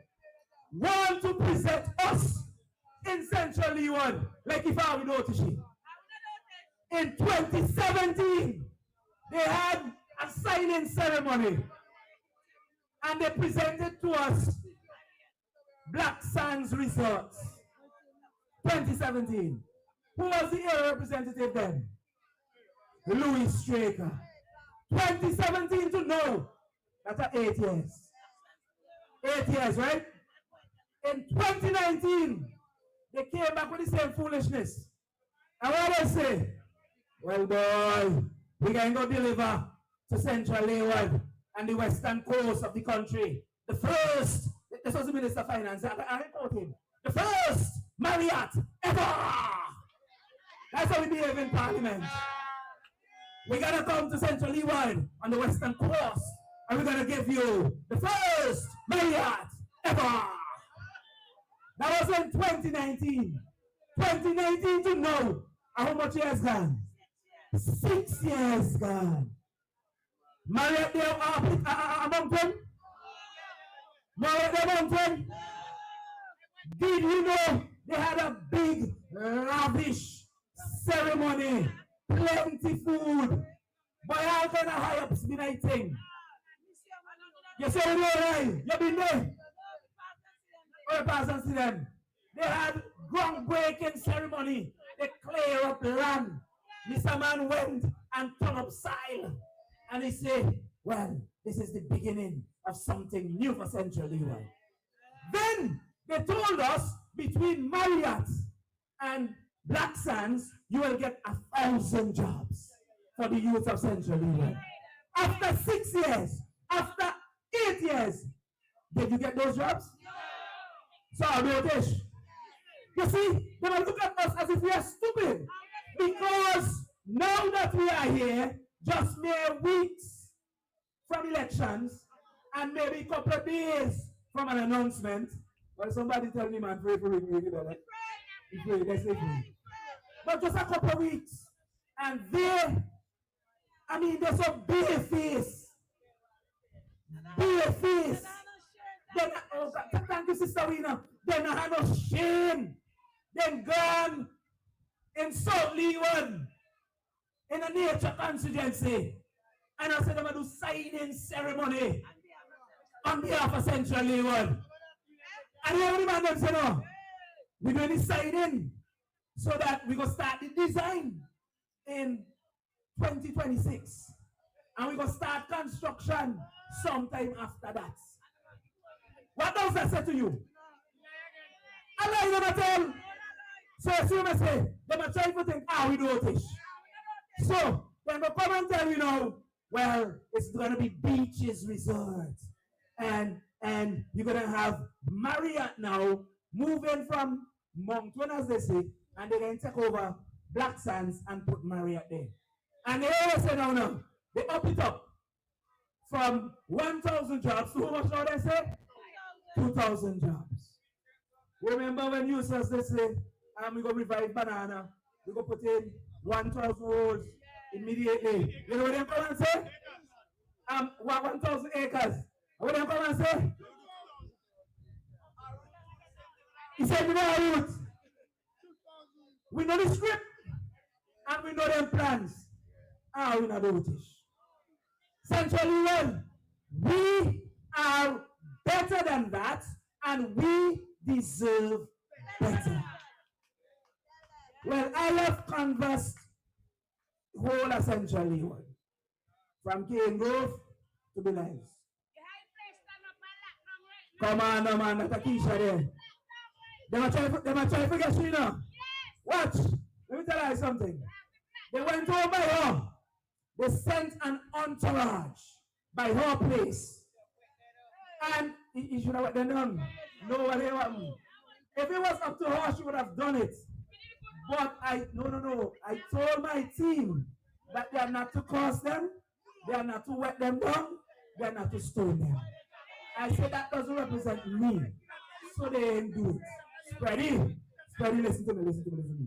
S8: Want to present us in Central Europe, like if I would notice it. In 2017, they had a signing ceremony and they presented to us Black Sands Resorts. 2017. Who was the area representative then? Louis Straker. 2017 to now. That's 8 years. 8 years, right? In 2019, they came back with the same foolishness. And what they say? Well, boy, we can go deliver to Central Leeward and the western coast of the country. The first, this was the Minister of Finance, I report him. The first Marriott ever! That's how we behave in Parliament. We're gonna come to Central Leeward on the western coast and we're gonna give you the first Marriott ever! That was in 2019. 2019 to now. How much years gone? 6 years gone. Marriott there among them? Marriott there among them? Did you know they had a big, lavish ceremony? Plenty food. But how can I high ups be nighting? You say we know, you been there? Or pass and see them. They had groundbreaking ceremony. They clear up land. Mr. Man went and turned up soil. And he said, well, this is the beginning of something new for Central Leeward. Then they told us between Marriott and Black Sands, you will get 1,000 jobs for the youth of Central Leeward. After 6 years, after 8 years, did you get those jobs? So, notice. You see, they will look at us as if we are stupid. Because now that we are here, just mere weeks from elections, and maybe a couple of days from an announcement, well, somebody tell me, man, pray for me, let's pray. But just a couple of weeks, and there's a bare face. Bare face. Then, oh God, thank you, Sister Wina. Then I have no shame. Then gone in South Leeward in a nature constituency. And I said I'm going to do signing ceremony on behalf of Central Leeward. And every man them say no. We're doing the signing so that we're going to start the design in 2026. And we're going to start construction sometime after that. What does that say to you? Allah is going to tell. So as you may say, they might try to think, we notice. So when they come and tell you now, well, it's going to be beaches resort. And you're going to have Marriott now moving from Moncton, as they say, and they're going to take over Black Sands and put Marriott there. And they always say, no, they up it up from 1,000 jobs to how much now they say? 2,000 jobs. Remember when you said this, we're going to revive banana, we're going to put in 1,000 rolls immediately. You know what they come and say? 1,000 acres. What do they come and say? He said, we know our roots. We know the script. And we know them plans. We know the rootish. Centrally well, we are better than that, and we deserve better. Well, I have canvassed the whole of Central Leeward, from Cane Grove to Belize. Come on, no man, that's a Keisha there. They might try to forget you now. Watch, let me tell you something. They went over by her. They sent an entourage by her place. And you should have what they done. No, what they want. If it was up to her, she would have done it. But I told my team that they are not to curse them, they are not to wet them down, they are not to stone them. I said that doesn't represent me. So they ain't do it. Spready, listen to me.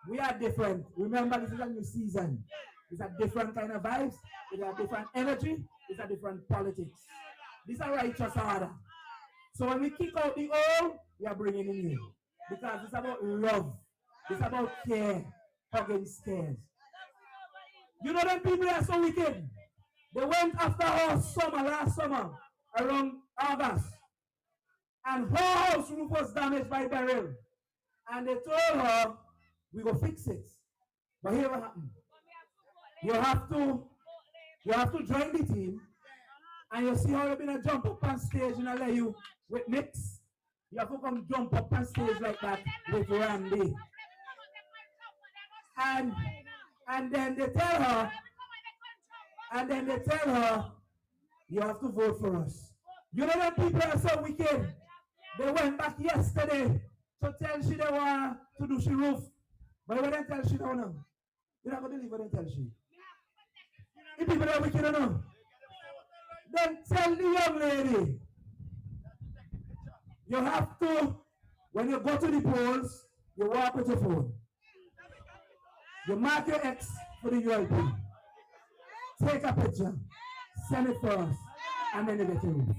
S8: We are different. Remember, this is a new season. It's a different kind of vibes. It's a different energy. It's a different politics. This is a righteous order. So when we kick out the old, we are bringing in new. Because it's about love. It's about care. Hugging scares. You know them people are so wicked. They went after our summer, last summer, around August. And her house roof was damaged by barrel. And they told her, we will fix it. But here what happened? You have to join the team. And you see how you're going to jump up on stage and I let you with mix. You have to come jump up on stage like that with Randy. And then they tell her, you have to vote for us. You know that people are so wicked. They went back yesterday to tell she they want to do she roof. But when they tell she don't know. You're not going to leave when they tell she. The people are wicked or no? Then tell the young lady, you have to, when you go to the polls, you walk with your phone. You mark your X for the ULP. Take a picture, send it for us, and then you get your roof.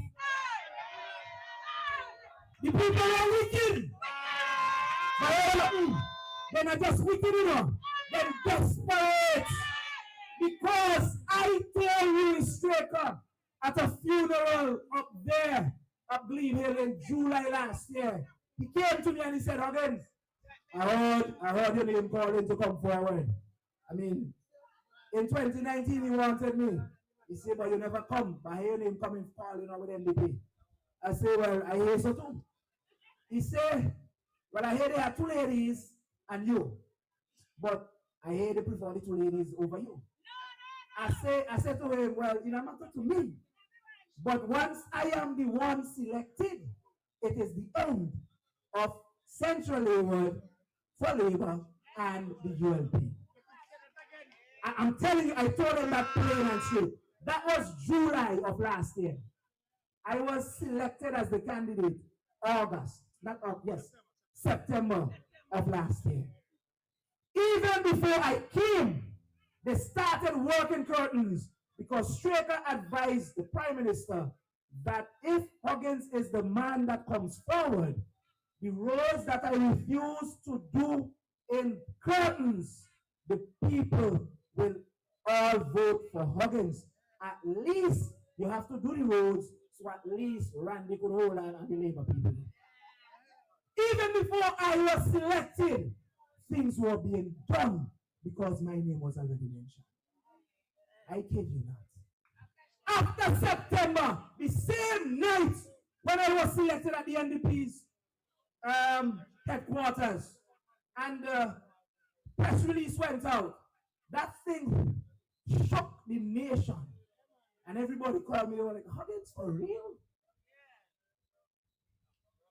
S8: The people are wicked. They're not just wicked enough. They're desperate. Because I tell you, Straker, at a funeral up there, at Glen Hill in July last year, he came to me and he said, Huggins, I heard your name calling to come forward. I mean, in 2019 he wanted me. He said, but you never come. But I hear your name coming calling over the NDP. I say, well, I hear so too. He said, well, I hear there are two ladies and you. But I hear they prefer the two ladies over you. I said to him, well, it doesn't matter to me. But once I am the one selected, it is the end of Central Labour for Labour and the ULP. I'm telling you, I told him that plain and straight. That was July of last year. I was selected as the candidate September of last year. Even before I came, they started working curtains because Straker advised the Prime Minister that if Huggins is the man that comes forward, the roles that I refuse to do in curtains, the people will all vote for Huggins. At least you have to do the roads so at least Randy could hold on and the Labour people. Even before I was selected, things were being done because my name was already mentioned. I kid you not. After September, the same night when I was selected at the NDP's headquarters and the press release went out, that thing shook the nation. And everybody called me, they were like, Huggins, for real?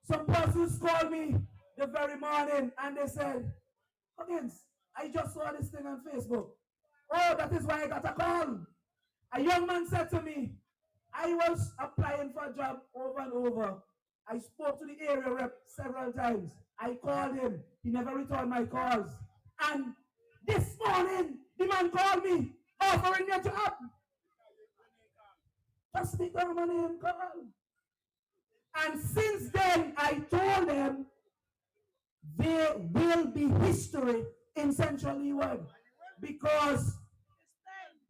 S8: Some persons called me the very morning and they said, Huggins, I just saw this thing on Facebook. Oh, that is why I got a call. A young man said to me, I was applying for a job over and over. I spoke to the area rep several times. I called him. He never returned my calls. And this morning, the man called me, offering me a job. Just speak down my name, call. And since then, I told them there will be history in Central Leeward. Because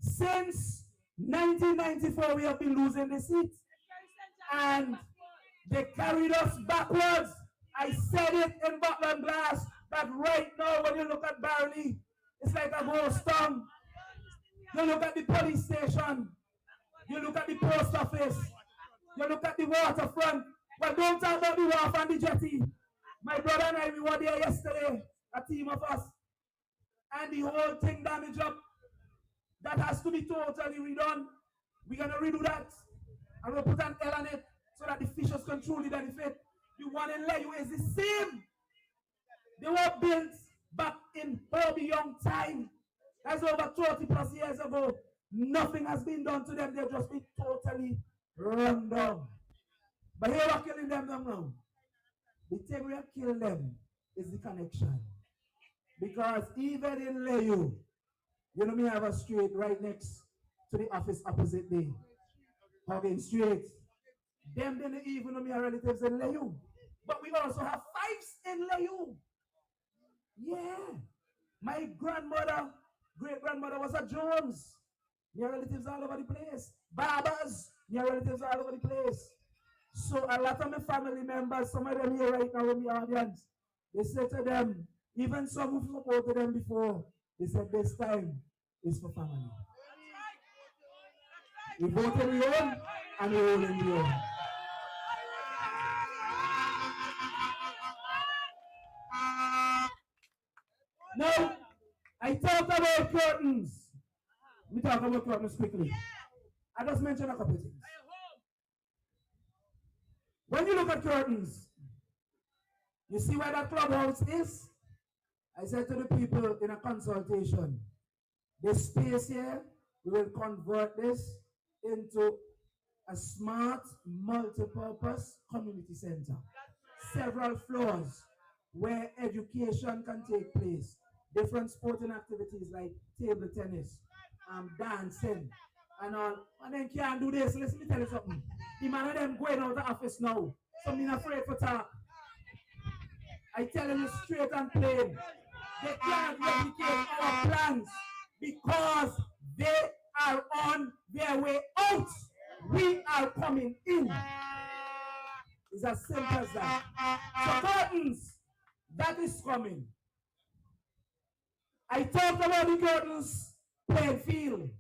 S8: since 1994, we have been losing the seats. And they carried us backwards. I said it in Butland Glass that right now, when you look at Barrouallie, it's like a ghost town. You look at the police station. You look at the post office. You look at the waterfront. But don't talk about the wharf and the jetty. My brother and I, we were there yesterday, a team of us. And the whole thing damaged up. That has to be totally redone. We're going to redo that. And we'll put an L on it so that the fishers can truly benefit. The one in Layo is the same. They were built back in Herbie Young time. That's over 30 plus years ago. Nothing has been done to them. They've just been totally run down. But here we're killing them now. The thing we are killing them is the connection. Because even in Leyu, you know me have a street right next to the office opposite me. Hugging Street. Them didn't even know me relatives in Leyu. But we also have fives in Leyu. Yeah. My grandmother, great-grandmother was a Jones. Your relatives all over the place. Barbers, your relatives all over the place. So a lot of my family members, some of them here right now in the audience, they said to them, even some who supported them before, they said this time is for family. We voted we own and we own in the own. Now, I talked about curtains. We talk about curtains quickly. I just mentioned a couple of things. When you look at curtains, you see where that clubhouse is? I said to the people in a consultation, this space here, we will convert this into a smart, multi-purpose community center. Several floors where education can take place. Different sporting activities like table tennis, dancing, and all. And then can't do this. Let me tell you something. The man of them going out of the office now. So I'm afraid for talk. I tell you straight and plain. They can't replicate our plans because they are on their way out. We are coming in. It's as simple as that. So curtains, that is coming. I talked about the curtains playing field,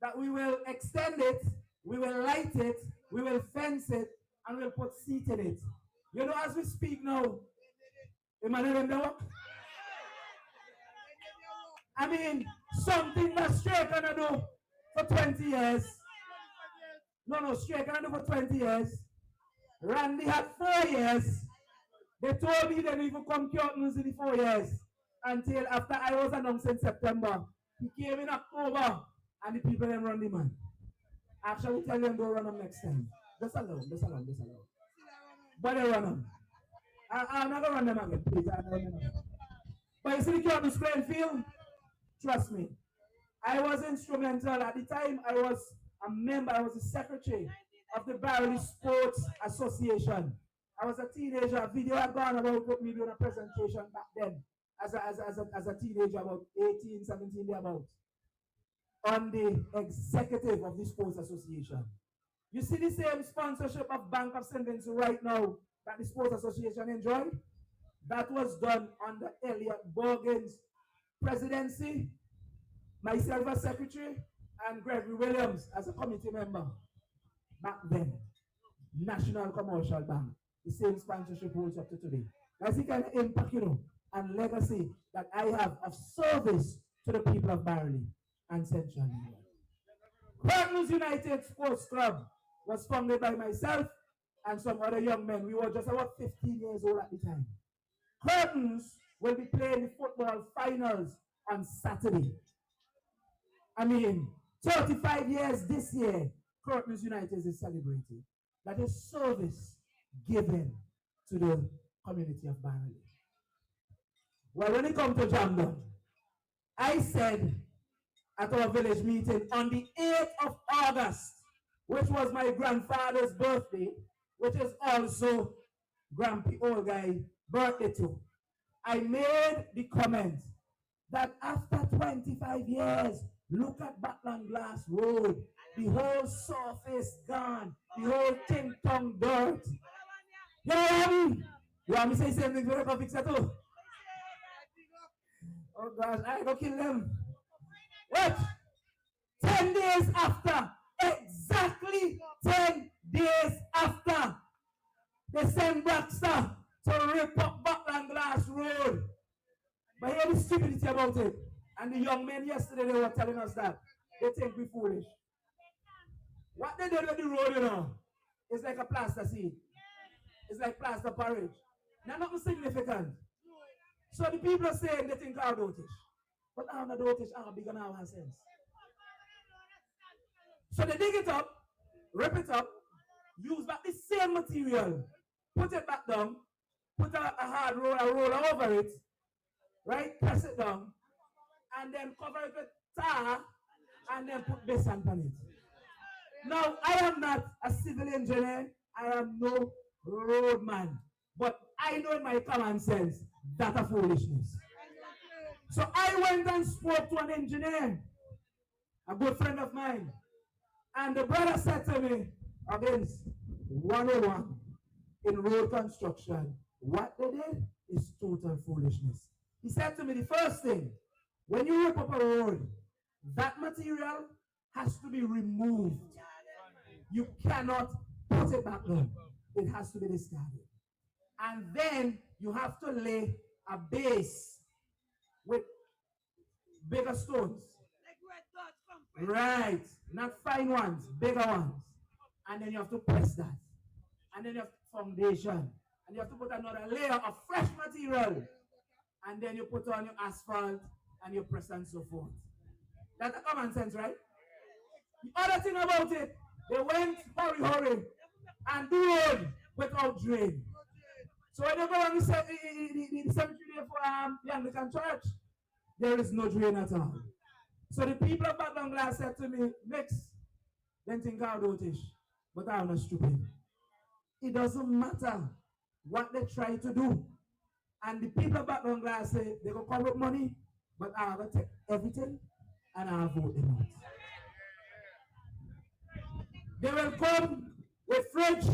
S8: that we will extend it, we will light it, we will fence it, and we'll put seat in it. You know, as we speak now, I mean, something that Straight gonna do for 20 years. No, Straight gonna do for 20 years. Randy had 4 years. They told me they didn't even come curtains in the 4 years until after I was announced in September. He came in October and the people then run the man. Actually, tell them don't run them next time. Just alone. But they run them. I'm not gonna run them again, please. But you see the curtains playing field? Trust me. I was instrumental. At the time, I was a member, I was the secretary of the Barrouallie Sports Association. I was a teenager. A video had gone about me doing a presentation back then as a teenager, about 18, 17, thereabout, on the executive of the Sports Association. You see the same sponsorship of Bank of St. Vincent right now that the Sports Association enjoyed? That was done under Elliot Borgen's presidency, myself as secretary, and Gregory Williams as a committee member. Back then, National Commercial Bank, the same sponsorship holds up to today. That's the kind of impact, and legacy that I have of service to the people of Barrouallie and Central New York. Curtains United Sports Club was founded by myself and some other young men. We were just about 15 years old at the time. Curtains will be playing the football finals on Saturday. I mean, 35 years this year, Curtains United is celebrating. That is service given to the community of Barrouallie. Well, when it comes to Jamdon, I said at our village meeting on the 8th of August, which was my grandfather's birthday, which is also Grampy Old Guy birthday too. I made the comment that after 25 years, look at Batland Glass Road, the whole surface gone, the whole ting tong dirt. You know what I mean? You want me to say something to the fix that too? Oh gosh, I go kill them. What? 10 days after, exactly 10 days after, they send Baxter to rip up Batland Glass Road. But hear the stupidity about it. And the young men yesterday, they were telling us that they think we're foolish. What they did with the road, is like a plaster seed. It's like plaster porridge. Now, nothing significant. So the people are saying they think I'm dotish. But I'm not dotish, I'm big on our sense. So they dig it up, rip it up, use back the same material, put it back down, put a hard roller over it, right? Press it down, and then cover it with tar, and then put base on it. Now, I am not a civil engineer, I am no roadman, but I know in my common sense that a foolishness. So I went and spoke to an engineer, a good friend of mine, and the brother said to me, against 101 in road construction, what they did is total foolishness. He said to me, the first thing, when you rip up a road, that material has to be removed. You cannot put it back down. It has to be discarded. And then you have to lay a base with bigger stones. Right, not fine ones, bigger ones. And then you have to press that. And then you have foundation. And you have to put another layer of fresh material. And then you put on your asphalt and you press and so forth. That's a common sense, right? The other thing about it, they went hurry and do road without drain. So when you go on the cemetery for the Anglican church, there is no drain at all. So the people of Bangladesh said to me, Mix, then think I'm dotish, but I'm not stupid. It doesn't matter what they try to do. And the people of Bangladesh say they will come with money, but I'm going to take everything and I'll vote them out. They will come with fridge,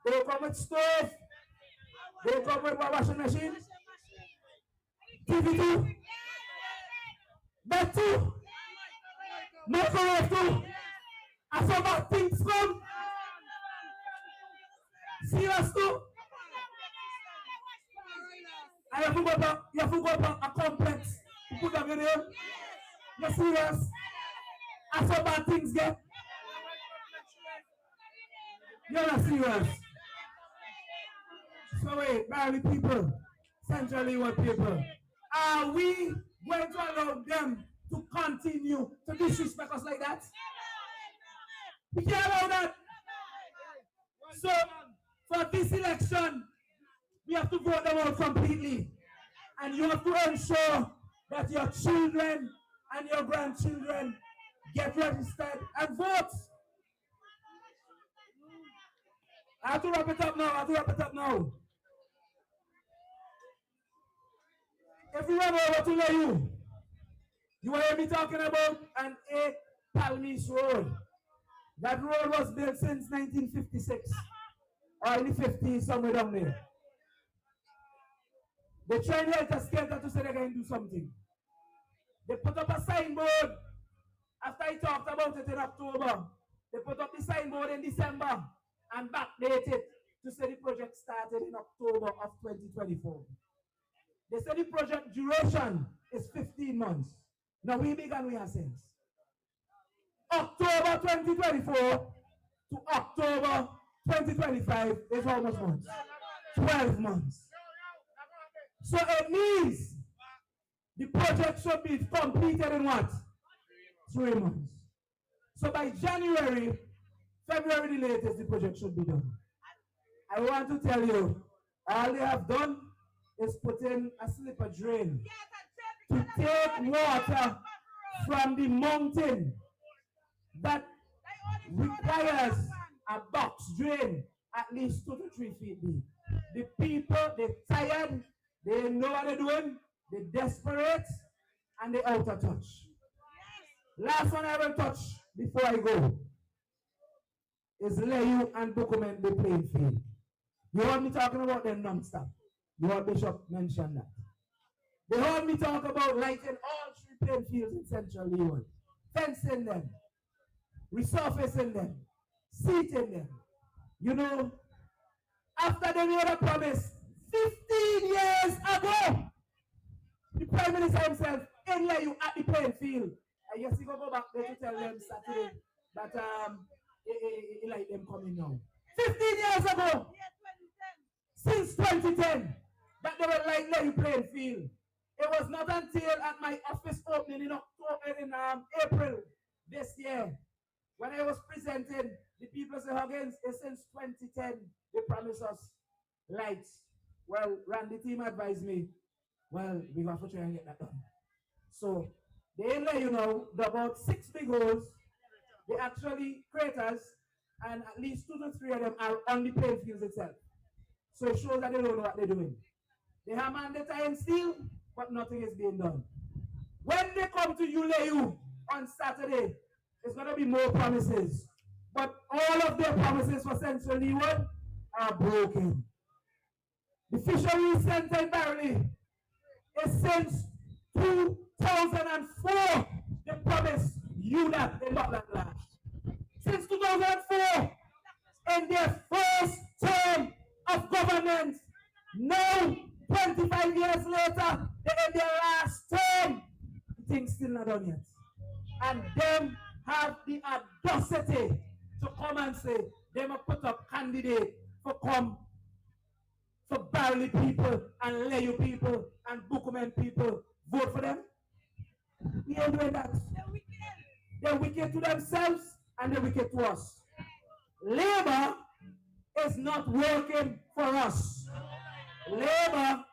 S8: they will come with stove, they will come with washing machine, TV too, bed too, microwave too. And so bad things come. Serious too. And you have to go to a complex to put them in there. You're serious. And so bad things get. You're not serious. So wait, Barrouallie people, Central Leeward people, are we going to allow them to continue to disrespect us like that? We can't allow that. So, for this election, we have to vote them out completely. And you have to ensure that your children and your grandchildren get registered and vote. I have to wrap it up now. If you run over to Layu, you will hear me talking about an 8 Palmis road. That road was built since 1956, or in the 50s, somewhere down there. They tried to scare to say they're going to do something. They put up a signboard after I talked about it in October. They put up the signboard in December and backdate it to say the project started in October of 2024. They said the project duration is 15 months. Now we began we have since October 2024 to October 2025 is how much months? 12 months. So it means the project should be completed in what? 3 months. So by January, February the latest, the project should be done. I want to tell you, all they have done is put in a slipper drain to take water from the mountain that requires a box drain at least 2 to 3 feet deep. The people, they're tired, they know what they're doing, they're desperate, and they're out of touch. Last one I will touch before I go is Layu and document the playing field. You heard me talking about them non-stop. You heard Bishop mention that. They heard me talk about lighting all 3 playing fields in Central Leeward, fencing them, resurfacing them, seating them. You know, after they made a promise 15 years ago, the Prime Minister himself in Layu at the playing field. I guess he go back there to tell them Saturday that he like them coming now. 15 years ago, since 2010, that they will lay playing field. It was not until at my office opening in April this year, when I was presenting, the people say, Huggins, since 2010, they promised us lights. Well, Randy team advised me, well, we have to try and get that done. So, they let you know, the about 6 big holes, they actually craters, and at least 2 to 3 of them are on the playing fields itself. So it shows that they don't know what they're doing. They have mandate iron steel, but nothing is being done. When they come to ULEU on Saturday, it's going to be more promises. But all of their promises for Central Leeward are broken. The fisheries center in Barrouallie is since 2004 they promised you that they not that land. Since 2004, in their first term of governance, now 25 years later, they're in their last term. Things still not done yet. And them have the audacity to come and say they must put up candidate for come for Barrouallie people and Leyu people and Bukumen people vote for them. We ain't doing that. They're wicked to themselves and they're wicked to us. Labor is not working for us. Labor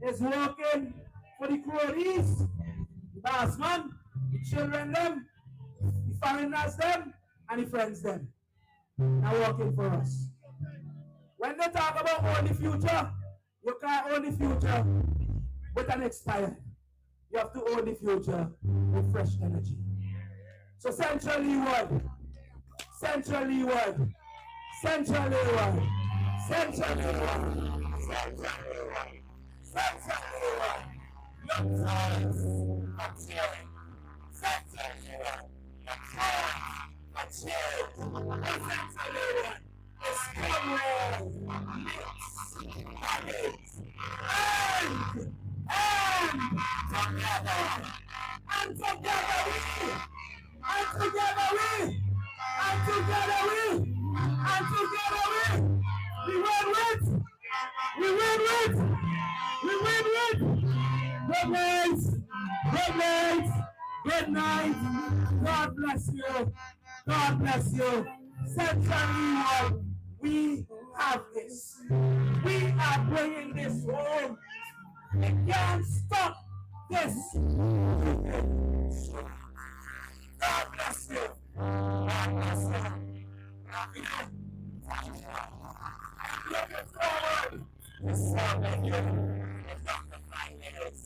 S8: is working for the cronies, the boss man, the children them, the foreigners them, and the friends them. They're working for us. When they talk about own the future, you can't own the future with an expired. You have to own the future with fresh energy. So Central Leeward, Central Leeward, Central Leeward, Central Leeward, Central Leeward, Central Leeward, your times are cheering. Central Leeward, your times are cheering. Central Leeward is comrade, habits, and together we win with. Good night. God bless you. God bless you. Central Leeward, we have this. We are bringing this home. We can't stop this. God bless you. God bless you. Looking forward to serving you in Dr. 5 minutes.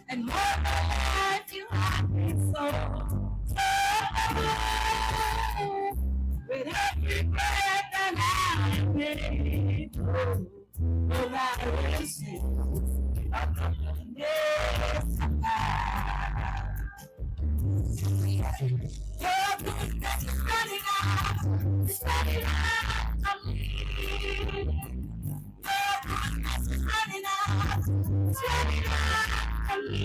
S6: And more life you have been so. With every breath that I've been through, no matter what you see, I'm gonna your goodness is running out of me. Your goodness is running out of me.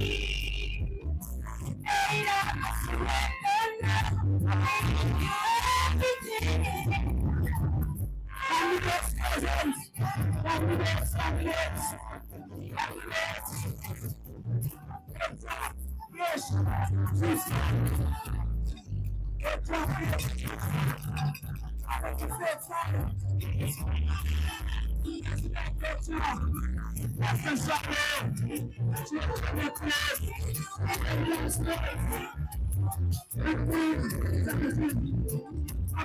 S6: Ain't I surrender now? I give you everything. And the best presents, and the best happiness, and the best. Yes, please. Get drunk. I want to say fire. Get drunk. That's the sucker. I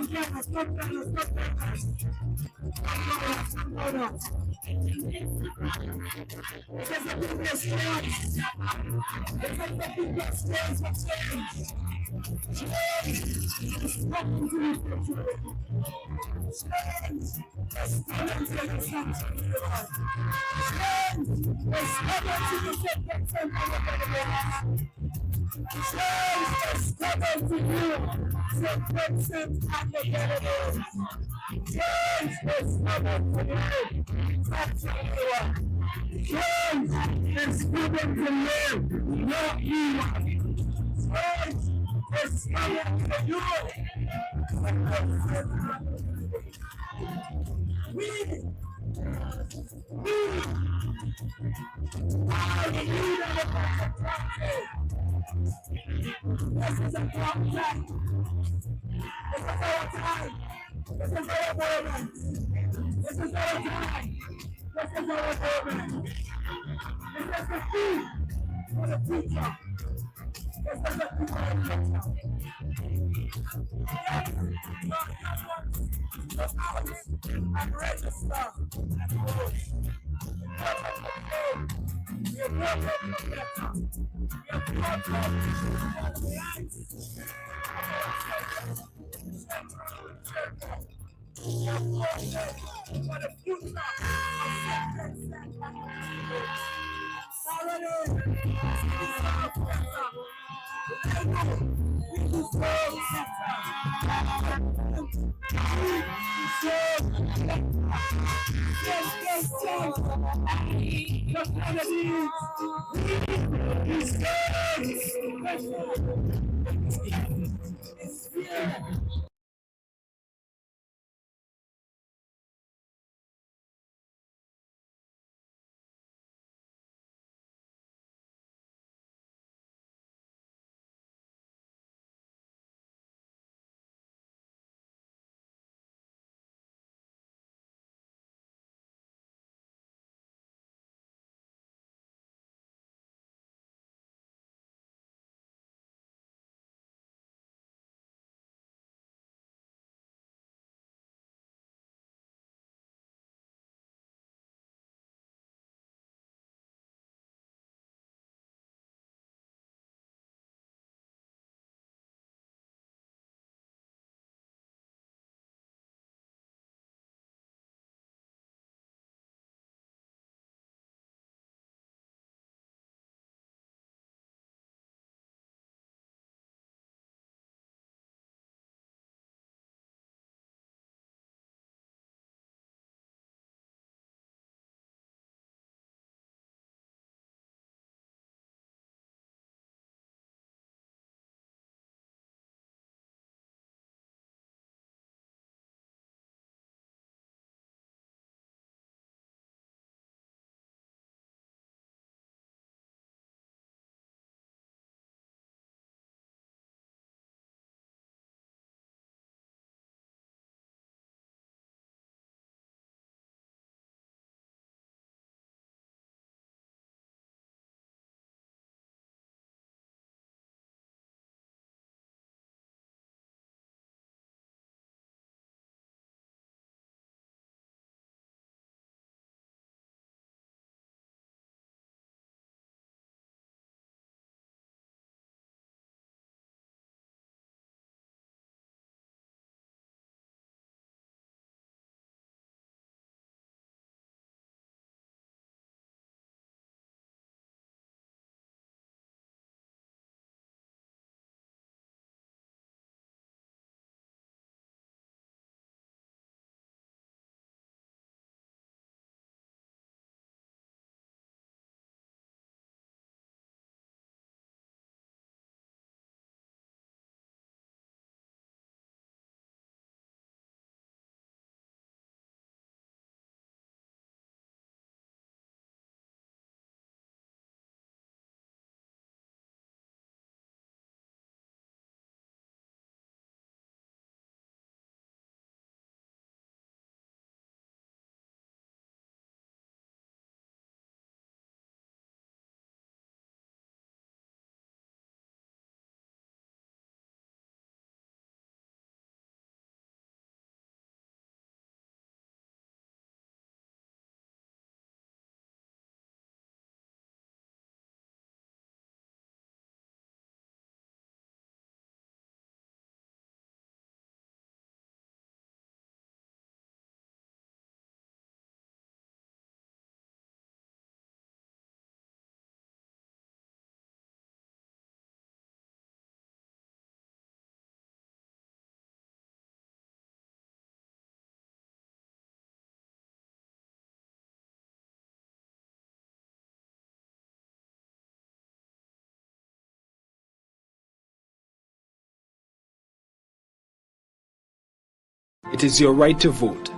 S1: It is your right to vote.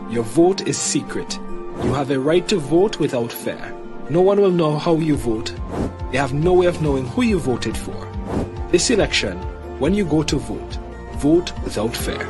S1: Your vote is secret. You have a right to vote without fear. No one will know how you vote. They have no way of knowing who you voted for. This election, when you go to vote, vote without fear.